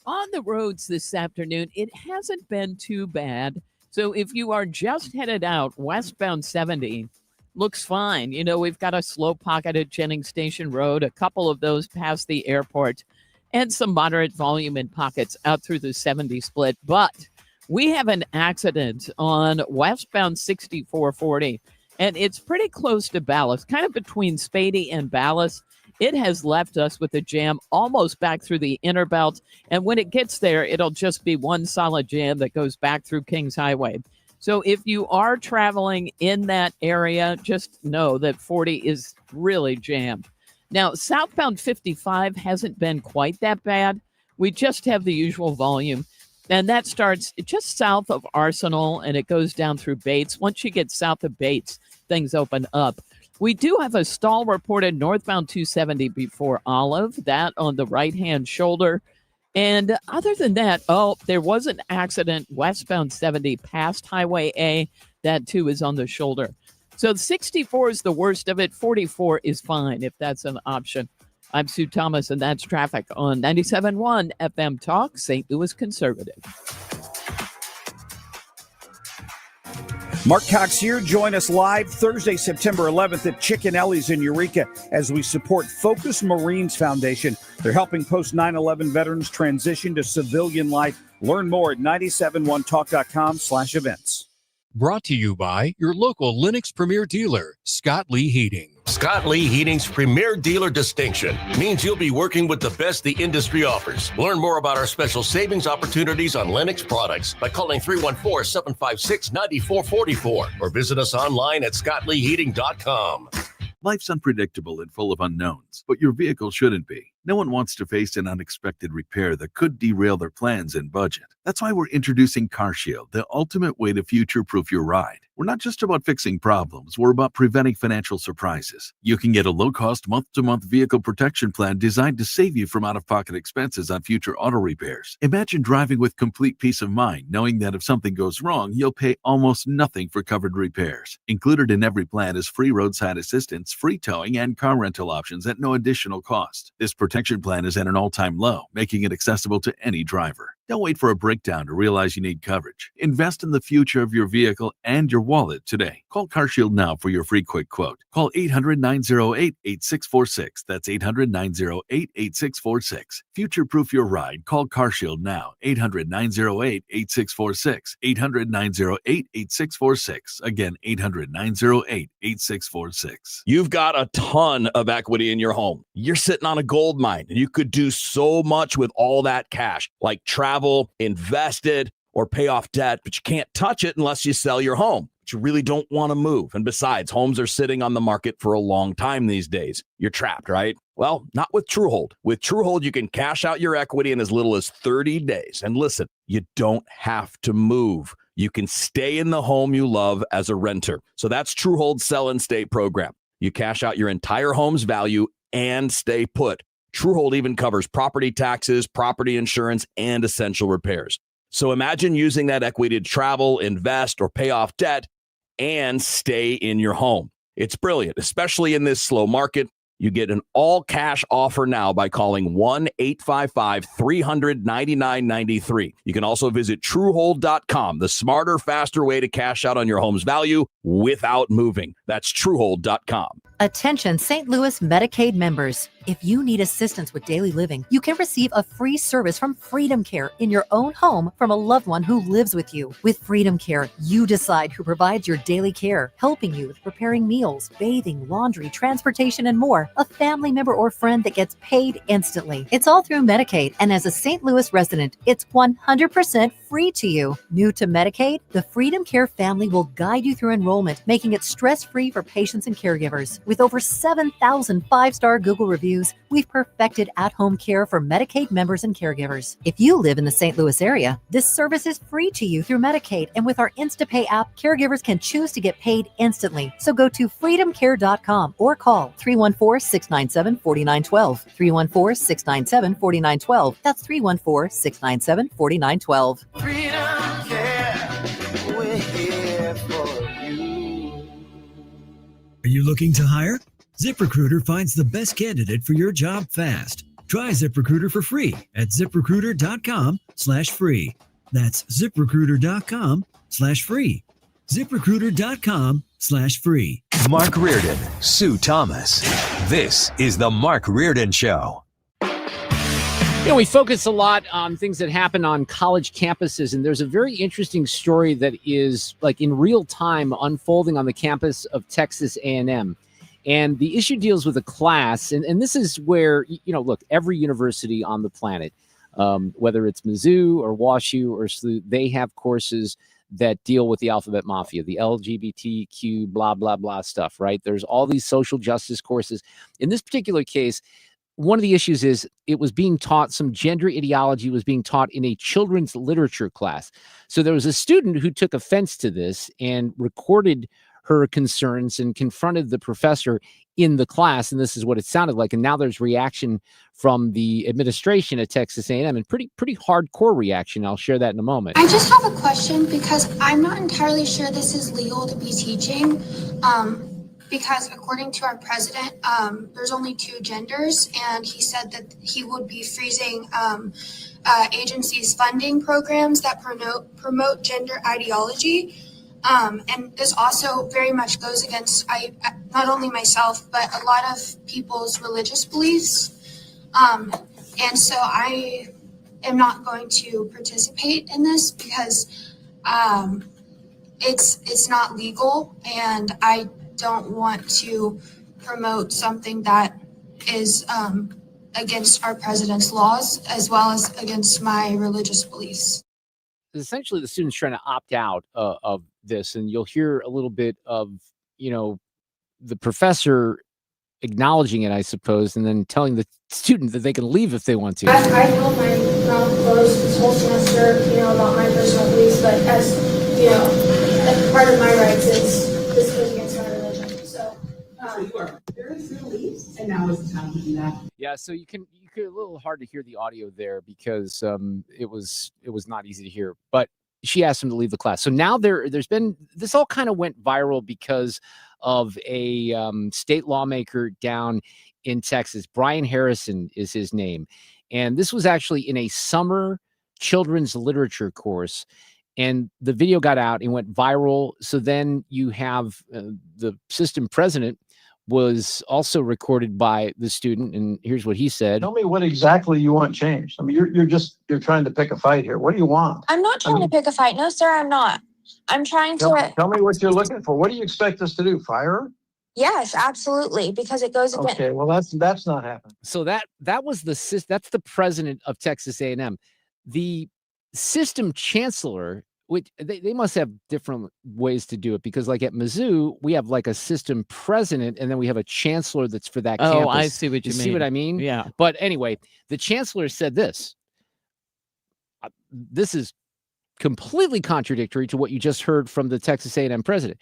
On the roads this afternoon, it hasn't been too bad. So if you are just headed out westbound 70, looks fine. We've got a slow pocket at Jennings Station Road, a couple of those past the airport, and some moderate volume in pockets out through the 70 split. But we have an accident on westbound 6440, and it's pretty close to Ballas, kind of between Spady and Ballas. It has left us with a jam almost back through the inner belt, and when it gets there, it'll just be one solid jam that goes back through Kings Highway. So if you are traveling in that area, just know that 40 is really jammed. Now, southbound 55 hasn't been quite that bad. We just have the usual volume. And that starts just south of Arsenal, and it goes down through Bates. Once you get south of Bates, things open up. We do have a stall reported northbound 270 before Olive, that on the right-hand shoulder. And other than that, there was an accident westbound 70 past Highway A. That, too, is on the shoulder. So 64 is the worst of it. 44 is fine, if that's an option. I'm Sue Thomas, and that's traffic on 97.1 FM Talk, St. Louis Conservative. Mark Cox here. Join us live Thursday, September 11th at Chickenelli's in Eureka as we support Focus Marines Foundation. They're helping post 9/11 veterans transition to civilian life. Learn more at 971talk.com/events. Brought to you by your local Lennox Premier dealer, Scott Lee Heating. Scott Lee Heating's Premier Dealer distinction means you'll be working with the best the industry offers. Learn more about our special savings opportunities on Lennox products by calling 314-756-9444 or visit us online at scottleeheating.com. Life's unpredictable and full of unknowns, but your vehicle shouldn't be. No one wants to face an unexpected repair that could derail their plans and budget. That's why we're introducing CarShield, the ultimate way to future-proof your ride. We're not just about fixing problems, we're about preventing financial surprises. You can get a low-cost month-to-month vehicle protection plan designed to save you from out-of-pocket expenses on future auto repairs. Imagine driving with complete peace of mind, knowing that if something goes wrong, you'll pay almost nothing for covered repairs. Included in every plan is free roadside assistance, free towing, and car rental options at no additional cost. This protection protection plan is at an all-time low, making it accessible to any driver. Don't wait for a breakdown to realize you need coverage. Invest in the future of your vehicle and your wallet today. Call CarShield now for your free quick quote. Call 800-908-8646. That's 800-908-8646. Future-proof your ride. Call CarShield now. 800-908-8646. 800-908-8646. Again, 800-908-8646. You've got a ton of equity in your home. You're sitting on a gold mine, and you could do so much with all that cash, like travel, invest it, or pay off debt, but you can't touch it unless you sell your home. But you really don't want to move. And besides, homes are sitting on the market for a long time these days. You're trapped, right? Well, not with TrueHold. With TrueHold, you can cash out your equity in as little as 30 days. And listen, you don't have to move. You can stay in the home you love as a renter. So that's TrueHold's Sell and Stay program. You cash out your entire home's value and stay put. TrueHold even covers property taxes, property insurance, and essential repairs. So imagine using that equity to travel, invest, or pay off debt and stay in your home. It's brilliant, especially in this slow market. You get an all-cash offer now by calling 1-855-300-9993. You can also visit TrueHold.com, the smarter, faster way to cash out on your home's value without moving. That's TrueHold.com. Attention St. Louis Medicaid members. If you need assistance with daily living, you can receive a free service from Freedom Care in your own home from a loved one who lives with you. With Freedom Care, you decide who provides your daily care, helping you with preparing meals, bathing, laundry, transportation, and more. A family member or friend that gets paid instantly. It's all through Medicaid, and as a St. Louis resident, it's 100% free to you. New to Medicaid, the Freedom Care family will guide you through enrollment, making it stress-free for patients and caregivers. With over 7,000 five-star Google reviews, we've perfected at-home care for Medicaid members and caregivers. If you live in the St. Louis area, this service is free to you through Medicaid, and with our InstaPay app, caregivers can choose to get paid instantly. So go to freedomcare.com or call 314-697-4912. 314-697-4912. That's 314-697-4912. Freedom Care, we're here for you. Are you looking to hire? ZipRecruiter finds the best candidate for your job fast. Try ZipRecruiter for free at ZipRecruiter.com/free. That's ZipRecruiter.com/free. ZipRecruiter.com/free. Mark Reardon, Sue Thomas. This is the Mark Reardon Show. You know, we focus a lot on things that happen on college campuses, and there's a very interesting story that is like in real time unfolding on the campus of Texas A&M. And the issue deals with a class, and this is where, you know, look, every university on the planet, whether it's Mizzou or WashU or SLU, they have courses that deal with the alphabet mafia, the LGBTQ, blah, blah, blah stuff, right? There's all these social justice courses. In this particular case, one of the issues is it was being taught, some gender ideology was being taught in a children's literature class. So there was a student who took offense to this and recorded her concerns and confronted the professor in the class, and this is what it sounded like. And now there's reaction from the administration at Texas A&M, and pretty hardcore reaction. I'll share that in a moment. I just have a question because I'm not entirely sure this is legal to be teaching. Because according to our president, there's only two genders, and he said that he would be freezing agencies' funding programs that promote gender ideology. And this also very much goes against not only myself, but a lot of people's religious beliefs. And so I am not going to participate in this because it's not legal, and I don't want to promote something that is against our president's laws as well as against my religious beliefs. Essentially, the student's trying to opt out of this, and you'll hear a little bit of, you know, the professor acknowledging it, I suppose, and then telling the student that they can leave if they want to. I held my mouth closed this whole semester, you know, about my personal beliefs, but as, you know, as part of my rights is this goes against my religion. So you are very free to leave, and now is the time to do that. Yeah, so you could a little hard to hear the audio there because it was not easy to hear, but she asked him to leave the class. So now there's been, this all kind of went viral because of a state lawmaker down in Texas. Brian Harrison is his name. And this was actually in a summer children's literature course. And the video got out and went viral. So then you have the system president was also recorded by the student. And here's what he said. Tell me what exactly you want changed. I mean, you're trying to pick a fight here. What do you want? I'm not trying to pick a fight. No, sir, I'm not. I'm trying to. Tell me what you're looking for. What do you expect us to do? Fire her? Yes, absolutely, because it goes against. Okay, well that's not happening. So that's the president of Texas A&M. The system chancellor, which they must have different ways to do it, because like at Mizzou, we have like a system president and then we have a chancellor that's for that campus. Oh, I see what you mean. See what I mean? Yeah. But anyway, the chancellor said this. This is completely contradictory to what you just heard from the Texas A&M president.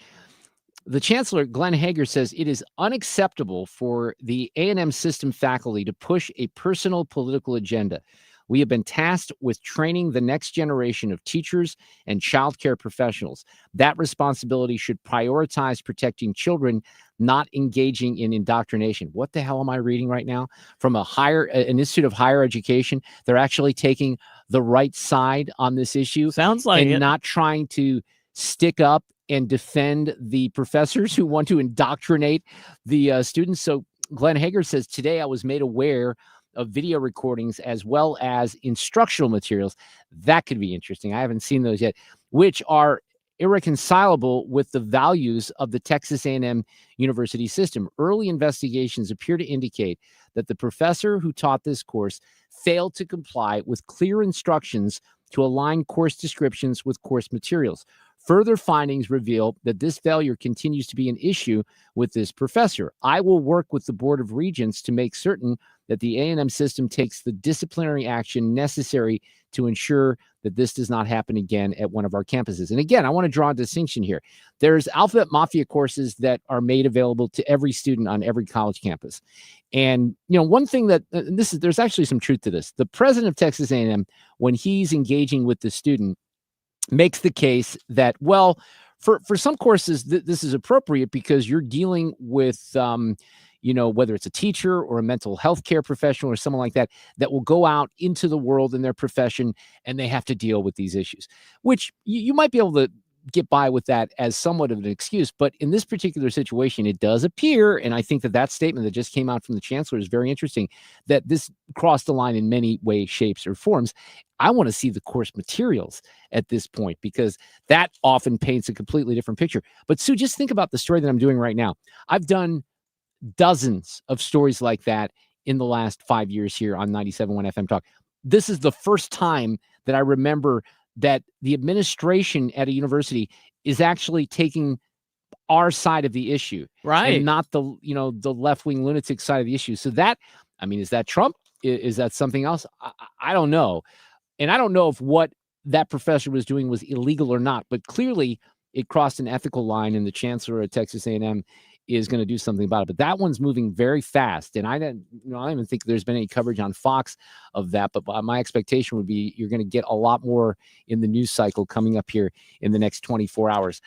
The chancellor, Glenn Hager, says it is unacceptable for the A&M system faculty to push a personal political agenda. We have been tasked with training the next generation of teachers and childcare professionals. That responsibility should prioritize protecting children, not engaging in indoctrination. What the hell am I reading right now? From an Institute of Higher Education, they're actually taking the right side on this issue. Sounds like and it. Not trying to stick up and defend the professors who want to indoctrinate the students. So Glenn Hager says, today I was made aware of video recordings as well as instructional materials. That could be interesting. I haven't seen those yet, which are irreconcilable with the values of the Texas A&M University system. Early investigations appear to indicate that the professor who taught this course failed to comply with clear instructions to align course descriptions with course materials. Further findings reveal that this failure continues to be an issue with this professor. I will work with the Board of Regents to make certain that the A&M system takes the disciplinary action necessary to ensure that this does not happen again at one of our campuses. And again, I want to draw a distinction here. There's Alphabet Mafia courses that are made available to every student on every college campus. And, one thing that there's actually some truth to this. The president of Texas A&M, when he's engaging with the student, makes the case that, well, for some courses, this is appropriate because you're dealing with, whether it's a teacher or a mental health care professional or someone like that, that will go out into the world in their profession and they have to deal with these issues, which you might be able to get by with that as somewhat of an excuse. But in this particular situation, it does appear, and I think that statement that just came out from the chancellor is very interesting, that this crossed the line in many ways, shapes, or forms. I want to see the course materials at this point, because that often paints a completely different picture. But Sue, just think about the story that I'm doing right now. I've done dozens of stories like that in the last 5 years here on 97.1 FM Talk. This is the first time that I remember that the administration at a university is actually taking our side of the issue, right, and not the left-wing lunatic side of the issue. So that, is that Trump? Is that something else? I don't know. And I don't know if what that professor was doing was illegal or not, but clearly it crossed an ethical line, and the chancellor at Texas A&M is going to do something about it. But that one's moving very fast, and I don't even think there's been any coverage on Fox of that. But my expectation would be you're going to get a lot more in the news cycle coming up here in the next 24 hours.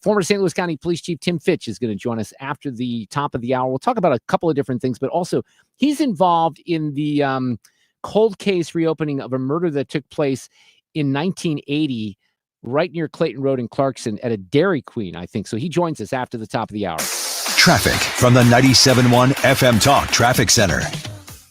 Former St. Louis County Police Chief Tim Fitch is going to join us after the top of the hour. We'll talk about a couple of different things, but also he's involved in the cold case reopening of a murder that took place in 1980 right near Clayton Road in Clarkson at a Dairy Queen, I think. So he joins us after the top of the hour. Traffic from the 97.1 FM Talk Traffic Center.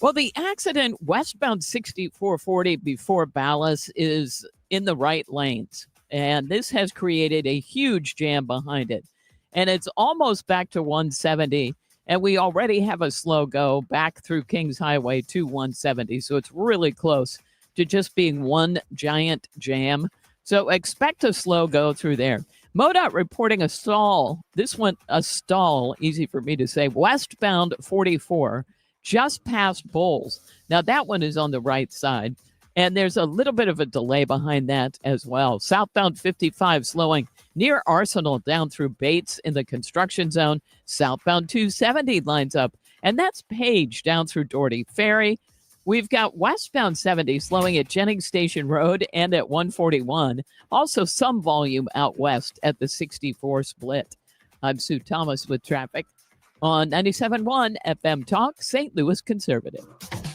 Well, the accident westbound 6440 before Ballas is in the right lanes, and this has created a huge jam behind it. And it's almost back to 170, and we already have a slow go back through Kings Highway to 170. So it's really close to just being one giant jam. So expect a slow go through there. MoDOT reporting a stall. This one, a stall, easy for me to say, westbound 44, just past Bowles. Now, that one is on the right side, and there's a little bit of a delay behind that as well. Southbound 55 slowing near Arsenal down through Bates in the construction zone. Southbound 270 lines up, and that's Page down through Doherty Ferry. We've got westbound 70 slowing at Jennings Station Road and at 141. Also some volume out west at the 64 split. I'm Sue Thomas with traffic on 97.1 FM Talk, St. Louis Conservative.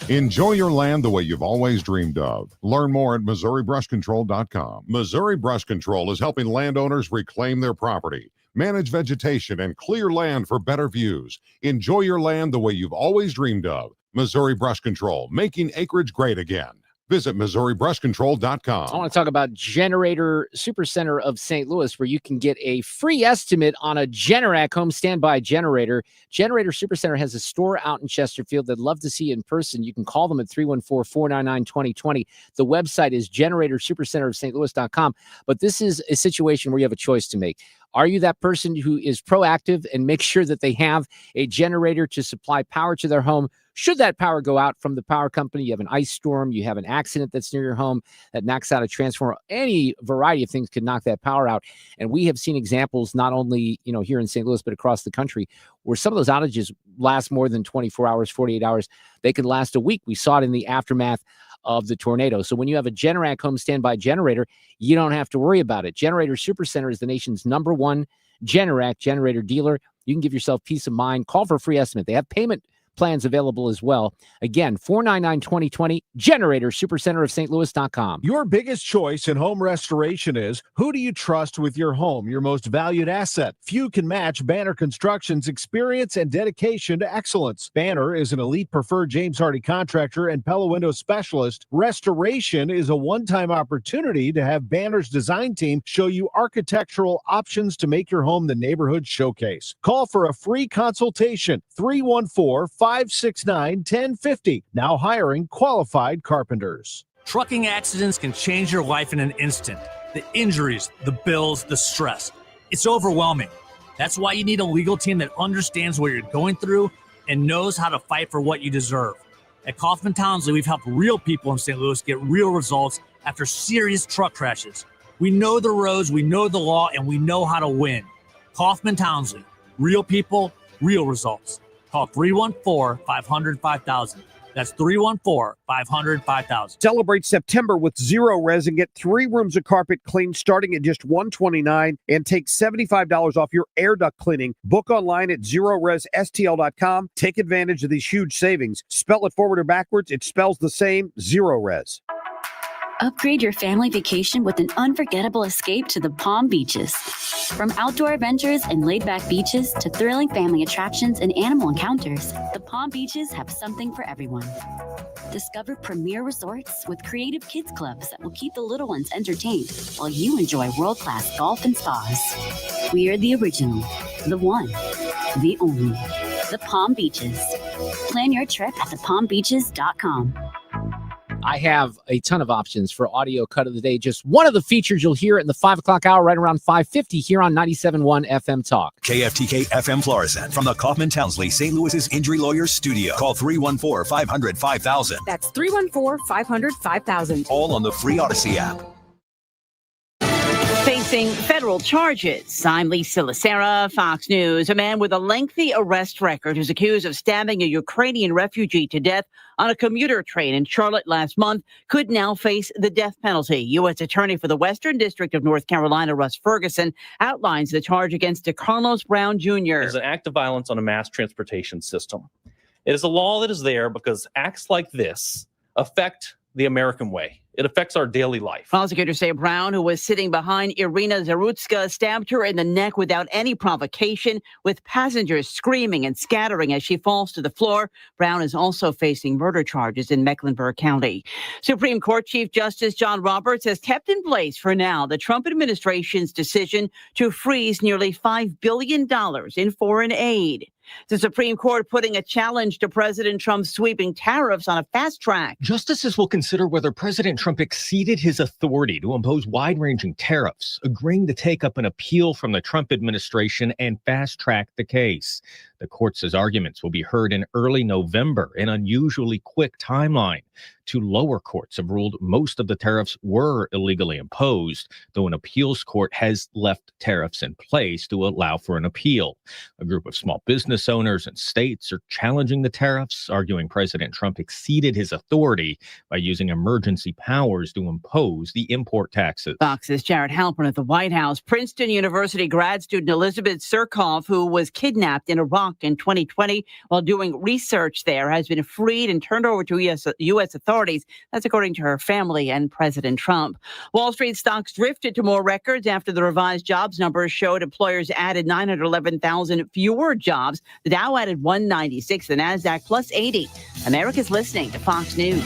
Enjoy your land the way you've always dreamed of. Learn more at MissouriBrushControl.com. Missouri Brush Control is helping landowners reclaim their property, manage vegetation, and clear land for better views. Enjoy your land the way you've always dreamed of. Missouri Brush Control, making acreage great again. Visit MissouriBrushControl.com. I want to talk about Generator Supercenter of St. Louis, where you can get a free estimate on a Generac home standby generator. Generator Supercenter has a store out in Chesterfield. They'd love to see you in person. You can call them at 314-499-2020. The website is GeneratorSupercenterofStLouis.com. But this is a situation where you have a choice to make. Are you that person who is proactive and makes sure that they have a generator to supply power to their home? Should that power go out from the power company, you have an ice storm, you have an accident that's near your home that knocks out a transformer, any variety of things could knock that power out. And we have seen examples not only, here in St. Louis, but across the country where some of those outages last more than 24 hours, 48 hours. They could last a week. We saw it in the aftermath of the tornado. So when you have a Generac home standby generator, you don't have to worry about it. Generator Supercenter is the nation's #1 Generac generator dealer. You can give yourself peace of mind. Call for a free estimate. They have payment plans available as well. Again, 499-2020, Generator Supercenter of StLouis.com. Your biggest choice in home restoration is, who do you trust with your home, your most valued asset? Few can match Banner Construction's experience and dedication to excellence. Banner is an elite preferred James Hardie contractor and Pella Window specialist. Restoration is a one-time opportunity to have Banner's design team show you architectural options to make your home the neighborhood showcase. Call for a free consultation, 314-569-1050. Now hiring qualified carpenters. Trucking accidents can change your life in an instant. The injuries, the bills, the stress. It's overwhelming. That's why you need a legal team that understands what you're going through and knows how to fight for what you deserve. At Kaufman Townsley, we've helped real people in St. Louis get real results after serious truck crashes. We know the roads, we know the law, and we know how to win. Kaufman Townsley, real people, real results. Call 314-500-5000. That's 314-500-5000. Celebrate September with Zero Res and get 3 rooms of carpet cleaned starting at just $129 and take $75 off your air duct cleaning. Book online at ZeroResSTL.com. Take advantage of these huge savings. Spell it forward or backwards, it spells the same, Zero Res. Upgrade your family vacation with an unforgettable escape to the Palm Beaches. From outdoor adventures and laid-back beaches to thrilling family attractions and animal encounters, the Palm Beaches have something for everyone. Discover premier resorts with creative kids clubs that will keep the little ones entertained while you enjoy world-class golf and spas. We are the original, the one, the only, the Palm Beaches. Plan your trip at thepalmbeaches.com. I have a ton of options for audio cut of the day. Just one of the features you'll hear in the 5 o'clock hour, right around 5:50 here on 97.1 FM Talk. KFTK FM Florissant from the Kaufman Townsley St. Louis's Injury Lawyers Studio. Call 314-500-5000. That's 314-500-5000. All on the free Odyssey app. Facing federal charges, I'm Lisa Lacera, Fox News. A man with a lengthy arrest record who's accused of stabbing a Ukrainian refugee to death on a commuter train in Charlotte last month could now face the death penalty. U.S. Attorney for the Western District of North Carolina, Russ Ferguson, outlines the charge against DeCarlos Brown Jr. It's an act of violence on a mass transportation system. It is a law that is there because acts like this affect the American way. It affects our daily life. Prosecutors say Brown, who was sitting behind Irina Zarutska, stabbed her in the neck without any provocation, with passengers screaming and scattering as she falls to the floor. Brown is also facing murder charges in Mecklenburg County. Supreme Court Chief Justice John Roberts has kept in place for now the Trump administration's decision to freeze nearly $5 billion in foreign aid. The Supreme Court putting a challenge to President Trump's sweeping tariffs on a fast track. Justices will consider whether President Trump exceeded his authority to impose wide-ranging tariffs, agreeing to take up an appeal from the Trump administration and fast-track the case. The court says arguments will be heard in early November, an unusually quick timeline. Two lower courts have ruled most of the tariffs were illegally imposed, though an appeals court has left tariffs in place to allow for an appeal. A group of small business owners and states are challenging the tariffs, arguing President Trump exceeded his authority by using emergency powers to impose the import taxes. Fox's Jared Halpern at the White House. Princeton University grad student Elizabeth Surkov, who was kidnapped in Iraq in 2020 while doing research there, has been freed and turned over to U.S. authorities. That's according to her family and President Trump. Wall Street stocks drifted to more records after the revised jobs numbers showed employers added 911,000 fewer jobs. The Dow added 196, the NASDAQ plus 80. America's listening to Fox News.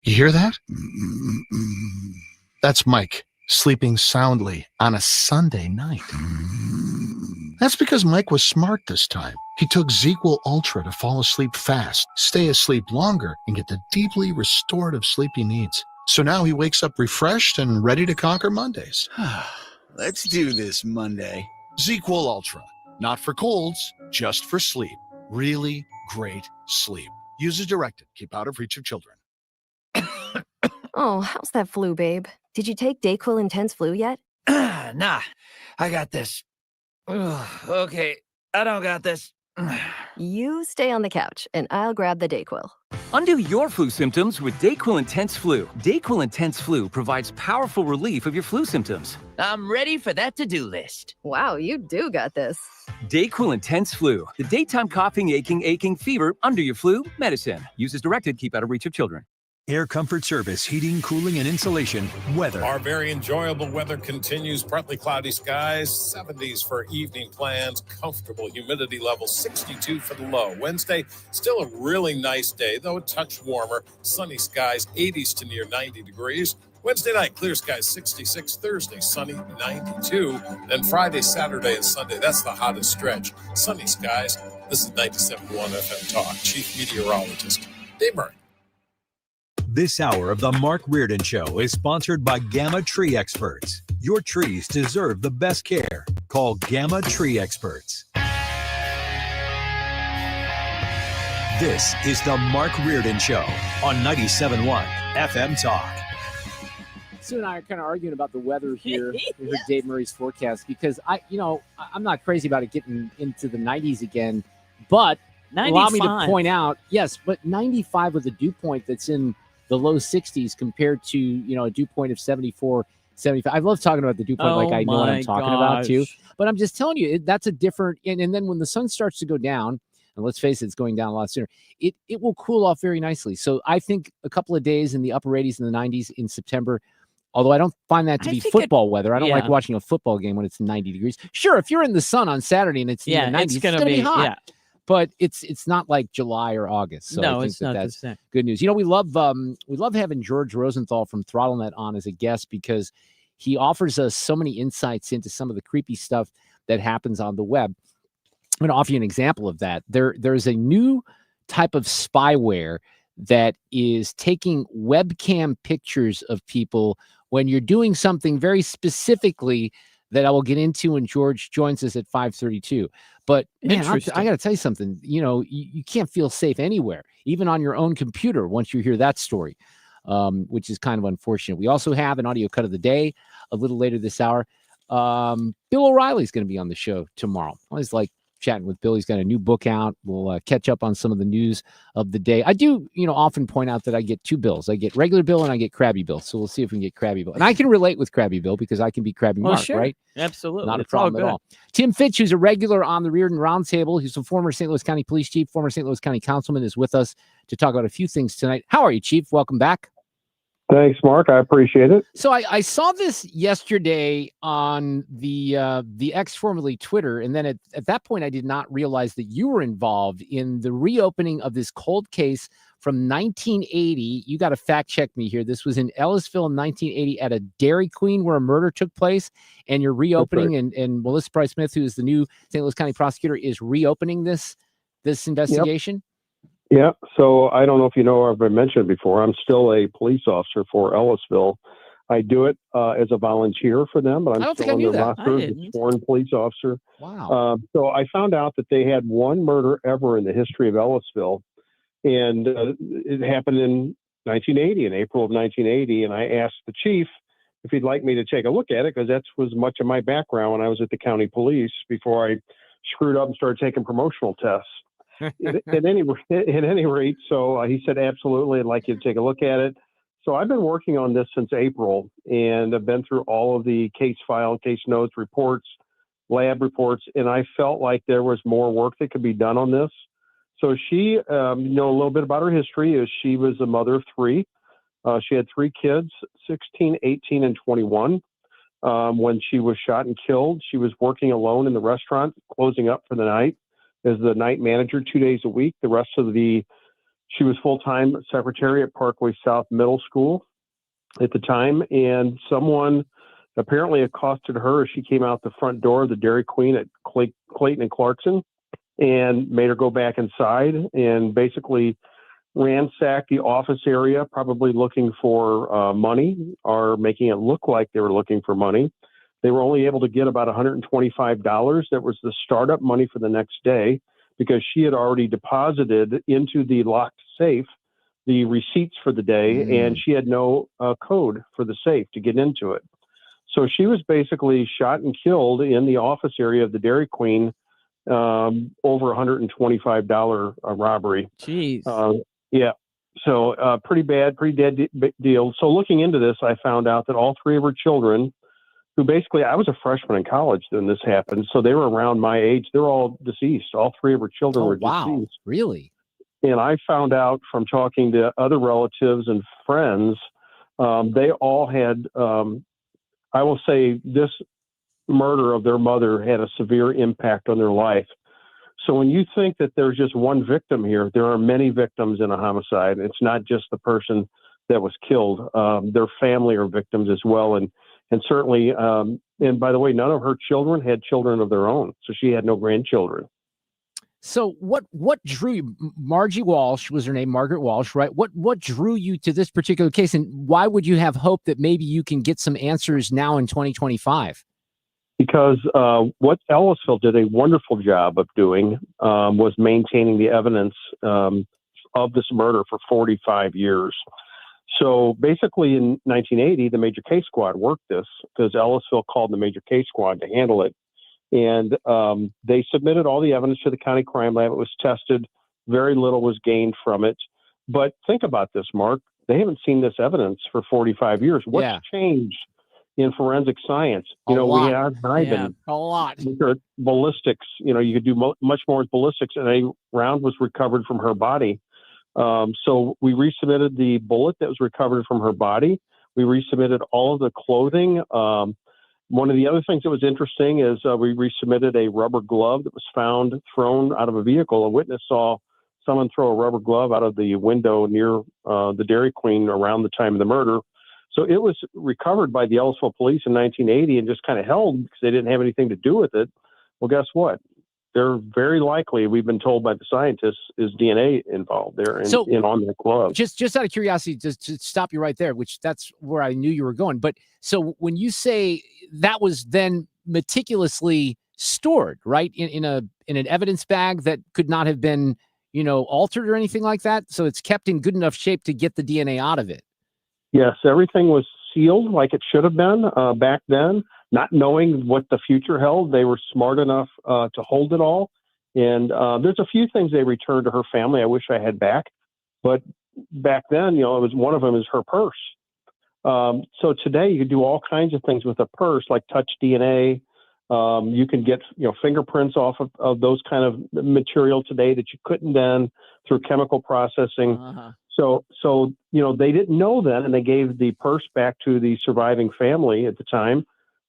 You hear that? That's Mike sleeping soundly on a Sunday night. That's because Mike was smart this time. He took ZQL Ultra to fall asleep fast, stay asleep longer, and get the deeply restorative sleep he needs. So now he wakes up refreshed and ready to conquer Mondays. Let's do this Monday. ZQL Ultra. Not for colds, just for sleep. Really great sleep. Use as directed. Keep out of reach of children. Oh, how's that flu, babe? Did you take Dayquil Intense Flu yet? Nah, I got this. Okay, I don't got this. You stay on the couch, and I'll grab the Dayquil. Undo your flu symptoms with Dayquil Intense Flu. Dayquil Intense Flu provides powerful relief of your flu symptoms. I'm ready for that to-do list. Wow, you do got this. Dayquil Intense Flu. The daytime coughing, aching, fever, under your flu, medicine. Use as directed, keep out of reach of children. Air Comfort Service, heating, cooling, and insulation, weather. Our very enjoyable weather continues. Partly cloudy skies, 70s for evening plans, comfortable humidity level, 62 for the low. Wednesday, still a really nice day, though a touch warmer. Sunny skies, 80s to near 90 degrees. Wednesday night, clear skies, 66. Thursday, sunny, 92. Then Friday, Saturday, and Sunday, that's the hottest stretch. Sunny skies. This is 97.1 FM Talk. Chief Meteorologist Dave Murray. This hour of the Mark Reardon Show is sponsored by Gamma Tree Experts. Your trees deserve the best care. Call Gamma Tree Experts. This is the Mark Reardon Show on 97.1 FM Talk. Sue and I are kind of arguing about the weather here with Dave Murray's forecast because I'm not crazy about it getting into the 90s again, but 95. allow me to point out, yes, but 95 with a dew point that's in the low 60s compared to, a dew point of 74, 75. I love talking about the dew point like I know what I'm talking about too. But I'm just telling you, that's a different, and then when the sun starts to go down, and let's face it, it's going down a lot sooner, it will cool off very nicely. So I think a couple of days in the upper 80s and the 90s in September, although I don't find that to be football weather. I don't like watching a football game when it's 90 degrees. Sure, if you're in the sun on Saturday and it's in the 90s, it's going to be hot. Yeah. But it's not like July or August. So no, I think it's not that's the same. Good news. We love having George Rosenthal from ThrottleNet on as a guest because he offers us so many insights into some of the creepy stuff that happens on the web. I'm going to offer you an example of that. There's a new type of spyware that is taking webcam pictures of people when you're doing something very specifically that I will get into when George joins us at 5:32. But man, I got to tell you something. You can't feel safe anywhere, even on your own computer, once you hear that story, which is kind of unfortunate. We also have an audio cut of the day a little later this hour. Bill O'Reilly's going to be on the show tomorrow. I always like chatting with Bill. He's got a new book out. We'll catch up on some of the news of the day. I do, often point out that I get two Bills. I get regular Bill and I get Krabby Bill. So we'll see if we can get Krabby Bill. And I can relate with Krabby Bill because I can be Krabby Mark, sure. right? Absolutely. Not a problem at all. Tim Fitch, who's a regular on the Reardon Roundtable, who's a former St. Louis County Police Chief, former St. Louis County Councilman, is with us to talk about a few things tonight. How are you, Chief? Welcome back. Thanks, Mark. I appreciate it. So I saw this yesterday on the X, formerly Twitter, and then at that point I did not realize that you were involved in the reopening of this cold case from 1980. You got to fact check me here. This was in Ellisville in 1980 at a Dairy Queen where a murder took place, and you're reopening, right. and Melissa Price Smith, who is the new St. Louis County prosecutor, is reopening this investigation. Yep. Yeah, so I don't know if you know or I've been mentioned before. I'm still a police officer for Ellisville. I do it as a volunteer for them, but I I'm don't think still I in knew their that. roster as a sworn police officer. Wow. So I found out that they had one murder ever in the history of Ellisville, and it happened in 1980, in April of 1980. And I asked the chief if he'd like me to take a look at it, because that was much of my background when I was at the county police before I screwed up and started taking promotional tests. at any rate, so he said, absolutely, I'd like you to take a look at it. So I've been working on this since April, and I've been through all of the case file, case notes, reports, lab reports, and I felt like there was more work that could be done on this. So she, a little bit about her history is she was a mother of three. She had three kids, 16, 18, and 21. When she was shot and killed, she was working alone in the restaurant, closing up for the night as the night manager 2 days a week. The rest of she was full-time secretary at Parkway South Middle School at the time, and someone apparently accosted her as she came out the front door of the Dairy Queen at Clayton and Clarkson and made her go back inside and basically ransacked the office area, probably looking for money or making it look like they were looking for money. They were only able to get about $125. That was the startup money for the next day, because she had already deposited into the locked safe the receipts for the day, and she had no code for the safe to get into it. So she was basically shot and killed in the office area of the Dairy Queen, over $125 robbery. Jeez. Yeah. So pretty bad, pretty dead deal. So looking into this, I found out that all three of her children, who basically, I was a freshman in college when this happened, so they were around my age. They're all deceased. All three of her children were deceased. Really? And I found out from talking to other relatives and friends, they all had, I will say, this murder of their mother had a severe impact on their life. So when you think that there's just one victim here, there are many victims in a homicide. It's not just the person that was killed. Their family are victims as well. And certainly, and by the way, none of her children had children of their own. So she had no grandchildren. So what drew you? Margie Walsh was her name, Margaret Walsh, right? What drew you to this particular case, and why would you have hope that maybe you can get some answers now in 2025? Because what Ellisville did a wonderful job of doing was maintaining the evidence of this murder for 45 years. So basically in 1980, the Major Case Squad worked this because Ellisville called the Major Case Squad to handle it. And they submitted all the evidence to the county crime lab. It was tested. Very little was gained from it. But think about this, Mark. They haven't seen this evidence for 45 years. What's changed in forensic science? A lot. We have NIBIN. A lot. Ballistics. You could do much more with ballistics, and a round was recovered from her body. So we resubmitted the bullet that was recovered from her body. We resubmitted all of the clothing. One of the other things that was interesting is we resubmitted a rubber glove that was found thrown out of a vehicle. A witness saw someone throw a rubber glove out of the window near the Dairy Queen around the time of the murder. So it was recovered by the Ellisville police in 1980 and just kind of held because they didn't have anything to do with it. Well, guess what? They're very likely, we've been told by the scientists, is DNA involved there in on the glove. Just out of curiosity, just to stop you right there, which that's where I knew you were going. But so when you say that was then meticulously stored, right, in an evidence bag that could not have been, altered or anything like that, so it's kept in good enough shape to get the DNA out of it. Yes, everything was sealed like it should have been back then. Not knowing what the future held, they were smart enough to hold it all. And there's a few things they returned to her family I wish I had back. But back then, it was one of them is her purse. So today you can do all kinds of things with a purse, like touch DNA. You can get fingerprints off of those kind of material today that you couldn't then through chemical processing. So they didn't know then, and they gave the purse back to the surviving family at the time.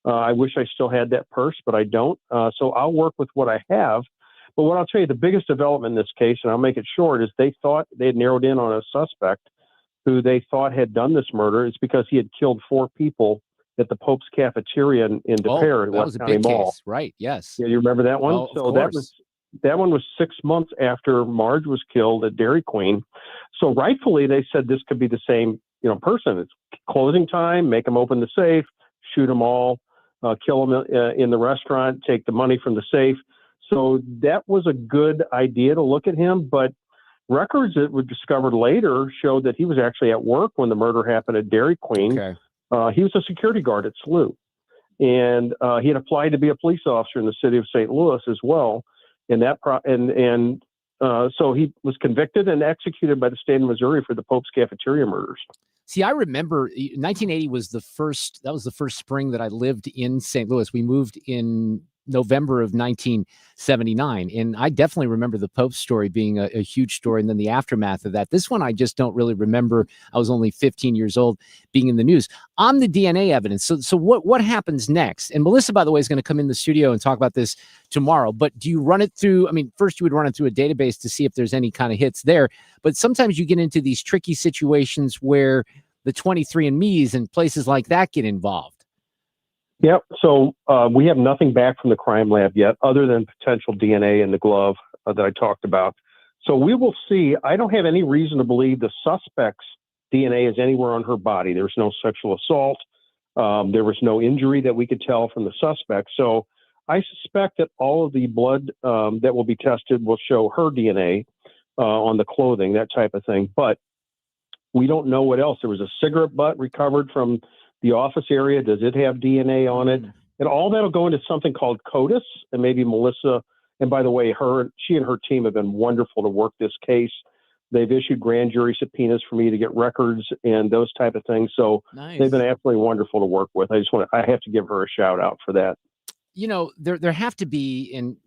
I wish I still had that purse, but I don't. So I'll work with what I have. But what I'll tell you, the biggest development in this case, and I'll make it short, is they thought they had narrowed in on a suspect who they thought had done this murder. It's because he had killed 4 people at the Pope's Cafeteria in De Pere in West County Mall. Case, right? Yes. Yeah, you remember that one? Oh, so that one was 6 months after Marge was killed at Dairy Queen. So rightfully, they said this could be the same person. It's closing time, make them open the safe, shoot them all, kill them in the restaurant, take the money from the safe. So that was a good idea to look at him, but records that were discovered later showed that he was actually at work when the murder happened at Dairy Queen. He was a security guard at SLU, and he had applied to be a police officer in the city of St. Louis as well. And so he was convicted and executed by the state of Missouri for the Pope's Cafeteria murders. See, I remember 1980 was the first spring that I lived in St. Louis. We moved in November of 1979. And I definitely remember the Pope story being a huge story. And then the aftermath of that. This one, I just don't really remember. I was only 15 years old being in the news. On the DNA evidence. So what happens next? And Melissa, by the way, is going to come in the studio and talk about this tomorrow. But do you run it through? I mean, first you would run it through a database to see if there's any kind of hits there. But sometimes you get into these tricky situations where the 23andMe's and places like that get involved. Yep. So we have nothing back from the crime lab yet, other than potential DNA in the glove that I talked about. So we will see. I don't have any reason to believe the suspect's DNA is anywhere on her body. There's no sexual assault. There was no injury that we could tell from the suspect. So I suspect that all of the blood that will be tested will show her DNA on the clothing, that type of thing. But we don't know what else. There was a cigarette butt recovered from the office area. Does it have DNA on it? And all that'll go into something called CODIS. And maybe Melissa, and by the way, she and her team have been wonderful to work this case. They've issued grand jury subpoenas for me to get records and those type of things. So they've been absolutely wonderful to work with. I have to give her a shout out for that. There have to be, and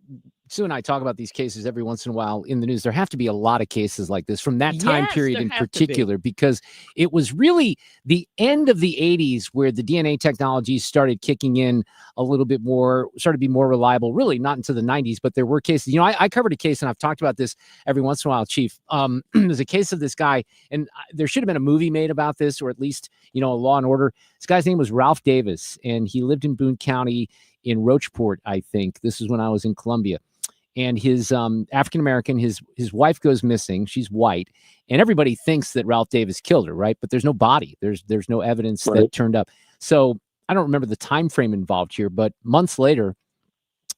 Sue and I talk about these cases every once in a while in the news. There have to be a lot of cases like this from that time period in particular, because it was really the end of the 80s where the DNA technologies started kicking in a little bit more, started to be more reliable, really not until the 90s, but there were cases. I covered a case, and I've talked about this every once in a while, Chief. There's a case of this guy, and there should have been a movie made about this, or at least, a Law and Order. This guy's name was Ralph Davis, and he lived in Boone County in Rocheport, I think. This is when I was in Columbia. And his African-American, his wife goes missing. She's white. And everybody thinks that Ralph Davis killed her, right? But there's no body. There's no evidence that turned up. So I don't remember the time frame involved here, but months later,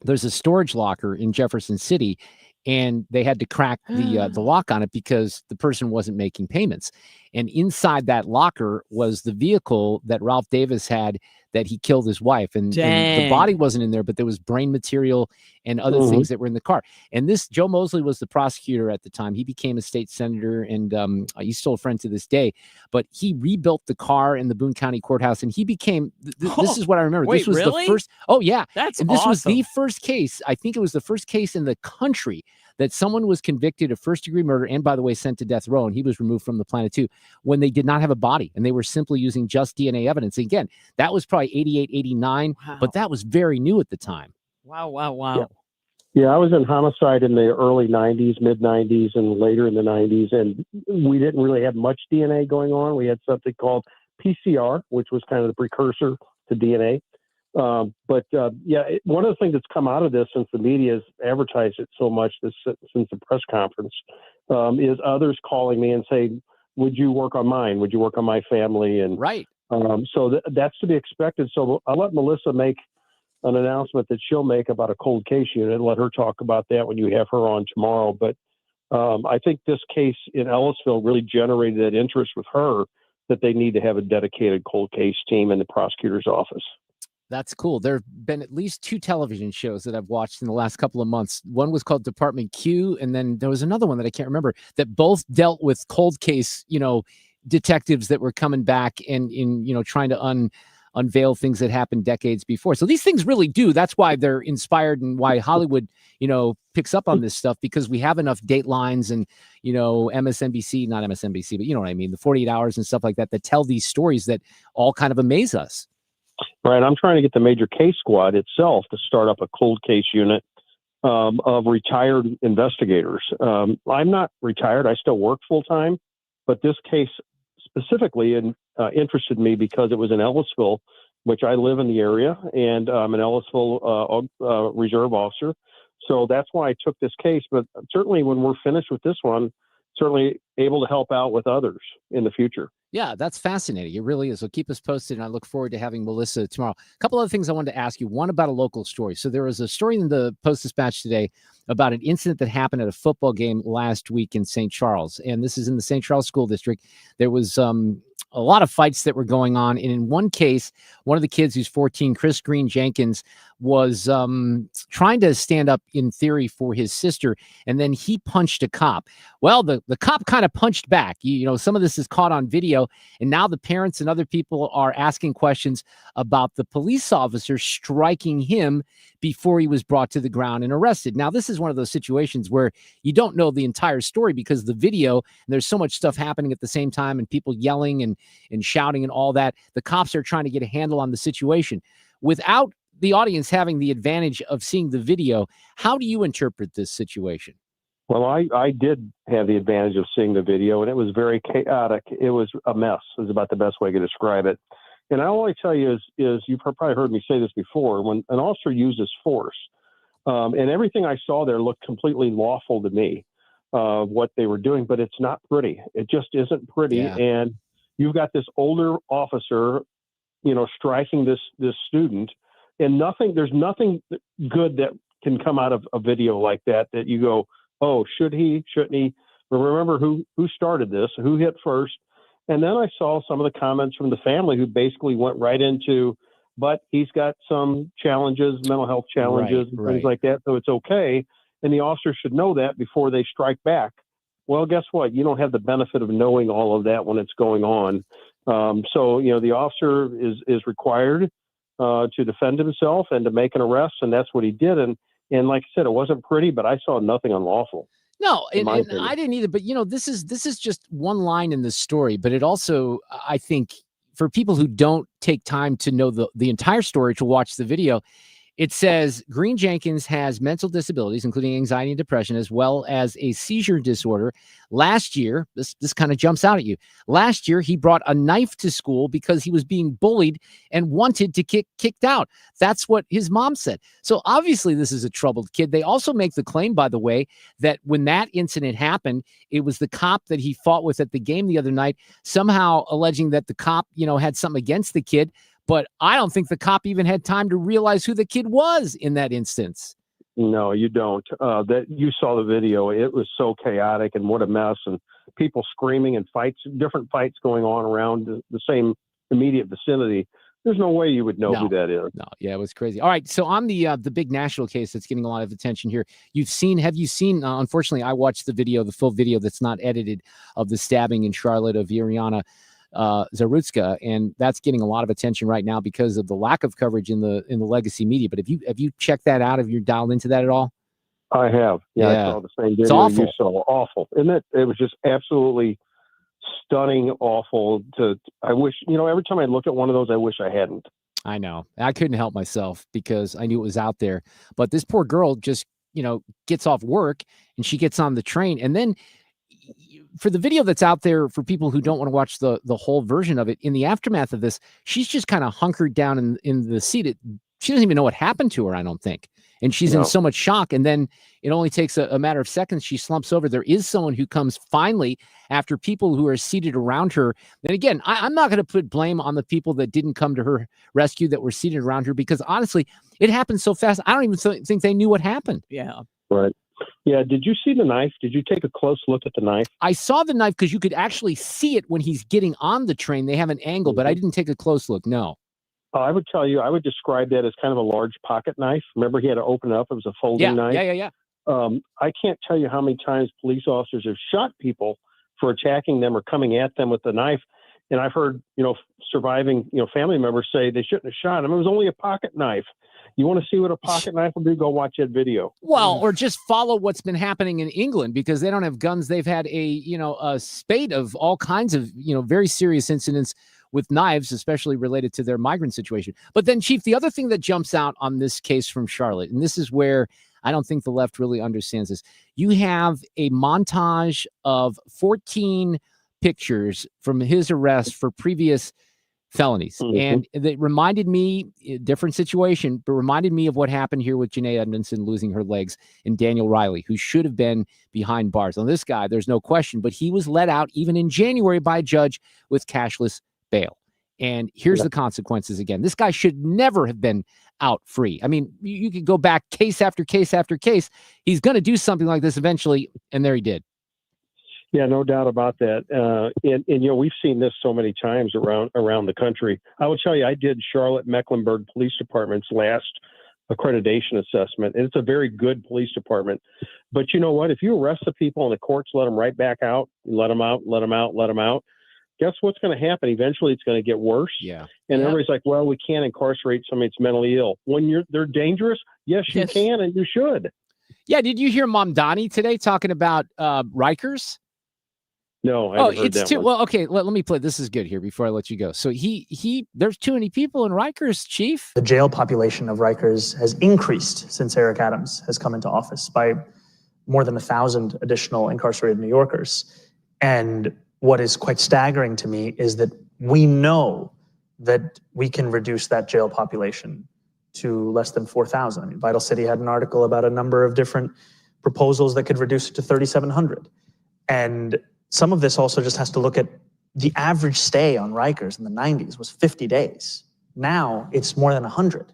there's a storage locker in Jefferson City, and they had to crack the lock on it because the person wasn't making payments. And inside that locker was the vehicle that Ralph Davis had that he killed his wife. And the body wasn't in there, but there was brain material and other things that were in the car. And this, Joe Mosley was the prosecutor at the time. He became a state senator, and he's still a friend to this day. But he rebuilt the car in the Boone County courthouse, and he became, this is what I remember. Wait, this was really? the first. Oh, yeah. That's and this awesome. was the first case. I think it was the first case in the country that someone was convicted of first-degree murder and, by the way, sent to death row, and he was removed from the planet too, when they did not have a body, and they were simply using just DNA evidence. Again, that was probably 88, 89, but that was very new at the time. Wow. Yeah, I was in homicide in the early 90s, mid-90s, and later in the 90s, and we didn't really have much DNA going on. We had something called PCR, which was kind of the precursor to DNA. One of the things that's come out of this, since the media has advertised it so much since the press conference, is others calling me and saying, would you work on mine? Would you work on my family? And that's to be expected. So I'll let Melissa make an announcement that she'll make about a cold case unit. Let her talk about that when you have her on tomorrow. But I think this case in Ellisville really generated that interest with her that they need to have a dedicated cold case team in the prosecutor's office. That's cool. There have been at least 2 television shows that I've watched in the last couple of months. One was called Department Q, and then there was another one that I can't remember that both dealt with cold case, detectives that were coming back and trying to unveil things that happened decades before. So these things really do. That's why they're inspired and why Hollywood, picks up on this stuff, because we have enough Datelines and, MSNBC, not MSNBC, but you know what I mean, the 48 Hours and stuff like that tell these stories that all kind of amaze us. Right. I'm trying to get the Major Case Squad itself to start up a cold case unit of retired investigators. I'm not retired. I still work full time, but this case specifically interested me because it was in Ellisville, which I live in the area, and I'm an Ellisville reserve officer. So that's why I took this case. But certainly when we're finished with this one, certainly able to help out with others in the future. Yeah, that's fascinating. It really is. So keep us posted, and I look forward to having Melissa tomorrow. A couple other things I wanted to ask you. One about a local story. So there was a story in the Post-Dispatch today about an incident that happened at a football game last week in St. Charles, and this is in the St. Charles School District. There was a lot of fights that were going on, and in one case, one of the kids who's 14, Chris Green Jenkins, was trying to stand up in theory for his sister, and then he punched a cop. Well, the cop kind of punched back. You know, some of this is caught on video, and now the parents and other people are asking questions about the police officer striking him before he was brought to the ground and arrested. Now, this is one of those situations where you don't know the entire story because of the video, and there's so much stuff happening at the same time and people yelling and shouting and all that. The cops are trying to get a handle on the situation. Without the audience having the advantage of seeing the video, how do you interpret this situation? Well, I did have the advantage of seeing the video, and it was very chaotic. It was a mess, is about the best way to describe it. And all I tell you is you've probably heard me say this before, when an officer uses force, and everything I saw there looked completely lawful to me, what they were doing, but it's not pretty. It just isn't pretty. Yeah. And you've got this older officer, you know, striking this student, and there's nothing good that can come out of a video like that you go, oh, should he, shouldn't he? But remember who started this, who hit first. And then I saw some of the comments from the family who basically went right into, but he's got some challenges, mental health challenges, and things like that, so it's okay. And the officers should know that before they strike back. Well, guess what? You don't have the benefit of knowing all of that when it's going on. So, you know, the officer is required to defend himself and to make an arrest, and that's what he did. And like I said, it wasn't pretty, but I saw nothing unlawful. No, and I didn't either. But you know, this is just one line in the story, but it also, I think, for people who don't take time to know the entire story to watch the video, it says Green Jenkins has mental disabilities, including anxiety and depression, as well as a seizure disorder. Last year, this kind of jumps out at you. Last year, he brought a knife to school because he was being bullied and wanted to kicked out. That's what his mom said. So obviously, this is a troubled kid. They also make the claim, by the way, that when that incident happened, it was the cop that he fought with at the game the other night, somehow alleging that the cop, you know, had something against the kid. But I don't think the cop even had time to realize who the kid was in that instance. No, you don't. That you saw the video. It was so chaotic and what a mess, and people screaming and different fights going on around the same immediate vicinity. There's no way you would know who that is. No, yeah, it was crazy. All right, so on the big national case that's getting a lot of attention here, have you seen? Unfortunately, I watched the full video that's not edited of the stabbing in Charlotte of Ariana Zarutska, and that's getting a lot of attention right now because of the lack of coverage in the legacy media. But have you checked that out? Have you dialed into that at all? I have. Yeah. I saw the same video you saw. Awful. And it was just absolutely stunning, awful. I wish, you know, every time I look at one of those, I wish I hadn't. I know. I couldn't help myself because I knew it was out there. But this poor girl just, you know, gets off work and she gets on the train, and then for the video that's out there, for people who don't want to watch the whole version of it, in the aftermath of this, she's just kind of hunkered down in the seat. She doesn't even know what happened to her, I don't think. And she's in so much shock. And then it only takes a matter of seconds. She slumps over. There is someone who comes finally after people who are seated around her. And again, I'm not going to put blame on the people that didn't come to her rescue that were seated around her, because honestly, it happened so fast. I don't even think they knew what happened. Yeah. Right. Yeah. Did you see the knife? Did you take a close look at the knife? I saw the knife because you could actually see it when he's getting on the train. They have an angle, but I didn't take a close look. No. I would tell you, I would describe that as kind of a large pocket knife. Remember, he had to open it up. It was a folding knife. Yeah. I can't tell you how many times police officers have shot people for attacking them or coming at them with the knife. And I've heard, you know, surviving, you know, family members say they shouldn't have shot him. It was only a pocket knife. You want to see what a pocket knife will do? Go watch that video. Well, or just follow what's been happening in England, because they don't have guns. They've had a spate of all kinds of, very serious incidents with knives, especially related to their migrant situation. But then, Chief, the other thing that jumps out on this case from Charlotte, and this is where I don't think the left really understands this. You have a montage of 14 pictures from his arrest for previous felonies. And it reminded me, different situation, but reminded me of what happened here with Janae Edmondson losing her legs and Daniel Riley, who should have been behind bars. On this guy, there's no question, but he was let out even in January by a judge with cashless bail. And here's the consequences again. This guy should never have been out free. I mean, you could go back case after case after case. He's going to do something like this eventually, and there he did. Yeah, no doubt about that. And we've seen this so many times around the country. I will tell you, I did Charlotte Mecklenburg Police Department's last accreditation assessment, and it's a very good police department. But you know what? If you arrest the people and the courts let them right back out, let them out, guess what's going to happen? Eventually, it's going to get worse. Yeah. And everybody's like, well, we can't incarcerate somebody that's mentally ill. When they're dangerous, yes, you can and you should. Yeah. Did you hear Mamdani today talking about Rikers? No, I haven't heard it's that too one. well. Okay, let me play. This is good here before I let you go. So there's too many people in Rikers, Chief. The jail population of Rikers has increased since Eric Adams has come into office by more than 1,000 additional incarcerated New Yorkers. And what is quite staggering to me is that we know that we can reduce that jail population to less than 4,000. I mean, Vital City had an article about a number of different proposals that could reduce it to 3,700. And some of this also just has to look at the average stay on Rikers in the 90s was 50 days. Now it's more than 100.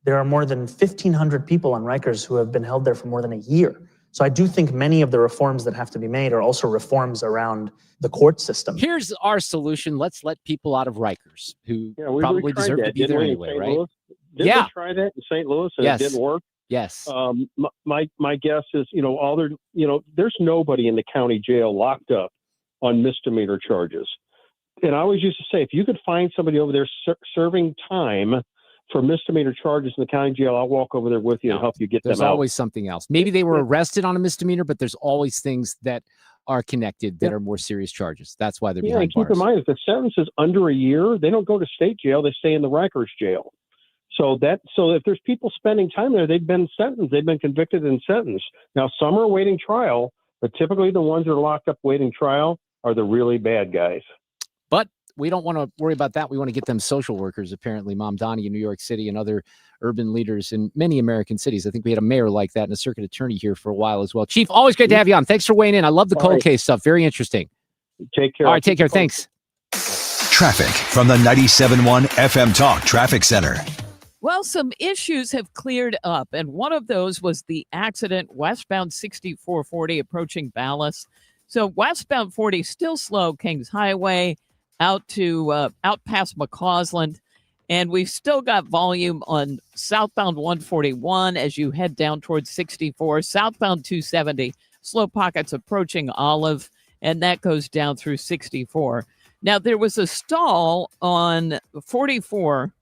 There are more than 1,500 people on Rikers who have been held there for more than a year. So I do think many of the reforms that have to be made are also reforms around the court system. Here's our solution. Let's let people out of Rikers who probably deserve to be there anyway, right? Didn't we try that in St. Louis and it didn't work? Yes. My guess is, there's nobody in the county jail locked up on misdemeanor charges. And I always used to say, if you could find somebody over there serving time for misdemeanor charges in the county jail, I'll walk over there with you and help you get them out. There's always something else. Maybe they were arrested on a misdemeanor, but there's always things that are connected that are more serious charges. That's why they're behind bars. Keep in mind, if the sentence is under a year, they don't go to state jail, they stay in the Rikers jail. So if there's people spending time there, they've been sentenced, they've been convicted and sentenced. Now, some are awaiting trial, but typically the ones that are locked up waiting trial are the really bad guys. But we don't want to worry about that. We want to get them social workers, apparently. Mamdani in New York City and other urban leaders in many American cities. I think we had a mayor like that and a circuit attorney here for a while as well. Chief, always great to have you on. Thanks for weighing in. I love the cold case stuff. Very interesting. Take care. All right, take care. Thanks. Traffic from the 97.1 FM Talk Traffic Center. Well, some issues have cleared up, and one of those was the accident westbound 6440 approaching Ballas. So westbound 40 still slow, Kings Highway out past McCausland, and we've still got volume on southbound 141 as you head down towards 64, southbound 270, slow pockets approaching Olive, and that goes down through 64. Now, there was a stall on 44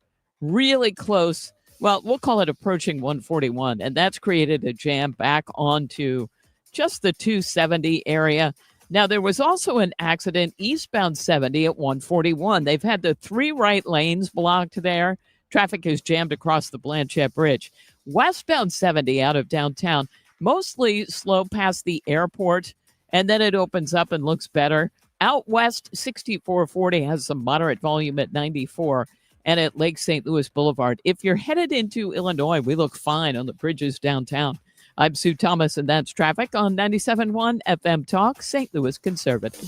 really close. Well, we'll call it approaching 141, and that's created a jam back onto just the 270 area. Now, there was also an accident eastbound 70 at 141. They've had the 3 right lanes blocked there. Traffic is jammed across the Blanchette Bridge. Westbound 70 out of downtown, mostly slow past the airport, and then it opens up and looks better. Out west, 6440 has some moderate volume at 94 and at Lake St. Louis Boulevard. If you're headed into Illinois, we look fine on the bridges downtown. I'm Sue Thomas, and that's traffic on 97.1 FM Talk, St. Louis Conservative.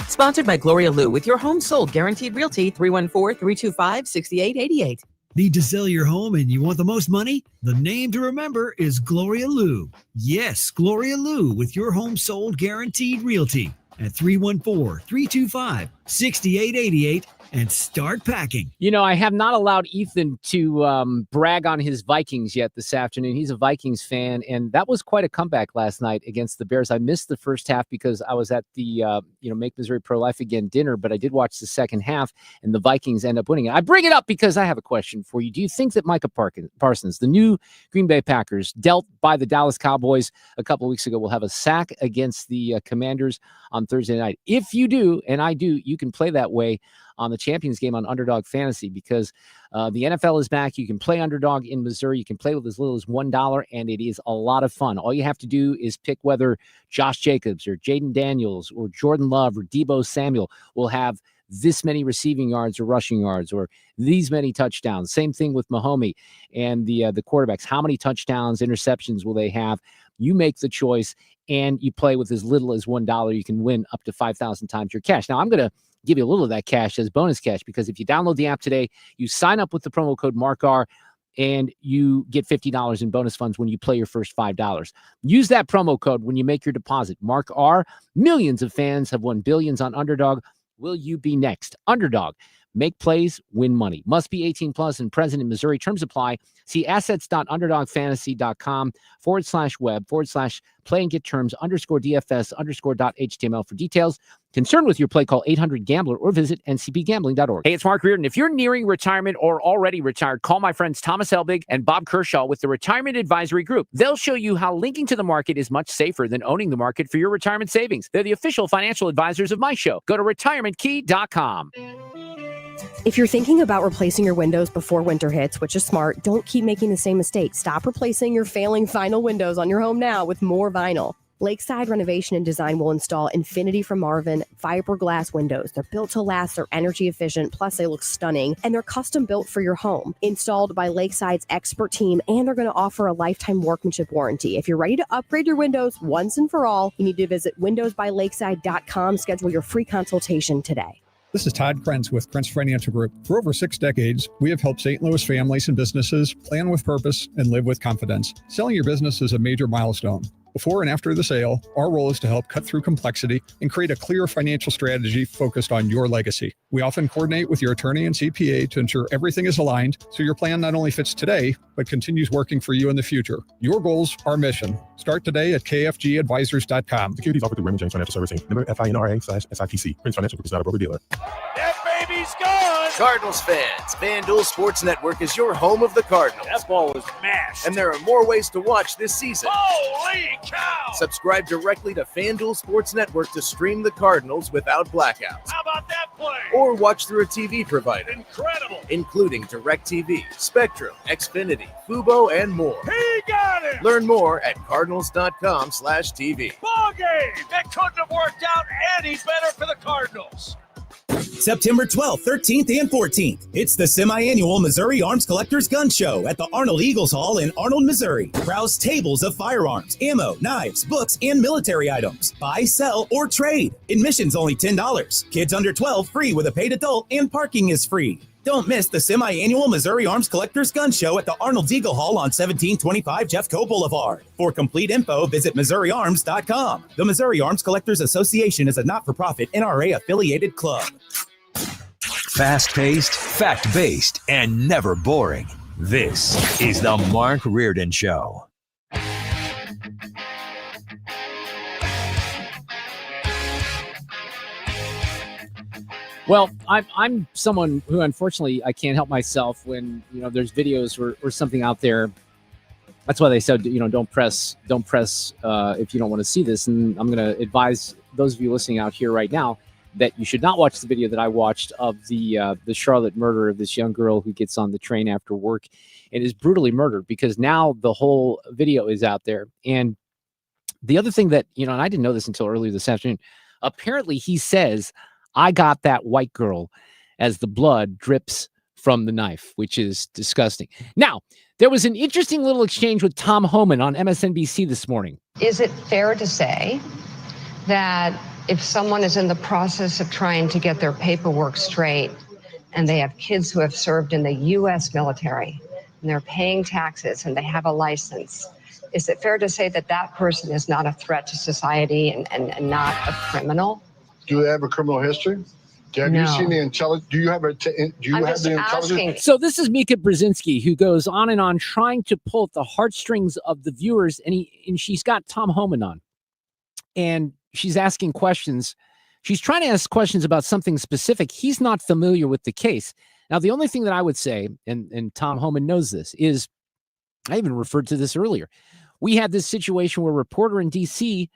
Sponsored by Gloria Lou with your home sold guaranteed realty 314-325-6888. Need to sell your home and you want the most money? The name to remember is Gloria Lou. Yes, Gloria Lou with your home sold guaranteed realty at 314-325-6888 and start packing. You know, I have not allowed Ethan to brag on his Vikings yet this afternoon. He's a Vikings fan, and that was quite a comeback last night against the Bears. I missed the first half because I was at the Make Missouri Pro-Life Again dinner, but I did watch the second half, and the Vikings end up winning it. I bring it up because I have a question for you. Do you think that Micah Parsons, the new Green Bay Packers, dealt by the Dallas Cowboys a couple of weeks ago, will have a sack against the Commanders on Thursday night? If you do, and I do, you can play that way on the Champions game on Underdog Fantasy because the NFL is back. You can play Underdog in Missouri. You can play with as little as $1, and it is a lot of fun. All you have to do is pick whether Josh Jacobs or Jaden Daniels or Jordan Love or Deebo Samuel will have this many receiving yards or rushing yards or these many touchdowns. Same thing with Mahomes and the quarterbacks. How many touchdowns, interceptions will they have? You make the choice, and you play with as little as $1. You can win up to 5,000 times your cash. Now, I'm going to give you a little of that cash as bonus cash, because if you download the app today, you sign up with the promo code MarkR, and you get $50 in bonus funds when you play your first $5. Use that promo code when you make your deposit. MarkR. Millions of fans have won billions on Underdog. Will you be next? Underdog. Make plays, win money. Must be 18 plus and present in Missouri. Terms apply. See assets.underdogfantasy.com/web/play and get terms _DFS_.html for details. Concerned with your play, call 800-GAMBLER or visit ncbgambling.org. Hey, it's Mark Reardon. If you're nearing retirement or already retired, call my friends Thomas Helbig and Bob Kershaw with the Retirement Advisory Group. They'll show you how linking to the market is much safer than owning the market for your retirement savings. They're the official financial advisors of my show. Go to retirementkey.com. If you're thinking about replacing your windows before winter hits, which is smart, don't keep making the same mistake. Stop replacing your failing vinyl windows on your home now with more vinyl. Lakeside Renovation and Design will install Infinity from Marvin fiberglass windows. They're built to last, they're energy efficient, plus they look stunning, and they're custom built for your home. Installed by Lakeside's expert team, and they're going to offer a lifetime workmanship warranty. If you're ready to upgrade your windows once and for all, you need to visit windowsbylakeside.com. Schedule your free consultation today. This is Todd Krentz with Krentz Financial Group. For over 6 decades, we have helped St. Louis families and businesses plan with purpose and live with confidence. Selling your business is a major milestone. Before and after the sale, our role is to help cut through complexity and create a clear financial strategy focused on your legacy. We often coordinate with your attorney and CPA to ensure everything is aligned so your plan not only fits today, but continues working for you in the future. Your goals, our mission. Start today at kfgadvisors.com. Securities offered through Raymond James Financial Services, member FINRA/SIPC. Prince Financial Group is not a broker-dealer. That baby's gone! Cardinals fans, FanDuel Sports Network is your home of the Cardinals. That ball was mashed. And there are more ways to watch this season. Holy cow! Subscribe directly to FanDuel Sports Network to stream the Cardinals without blackouts. How about that play? Or watch through a TV provider. Incredible! Including DirecTV, Spectrum, Xfinity, Fubo, and more. He got it! Learn more at cardinals.com/TV. Ball game! That couldn't have worked out any better for the Cardinals. September 12th, 13th, and 14th. It's the semi-annual Missouri Arms Collectors Gun Show at the Arnold Eagles Hall in Arnold, Missouri. Browse tables of firearms, ammo, knives, books, and military items. Buy, sell, or trade. Admission's only $10. Kids under 12 free with a paid adult, and parking is free. Don't miss the semi-annual Missouri Arms Collectors Gun Show at the Arnold Eagle Hall on 1725 Jeffco Boulevard. For complete info, visit MissouriArms.com. The Missouri Arms Collectors Association is a not-for-profit NRA-affiliated club. Fast-paced, fact-based, and never boring. This is the Mark Reardon Show. Well, I'm someone who, unfortunately, I can't help myself when, there's videos or something out there. That's why they said, don't press if you don't want to see this. And I'm going to advise those of you listening out here right now that you should not watch the video that I watched of the Charlotte murder of this young girl who gets on the train after work and is brutally murdered, because now the whole video is out there. And the other thing that, and I didn't know this until earlier this afternoon, apparently he says, "I got that white girl," as the blood drips from the knife, which is disgusting. Now, there was an interesting little exchange with Tom Homan on MSNBC this morning. Is it fair to say that if someone is in the process of trying to get their paperwork straight and they have kids who have served in the U.S. military and they're paying taxes and they have a license, is it fair to say that that person is not a threat to society and not a criminal? Do they have a criminal history? Have you seen the intelligence? Do you have the intelligence? So this is Mika Brzezinski, who goes on and on trying to pull at the heartstrings of the viewers, and she's got Tom Homan on, and she's asking questions. She's trying to ask questions about something specific. He's not familiar with the case. Now, the only thing that I would say, and Tom Homan knows this, is I even referred to this earlier. We had this situation where a reporter in D.C.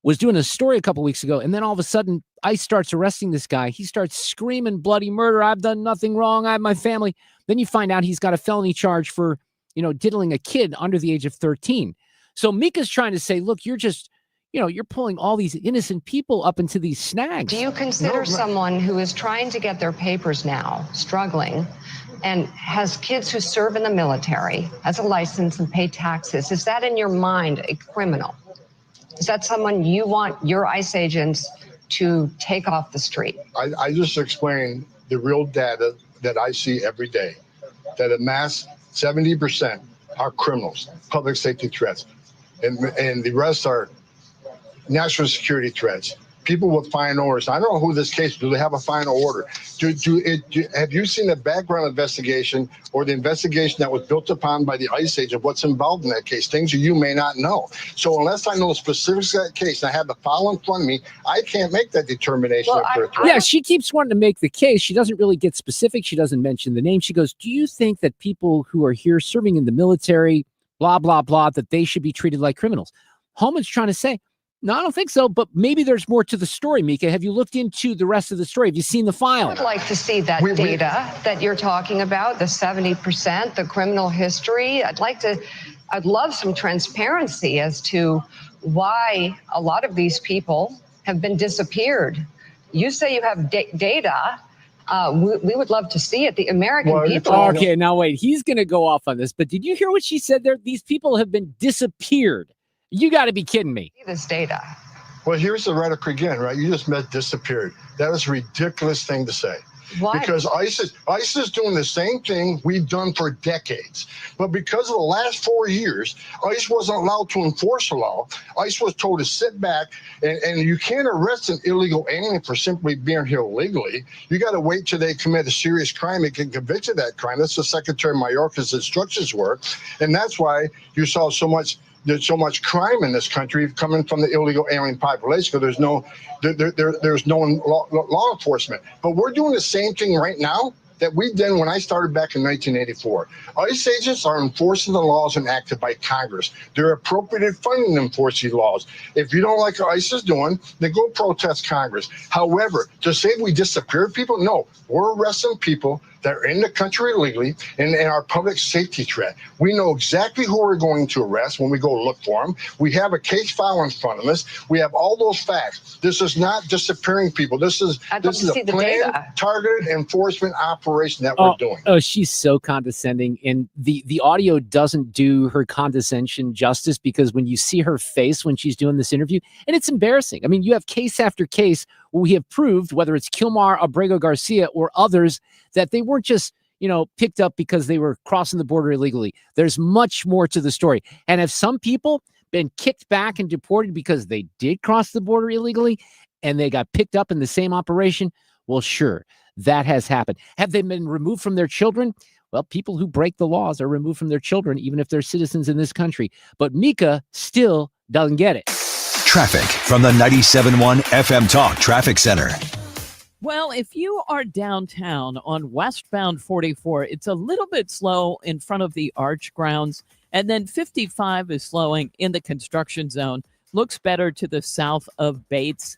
was doing a story a couple weeks ago, and then all of a sudden, ICE starts arresting this guy. He starts screaming bloody murder. I've done nothing wrong. I have my family. Then you find out he's got a felony charge for, diddling a kid under the age of 13. So Mika's trying to say, look, you're just you're pulling all these innocent people up into these snags. Do you consider someone who is trying to get their papers now, struggling, and has kids who serve in the military, has a license and pay taxes, is that in your mind a criminal? Is that someone you want your ICE agents to take off the street? I just explained the real data that I see every day, that a mass 70% are criminals, public safety threats, and the rest are national security threats. People with final orders. I don't know who this case. Do they have a final order? Have you seen the background investigation or the investigation that was built upon by the ICE agent? What's involved in that case? Things that you may not know. So unless I know the specifics of that case and I have the file in front of me, I can't make that determination. Yeah, she keeps wanting to make the case. She doesn't really get specific. She doesn't mention the name. She goes, do you think that people who are here serving in the military, blah, blah, blah, that they should be treated like criminals? Holman's trying to say, no, I don't think so, but maybe there's more to the story, Mika. Have you looked into the rest of the story? Have you seen the file? I would like to see that data that you're talking about, the 70%, the criminal history. I'd love some transparency as to why a lot of these people have been disappeared. You say you have data. We would love to see it. The American people. Okay, now wait. He's going to go off on this, but did you hear what she said there? These people have been disappeared. You got to be kidding me. This data. Well, here's the rhetoric again, right? You just meant disappeared. That is a ridiculous thing to say. Why? Because ICE is doing the same thing we've done for decades. But because of the last 4 years, ICE wasn't allowed to enforce the law. ICE was told to sit back, and you can't arrest an illegal alien for simply being here illegally. You got to wait till they commit a serious crime and get convicted of that crime. That's what Secretary Mayorkas' instructions were. And that's why you saw there's so much crime in this country coming from the illegal alien population, because there's no law enforcement. But we're doing the same thing right now that we did when I started back in 1984. ICE agents are enforcing the laws enacted by Congress. They're appropriated funding to enforce these laws. If you don't like what ICE is doing, then go protest Congress. However, to say we disappeared people, no, we're arresting people that are in the country illegally and are public safety threat. We know exactly who we're going to arrest when we go look for them. We have a case file in front of us. We have all those facts. This is not disappearing people. This is a planned, targeted enforcement operation that we're doing. Oh, she's so condescending, and the audio doesn't do her condescension justice, because when you see her face when she's doing this interview, and it's embarrassing. I mean, you have case after case where we have proved, whether it's Kilmar, Abrego Garcia, or others, that they weren't just, picked up because they were crossing the border illegally. There's much more to the story. And have some people been kicked back and deported because they did cross the border illegally and they got picked up in the same operation? Well, sure, that has happened. Have they been removed from their children? Well, people who break the laws are removed from their children, even if they're citizens in this country. But Mika still doesn't get it. Traffic from the 97.1 FM Talk Traffic Center. Well, if you are downtown on westbound 44, it's a little bit slow in front of the Arch grounds. And then 55 is slowing in the construction zone. Looks better to the south of Bates.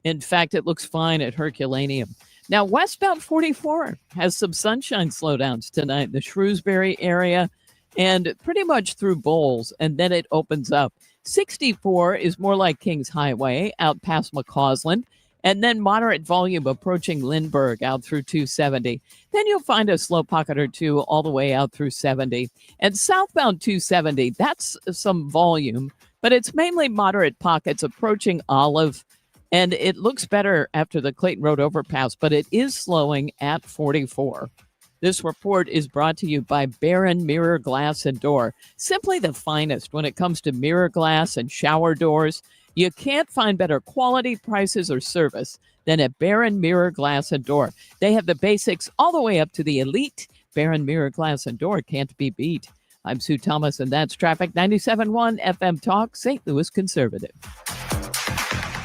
In fact, it looks fine at Herculaneum. Now, westbound 44 has some sunshine slowdowns tonight in the Shrewsbury area and pretty much through Bowles, and then it opens up. 64 is more like Kings Highway out past McCausland, and then moderate volume approaching Lindbergh out through 270. Then you'll find a slow pocket or two all the way out through 70. And southbound 270, that's some volume, but it's mainly moderate pockets approaching Olive, and it looks better after the Clayton Road overpass, but it is slowing at 44. This report is brought to you by Barron Mirror Glass and Door. Simply the finest when it comes to mirror glass and shower doors. You can't find better quality, prices, or service than at Barron Mirror Glass and Door. They have the basics all the way up to the elite. Barron Mirror Glass and Door can't be beat. I'm Sue Thomas, and that's Traffic 97.1 FM Talk, St. Louis Conservative.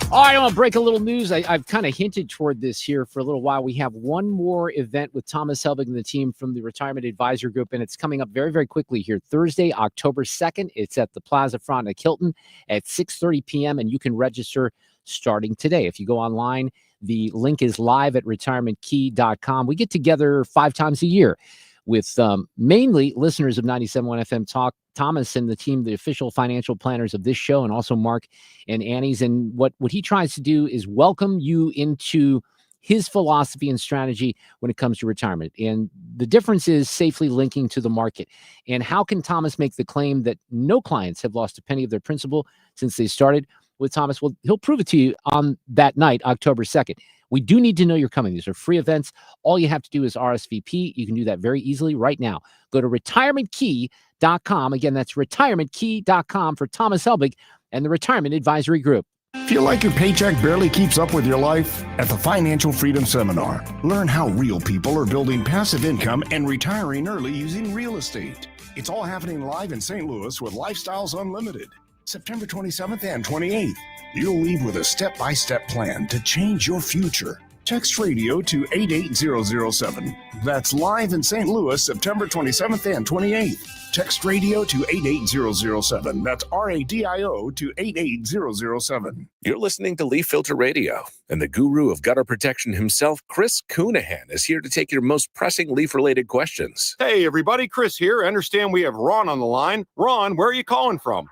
All right, I want to break a little news. I've kind of hinted toward this here for a little while. We have one more event with Thomas Helbig and the team from the Retirement Advisor Group, and it's coming up very, very quickly here. Thursday, October 2nd. It's at the Plaza Frontenac Hilton at 6:30 p.m., and you can register starting today. If you go online, the link is live at retirementkey.com. We get together 5 times a year with mainly listeners of 97.1 FM Talk Thomas and the team, the official financial planners of this show, and also Mark and Annie's. And what he tries to do is welcome you into his philosophy and strategy when it comes to retirement. And the difference is safely linking to the market. And how can Thomas make the claim that no clients have lost a penny of their principal since they started with Thomas? Well, he'll prove it to you on that night, October 2nd. We do need to know you're coming. These are free events. All you have to do is RSVP. You can do that very easily right now. Go to retirementkey.com. Again, that's retirementkey.com for Thomas Helbig and the Retirement Advisory Group. Feel like your paycheck barely keeps up with your life? At the Financial Freedom Seminar, learn how real people are building passive income and retiring early using real estate. It's all happening live in St. Louis with Lifestyles Unlimited, September 27th and 28th. You'll leave with a step-by-step plan to change your future. Text radio to 88007. That's live in St. Louis, September 27th and 28th. Text radio to 88007. That's RADIO to 88007. You're listening to Leaf Filter Radio, and the guru of gutter protection himself, Chris Coonahan, is here to take your most pressing leaf-related questions. Hey, everybody, Chris here. I understand we have Ron on the line. Ron, where are you calling from?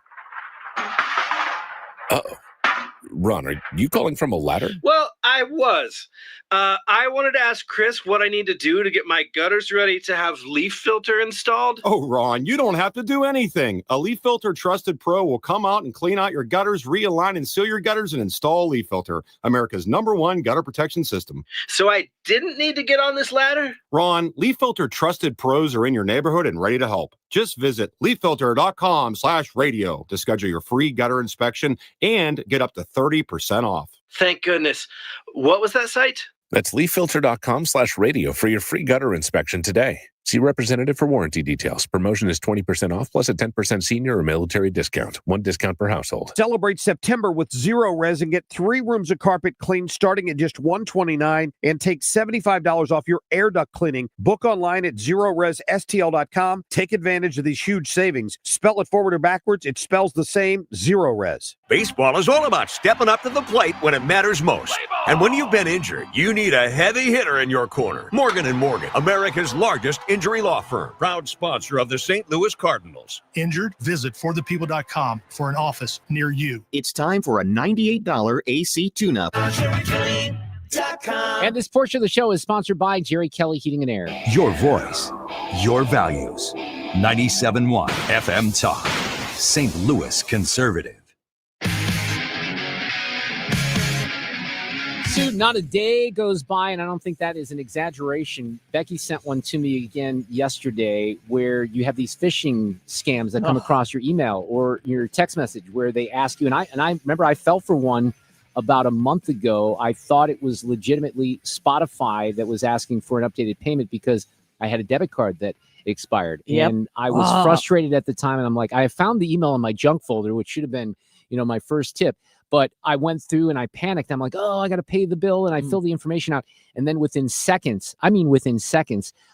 Uh-oh. Ron, are you calling from a ladder? Well, I was. I wanted to ask Chris what I need to do to get my gutters ready to have leaf filter installed. Oh, Ron, you don't have to do anything. A Leaf Filter Trusted Pro will come out and clean out your gutters, realign and seal your gutters, and install Leaf Filter, America's #1 gutter protection system. So I didn't need to get on this ladder? Ron, Leaf Filter Trusted Pros are in your neighborhood and ready to help. Just visit leaffilter.com/radio to schedule your free gutter inspection and get up to 30% off. Thank goodness. What was that site? That's leaffilter.com/radio for your free gutter inspection today. See representative for warranty details. Promotion is 20% off plus a 10% senior or military discount. One discount per household. Celebrate September with Zero Res and get 3 rooms of carpet cleaned starting at just $129 and take $75 off your air duct cleaning. Book online at ZeroResSTL.com. Take advantage of these huge savings. Spell it forward or backwards, it spells the same, Zero Res. Baseball is all about stepping up to the plate when it matters most. And when you've been injured, you need a heavy hitter in your corner. Morgan & Morgan, America's largest injury law firm, proud sponsor of the St. Louis Cardinals. Injured? Visit forthepeople.com for an office near you. It's time for a $98 AC tune-up. And this portion of the show is sponsored by Jerry Kelly Heating and Air. Your voice, your values. 97.1 FM Talk. St. Louis Conservative. Dude, not a day goes by, and I don't think that is an exaggeration. Becky sent one to me again yesterday where you have these phishing scams that come across your email or your text message where they ask you, and I remember I fell for one about a month ago. I thought it was legitimately Spotify that was asking for an updated payment because I had a debit card that expired. Yep. And I was frustrated at the time, and I'm like, I found the email in my junk folder, which should have been, my first tip. But I went through and I panicked. I'm like, I got to pay the bill. And I filled the information out. And then within seconds,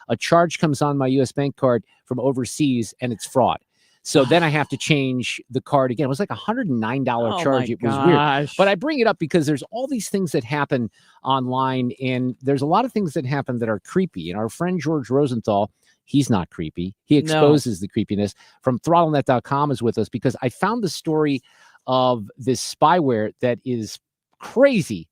a charge comes on my U.S. bank card from overseas and it's fraud. So then I have to change the card again. It was like $109 charge. It was weird. But I bring it up because there's all these things that happen online. And there's a lot of things that happen that are creepy. And our friend George Rosenthal, he's not creepy. He exposes the creepiness from throttlenet.com is with us because I found the story of this spyware that is crazy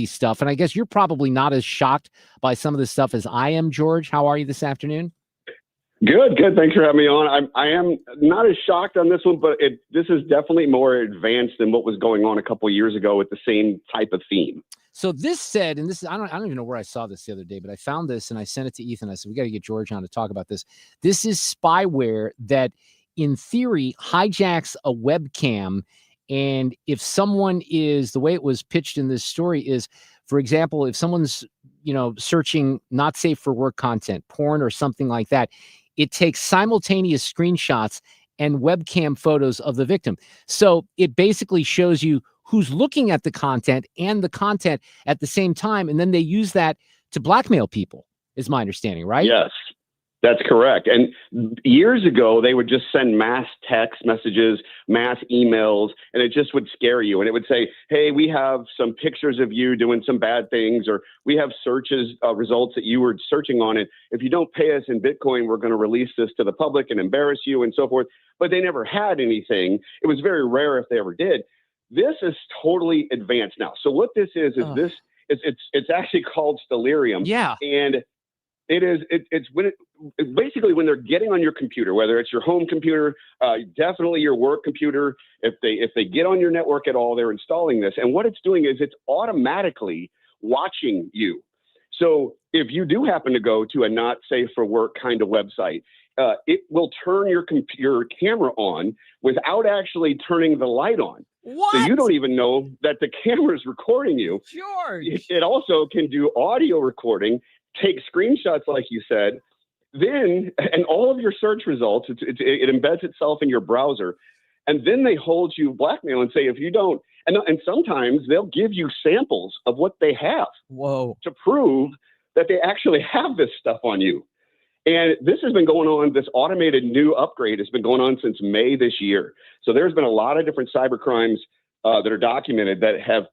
stuff. And I guess you're probably not as shocked by some of this stuff as I am, George. How are you this afternoon? Good. Thanks for having me on. I am not as shocked on this one, but this is definitely more advanced than what was going on a couple of years ago with the same type of theme. So this said, and this is, I don't even know where I saw this the other day, but I found this and I sent it to Ethan. I said, we got to get George on to talk about this. This is spyware that in theory hijacks a webcam. And if someone is, the way it was pitched in this story is, for example, if someone's, searching not safe for work content, porn or something like that, it takes simultaneous screenshots and webcam photos of the victim. So it basically shows you who's looking at the content and the content at the same time. And then they use that to blackmail people, is my understanding, right? Yes. That's correct. And years ago, they would just send mass text messages, mass emails, and it just would scare you. And it would say, hey, we have some pictures of you doing some bad things, or we have searches results that you were searching on. And if you don't pay us in Bitcoin, we're going to release this to the public and embarrass you and so forth. But they never had anything. It was very rare if they ever did. This is totally advanced now. So what this is it's actually called Stellarium. Yeah. And it's when basically when they're getting on your computer, whether it's your home computer, definitely your work computer, if they get on your network at all, they're installing this. And what it's doing is it's automatically watching you. So if you do happen to go to a not safe for work kind of website, it will turn your camera on without actually turning the light on. What? So you don't even know that the camera is recording you. George. It also can do audio recording, take screenshots like you said, then, and all of your search results, it embeds itself in your browser. And then they hold you blackmail and say, if you don't, and sometimes they'll give you samples of what they have. Whoa. To prove that they actually have this stuff on you. And this has been going on, this automated new upgrade has been going on since May this year. So there's been a lot of different cyber crimes that are documented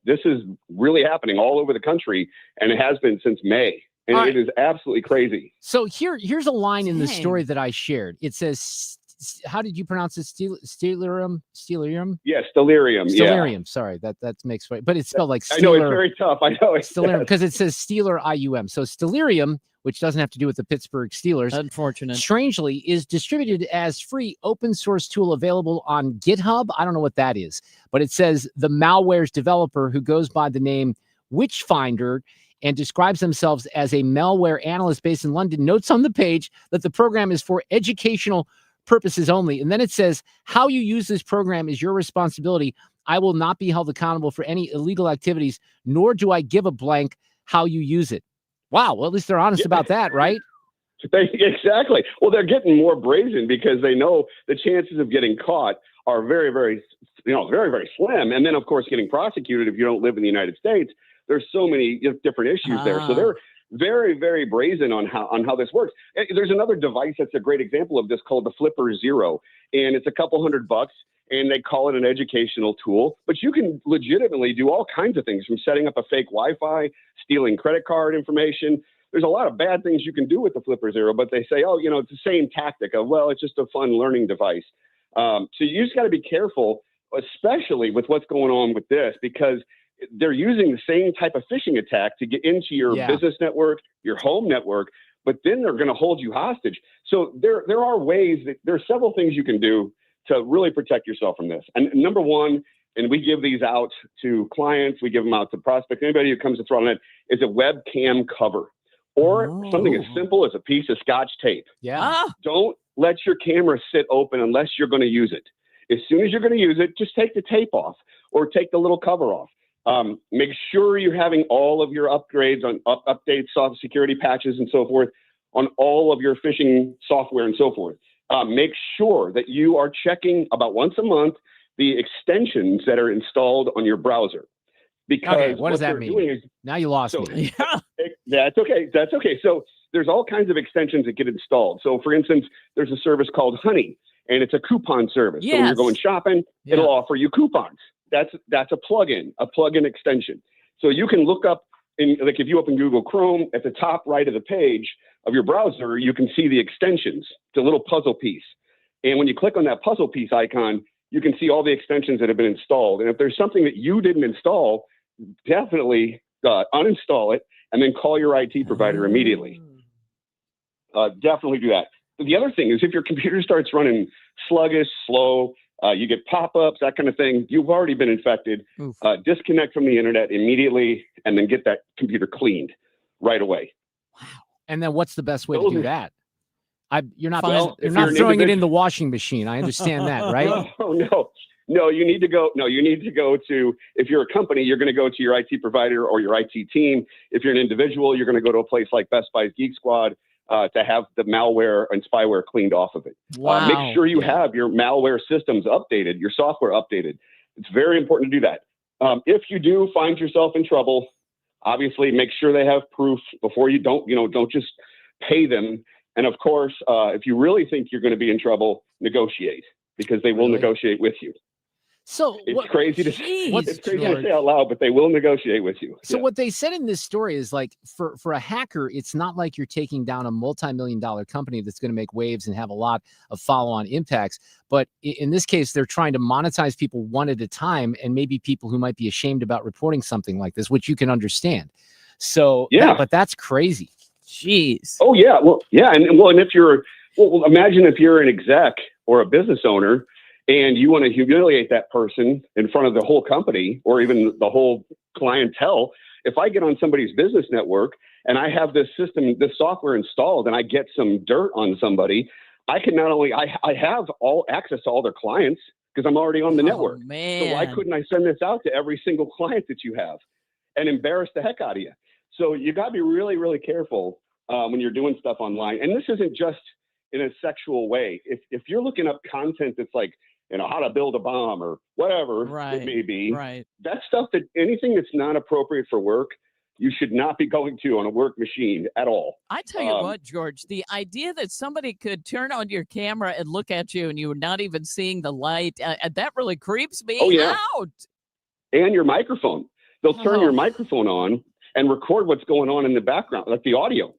this is really happening all over the country, and it has been since May. And it is absolutely crazy. So here's a line in the story that I shared. It says, how did you pronounce it? Stellarium? Yeah, Stellarium. Stellarium. Sorry, that makes right, but it's spelled like Steeler. I know it's very tough. I know it's Stellarium because it says Steeler IUM. So Stellarium, which doesn't have to do with the Pittsburgh Steelers, unfortunate, strangely, is distributed as free open source tool available on GitHub. I don't know what that is, but it says the malware's developer, who goes by the name Witchfinder and describes themselves as a malware analyst based in London, notes on the page that the program is for educational purposes only. And then it says, how you use this program is your responsibility. I will not be held accountable for any illegal activities, nor do I give a blank how you use it. Wow. Well, at least they're honest about that, right? Exactly. Well, they're getting more brazen because they know the chances of getting caught are very, very, very, very slim. And then, of course, getting prosecuted if you don't live in the United States. There's so many different issues there. So they're very, very brazen on how this works. There's another device that's a great example of this called the Flipper Zero, and it's a couple $100, and they call it an educational tool. But you can legitimately do all kinds of things, from setting up a fake Wi-Fi, stealing credit card information. There's a lot of bad things you can do with the Flipper Zero, but they say, it's the same tactic of, well, it's just a fun learning device. So you just got to be careful, especially with what's going on with this, because they're using the same type of phishing attack to get into your business network, your home network, but then they're going to hold you hostage. So there are ways there are several things you can do to really protect yourself from this. And number one, and we give these out to clients, we give them out to prospects, anybody who comes to ThrottleNet, is a webcam cover or something as simple as a piece of Scotch tape. Yeah. Don't let your camera sit open unless you're going to use it. As soon as you're going to use it, just take the tape off or take the little cover off. Make sure you're having all of your upgrades on updates, soft security patches, and so forth on all of your phishing software and so forth. Make sure that you are checking about once a month the extensions that are installed on your browser. Because what does that mean? Now you lost me. That's okay. That's okay. So there's all kinds of extensions that get installed. So for instance, there's a service called Honey, and it's a coupon service. So when you're going shopping, it'll offer you coupons. That's a plugin extension. So you can look up, like if you open Google Chrome, at the top right of the page of your browser, you can see the extensions. It's a little puzzle piece. And when you click on that puzzle piece icon, you can see all the extensions that have been installed. And if there's something that you didn't install, definitely uninstall it and then call your IT provider immediately. Definitely do that. The other thing is, if your computer starts running sluggish, slow, you get pop-ups, that kind of thing, you've already been infected. Disconnect from the internet immediately and then get that computer cleaned right away. Wow. And then what's the best way to do that? You're not throwing it in the washing machine. I understand that, right? No, you need to go. No, you need to go to, if you're a company, you're going to go to your IT provider or your IT team. If you're an individual, you're going to go to a place like Best Buy's Geek Squad to have the malware and spyware cleaned off of it. Wow. Make sure you have your malware systems updated, your software updated. It's very important to do that. If you do find yourself in trouble, obviously make sure they have proof before you don't just pay them And of course, if you really think you're going to be in trouble, negotiate, because they will negotiate with you. So it's crazy to say out loud, but they will negotiate with you. So what they said in this story is like for a hacker, it's not like you're taking down a multi-million-dollar company that's going to make waves and have a lot of follow-on impacts. But in this case, they're trying to monetize people one at a time, and maybe people who might be ashamed about reporting something like this, which you can understand. So but that's crazy. Jeez. Oh yeah. Well, yeah. And if you're, imagine if you're an exec or a business owner and you want to humiliate that person in front of the whole company or even the whole clientele. If I get on somebody's business network and I have this system, this software installed, and I get some dirt on somebody, I can not only, I have all access to all their clients because I'm already on the network. Man. So why couldn't I send this out to every single client that you have and embarrass the heck out of you? So you got to be really, really careful when you're doing stuff online. And this isn't just in a sexual way. If you're looking up content that's like, how to build a bomb or whatever it may be, that stuff, that anything that's not appropriate for work, you should not be going to on a work machine at all. I tell you what, George, the idea that somebody could turn on your camera and look at you and you're not even seeing the light, that really creeps me out. And your microphone. They'll turn your microphone on and record what's going on in the background, like the audio.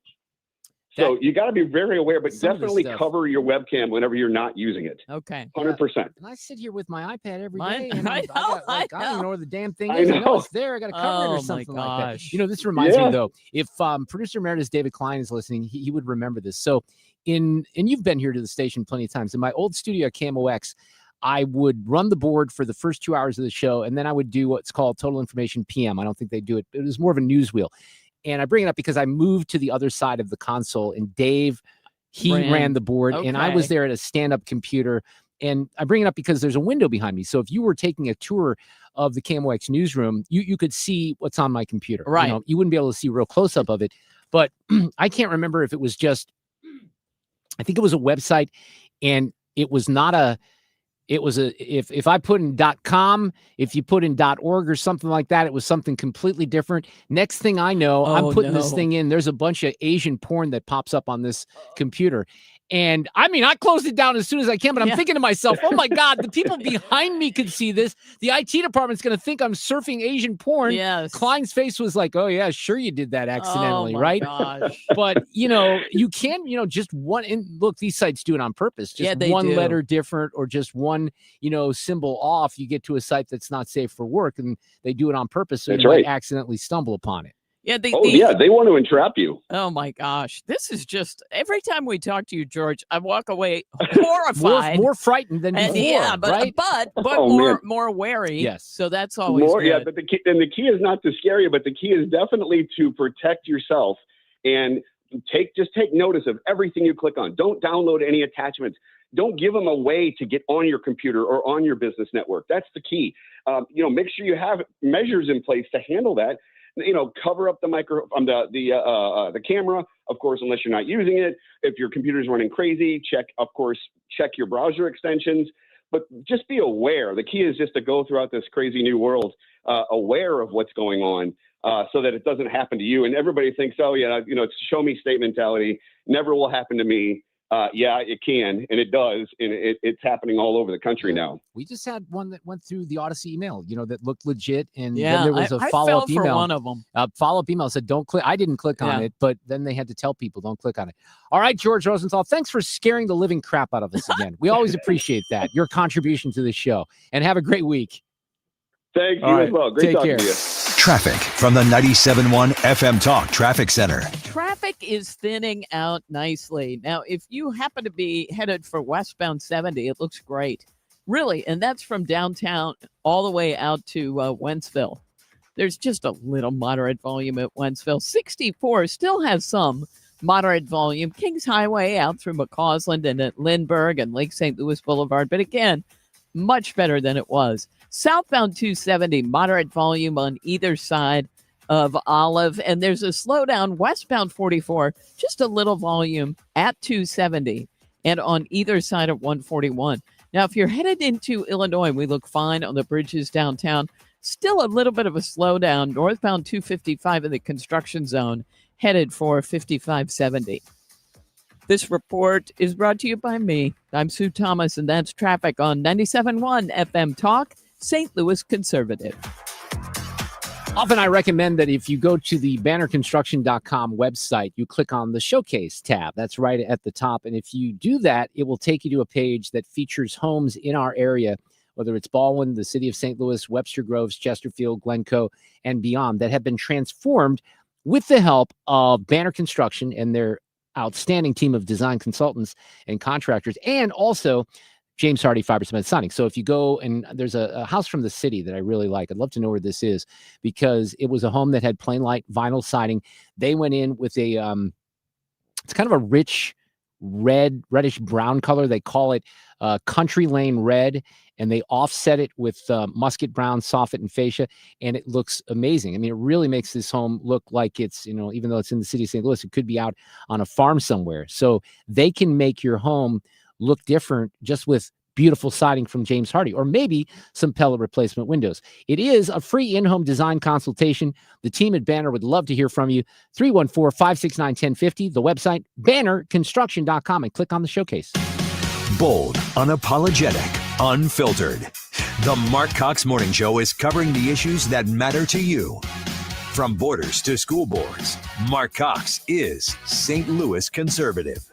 So you got to be very aware, but definitely cover your webcam whenever you're not using it. Okay. 100%. And I sit here with my iPad every day, and I I don't even know where the damn thing is. I know it's there. I got to cover it or something like that. This reminds me, though, if producer emeritus David Klein is listening, he would remember this. So and you've been here to the station plenty of times. In my old studio at KMOX, I would run the board for the first 2 hours of the show, and then I would do what's called Total Information PM. I don't think they do it. It was more of a news wheel. And I bring it up because I moved to the other side of the console, and Dave, he ran the board, and I was there at a stand-up computer. And I bring it up because there's a window behind me. So if you were taking a tour of the KMOX newsroom, you could see what's on my computer. Right. You wouldn't be able to see a real close-up of it. But I can't remember if it was just, I think it was a website, and it was not a, it was if I put in .com, if you put in .org or something like that, it was something completely different. Next thing I know, I'm putting this thing in. There's a bunch of Asian porn that pops up on this computer. And I mean, I closed it down as soon as I can, but I'm thinking to myself, oh my God, the people behind me could see this. The IT department's going to think I'm surfing Asian porn. Yes. Klein's face was like, oh yeah, sure you did that accidentally, right? Gosh. But, you can, just one, and look, these sites do it on purpose. Just one letter different or just one, symbol off, you get to a site that's not safe for work, and they do it on purpose. So you might accidentally stumble upon it. Yeah, they want to entrap you. Oh my gosh, this is just every time we talk to you, George, I walk away horrified, more frightened than before. Yeah, but right? but more wary. Yes, so that's always good. Yeah, but the key is not to scare you, but the key is definitely to protect yourself and just take notice of everything you click on. Don't download any attachments. Don't give them a way to get on your computer or on your business network. That's the key. Make sure you have measures in place to handle that. Cover up the the camera, of course, unless you're not using it. If your computer's running crazy, check your browser extensions, but just be aware. The key is just to go throughout this crazy new world, aware of what's going on, so that it doesn't happen to you. And everybody thinks, it's show me state mentality. Never will happen to me. Yeah, it can, and it does, and it's happening all over the country now. We just had one that went through the Odyssey email, that looked legit, and then there was a follow-up email. For one of them. Follow-up email said, "Don't click." I didn't click on it, but then they had to tell people, "Don't click on it." All right, George Rosenthal, thanks for scaring the living crap out of us again. We always appreciate that, your contribution to the show, and have a great week. Thank you as well. Great talking to you. Traffic from the 97.1 FM Talk Traffic Center. Traffic is thinning out nicely. Now, if you happen to be headed for westbound 70, it looks great. Really, and that's from downtown all the way out to Wentzville. There's just a little moderate volume at Wentzville. 64 still has some moderate volume. Kings Highway out through McCausland and at Lindbergh and Lake St. Louis Boulevard. But again, much better than it was. Southbound 270, moderate volume on either side of Olive. And there's a slowdown westbound 44, just a little volume at 270 and on either side of 141. Now, if you're headed into Illinois, we look fine on the bridges downtown. Still a little bit of a slowdown. Northbound 255 in the construction zone, headed for 5570. This report is brought to you by me. I'm Sue Thomas, and that's traffic on 97.1 FM Talk, St. Louis Conservative. Often I recommend that if you go to the bannerconstruction.com website, you click on the Showcase tab. That's right at the top. And if you do that, it will take you to a page that features homes in our area, whether it's Baldwin, the city of St. Louis, Webster Groves, Chesterfield, Glencoe, and beyond, that have been transformed with the help of Banner Construction and their outstanding team of design consultants and contractors, and also James Hardy Fiber Cement Siding. So if you go, and there's a house from the city that I really like. I'd love to know where this is, because it was a home that had plain light vinyl siding. They went in with a, it's kind of a rich reddish brown color. They call it Country Lane Red, and they offset it with musket brown soffit and fascia, and it looks amazing. I mean, it really makes this home look like it's, even though it's in the city of St. Louis, it could be out on a farm somewhere. So they can make your home look different just with beautiful siding from James Hardy, or maybe some pellet replacement windows. It is a free in-home design consultation. The team at Banner would love to hear from you. 314-569-1050, the website, bannerconstruction.com, and click on the Showcase. Bold, unapologetic, unfiltered. The Mark Cox Morning Show is covering the issues that matter to you. From borders to school boards, Mark Cox is St. Louis conservative.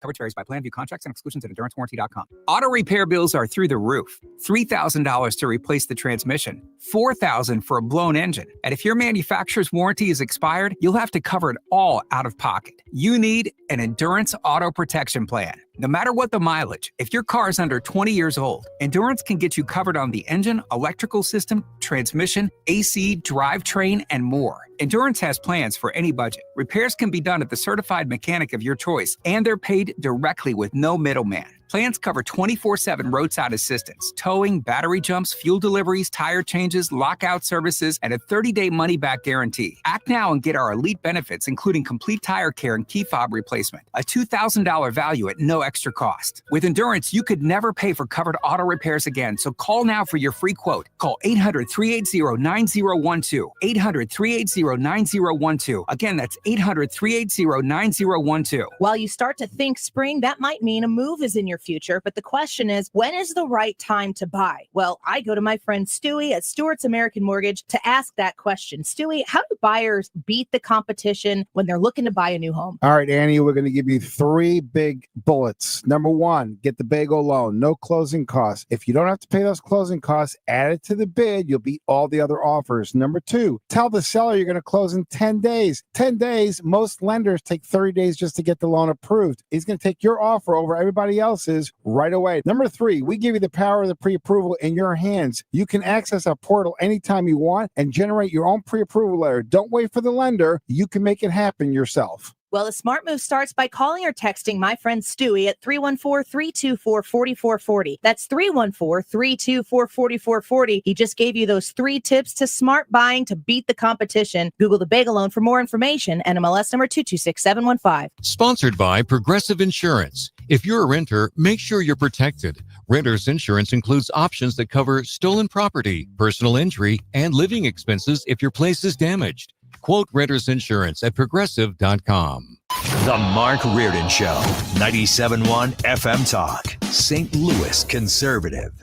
Coverage varies by plan. View contracts and exclusions at endurancewarranty.com. Auto repair bills are through the roof. $3,000 to replace the transmission. $4,000 for a blown engine. And if your manufacturer's warranty is expired, you'll have to cover it all out of pocket. You need an Endurance Auto Protection Plan. No matter what the mileage, if your car is under 20 years old, Endurance can get you covered on the engine, electrical system, transmission, AC, drivetrain, and more. Endurance has plans for any budget. Repairs can be done at the certified mechanic of your choice, and they're paid directly with no middleman. Plans cover 24/7 roadside assistance, towing, battery jumps, fuel deliveries, tire changes, lockout services, and a 30-day money-back guarantee. Act now and get our elite benefits, including complete tire care and key fob replacement. A $2,000 value at no extra cost. With Endurance, you could never pay for covered auto repairs again, so call now for your free quote. Call 800-380-9012. 800-380-9012. Again, that's 800-380-9012. While you start to think spring, that might mean a move is in your future, but the question is, when is the right time to buy? Well, I go to my friend Stewie at Stewart's American Mortgage to ask that question. Stewie, how do buyers beat the competition when they're looking to buy a new home? All right, Annie, we're going to give you 3 big bullets. Number 1, get the bagel loan, no closing costs. If you don't have to pay those closing costs, add it to the bid, you'll beat all the other offers. Number 2, tell the seller you're going to close in 10 days. 10 days, most lenders take 30 days just to get the loan approved. He's going to take your offer over everybody else's right away. Number 3, we give you the power of the pre-approval in your hands. You can access our portal anytime you want and generate your own pre-approval letter. Don't wait for the lender. You can make it happen yourself. Well, the smart move starts by calling or texting my friend Stewie at 314-324-4440. That's 314-324-4440. He just gave you those 3 tips to smart buying to beat the competition. Google the bagel loan for more information. NMLS number 226715. Sponsored by Progressive Insurance. If you're a renter, make sure you're protected. Renter's insurance includes options that cover stolen property, personal injury, and living expenses if your place is damaged. Quote renter's insurance at progressive.com. The Mark Reardon Show, 97.1 FM Talk, St. Louis conservative.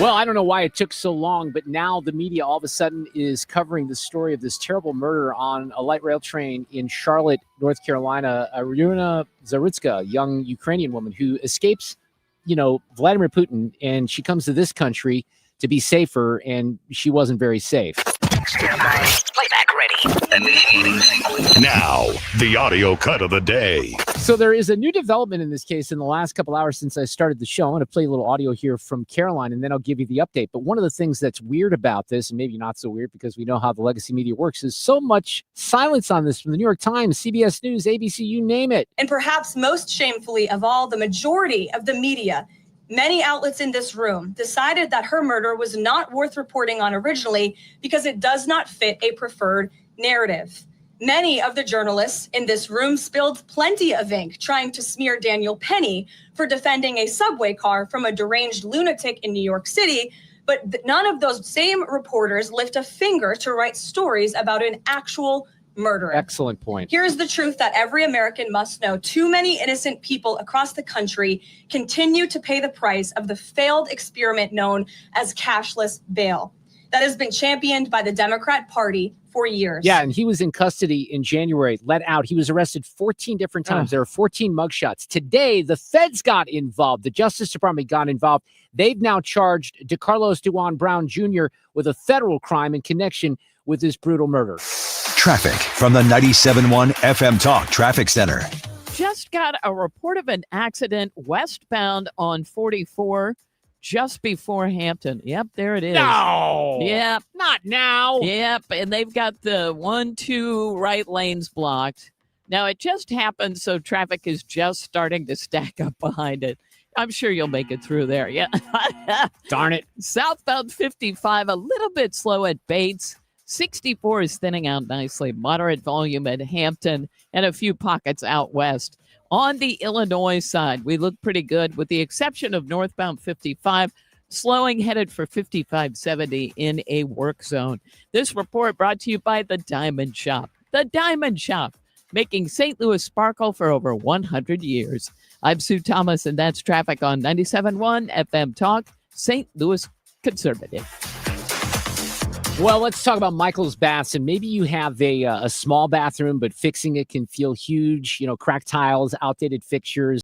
Well, I don't know why it took so long, but now the media all of a sudden is covering the story of this terrible murder on a light rail train in Charlotte, North Carolina. Irina Zarutska, a young Ukrainian woman who escapes, Vladimir Putin, and she comes to this country to be safer, and she wasn't very safe. Stand by. Playback ready. Now, the audio cut of the day. So there is a new development in this case in the last couple hours since I started the show. I'm going to play a little audio here from Caroline, and then I'll give you the update. But one of the things that's weird about this, and maybe not so weird because we know how the legacy media works, is so much silence on this from the New York Times, CBS News, ABC, you name it. And perhaps most shamefully of all, the majority of the media, many outlets in this room, decided that her murder was not worth reporting on originally because it does not fit a preferred narrative. Many of the journalists in this room spilled plenty of ink trying to smear Daniel Penny for defending a subway car from a deranged lunatic in New York City, but none of those same reporters lift a finger to write stories about an actual murderer. Excellent point. Here's the truth that every American must know. Too many innocent people across the country continue to pay the price of the failed experiment known as cashless bail that has been championed by the Democrat Party for years. Yeah, and he was in custody in January, let out. He was arrested 14 different times. There are 14 mugshots. Today, the feds got involved. The Justice Department got involved. They've now charged DeCarlos DeJuan Brown Jr. with a federal crime in connection with this brutal murder. Traffic from the 97.1 FM Talk Traffic Center. Just got a report of an accident westbound on 44 just before Hampton. Yep, there it is. No! Yep. Not now! Yep, and they've got the 1-2 right lanes blocked. Now, it just happened, so traffic is just starting to stack up behind it. I'm sure you'll make it through there. Yeah. Darn it. Southbound 55, a little bit slow at Bates. 64 is thinning out nicely. Moderate volume at Hampton and a few pockets out west. On the Illinois side, we look pretty good with the exception of northbound 55, slowing headed for 5570 in a work zone. This report brought to you by The Diamond Shop. The Diamond Shop, making St. Louis sparkle for over 100 years. I'm Sue Thomas, and that's traffic on 97.1 FM Talk, St. Louis Conservative. Well, let's talk about Michael's baths. And maybe you have a small bathroom, but fixing it can feel huge. You know, cracked tiles, outdated fixtures.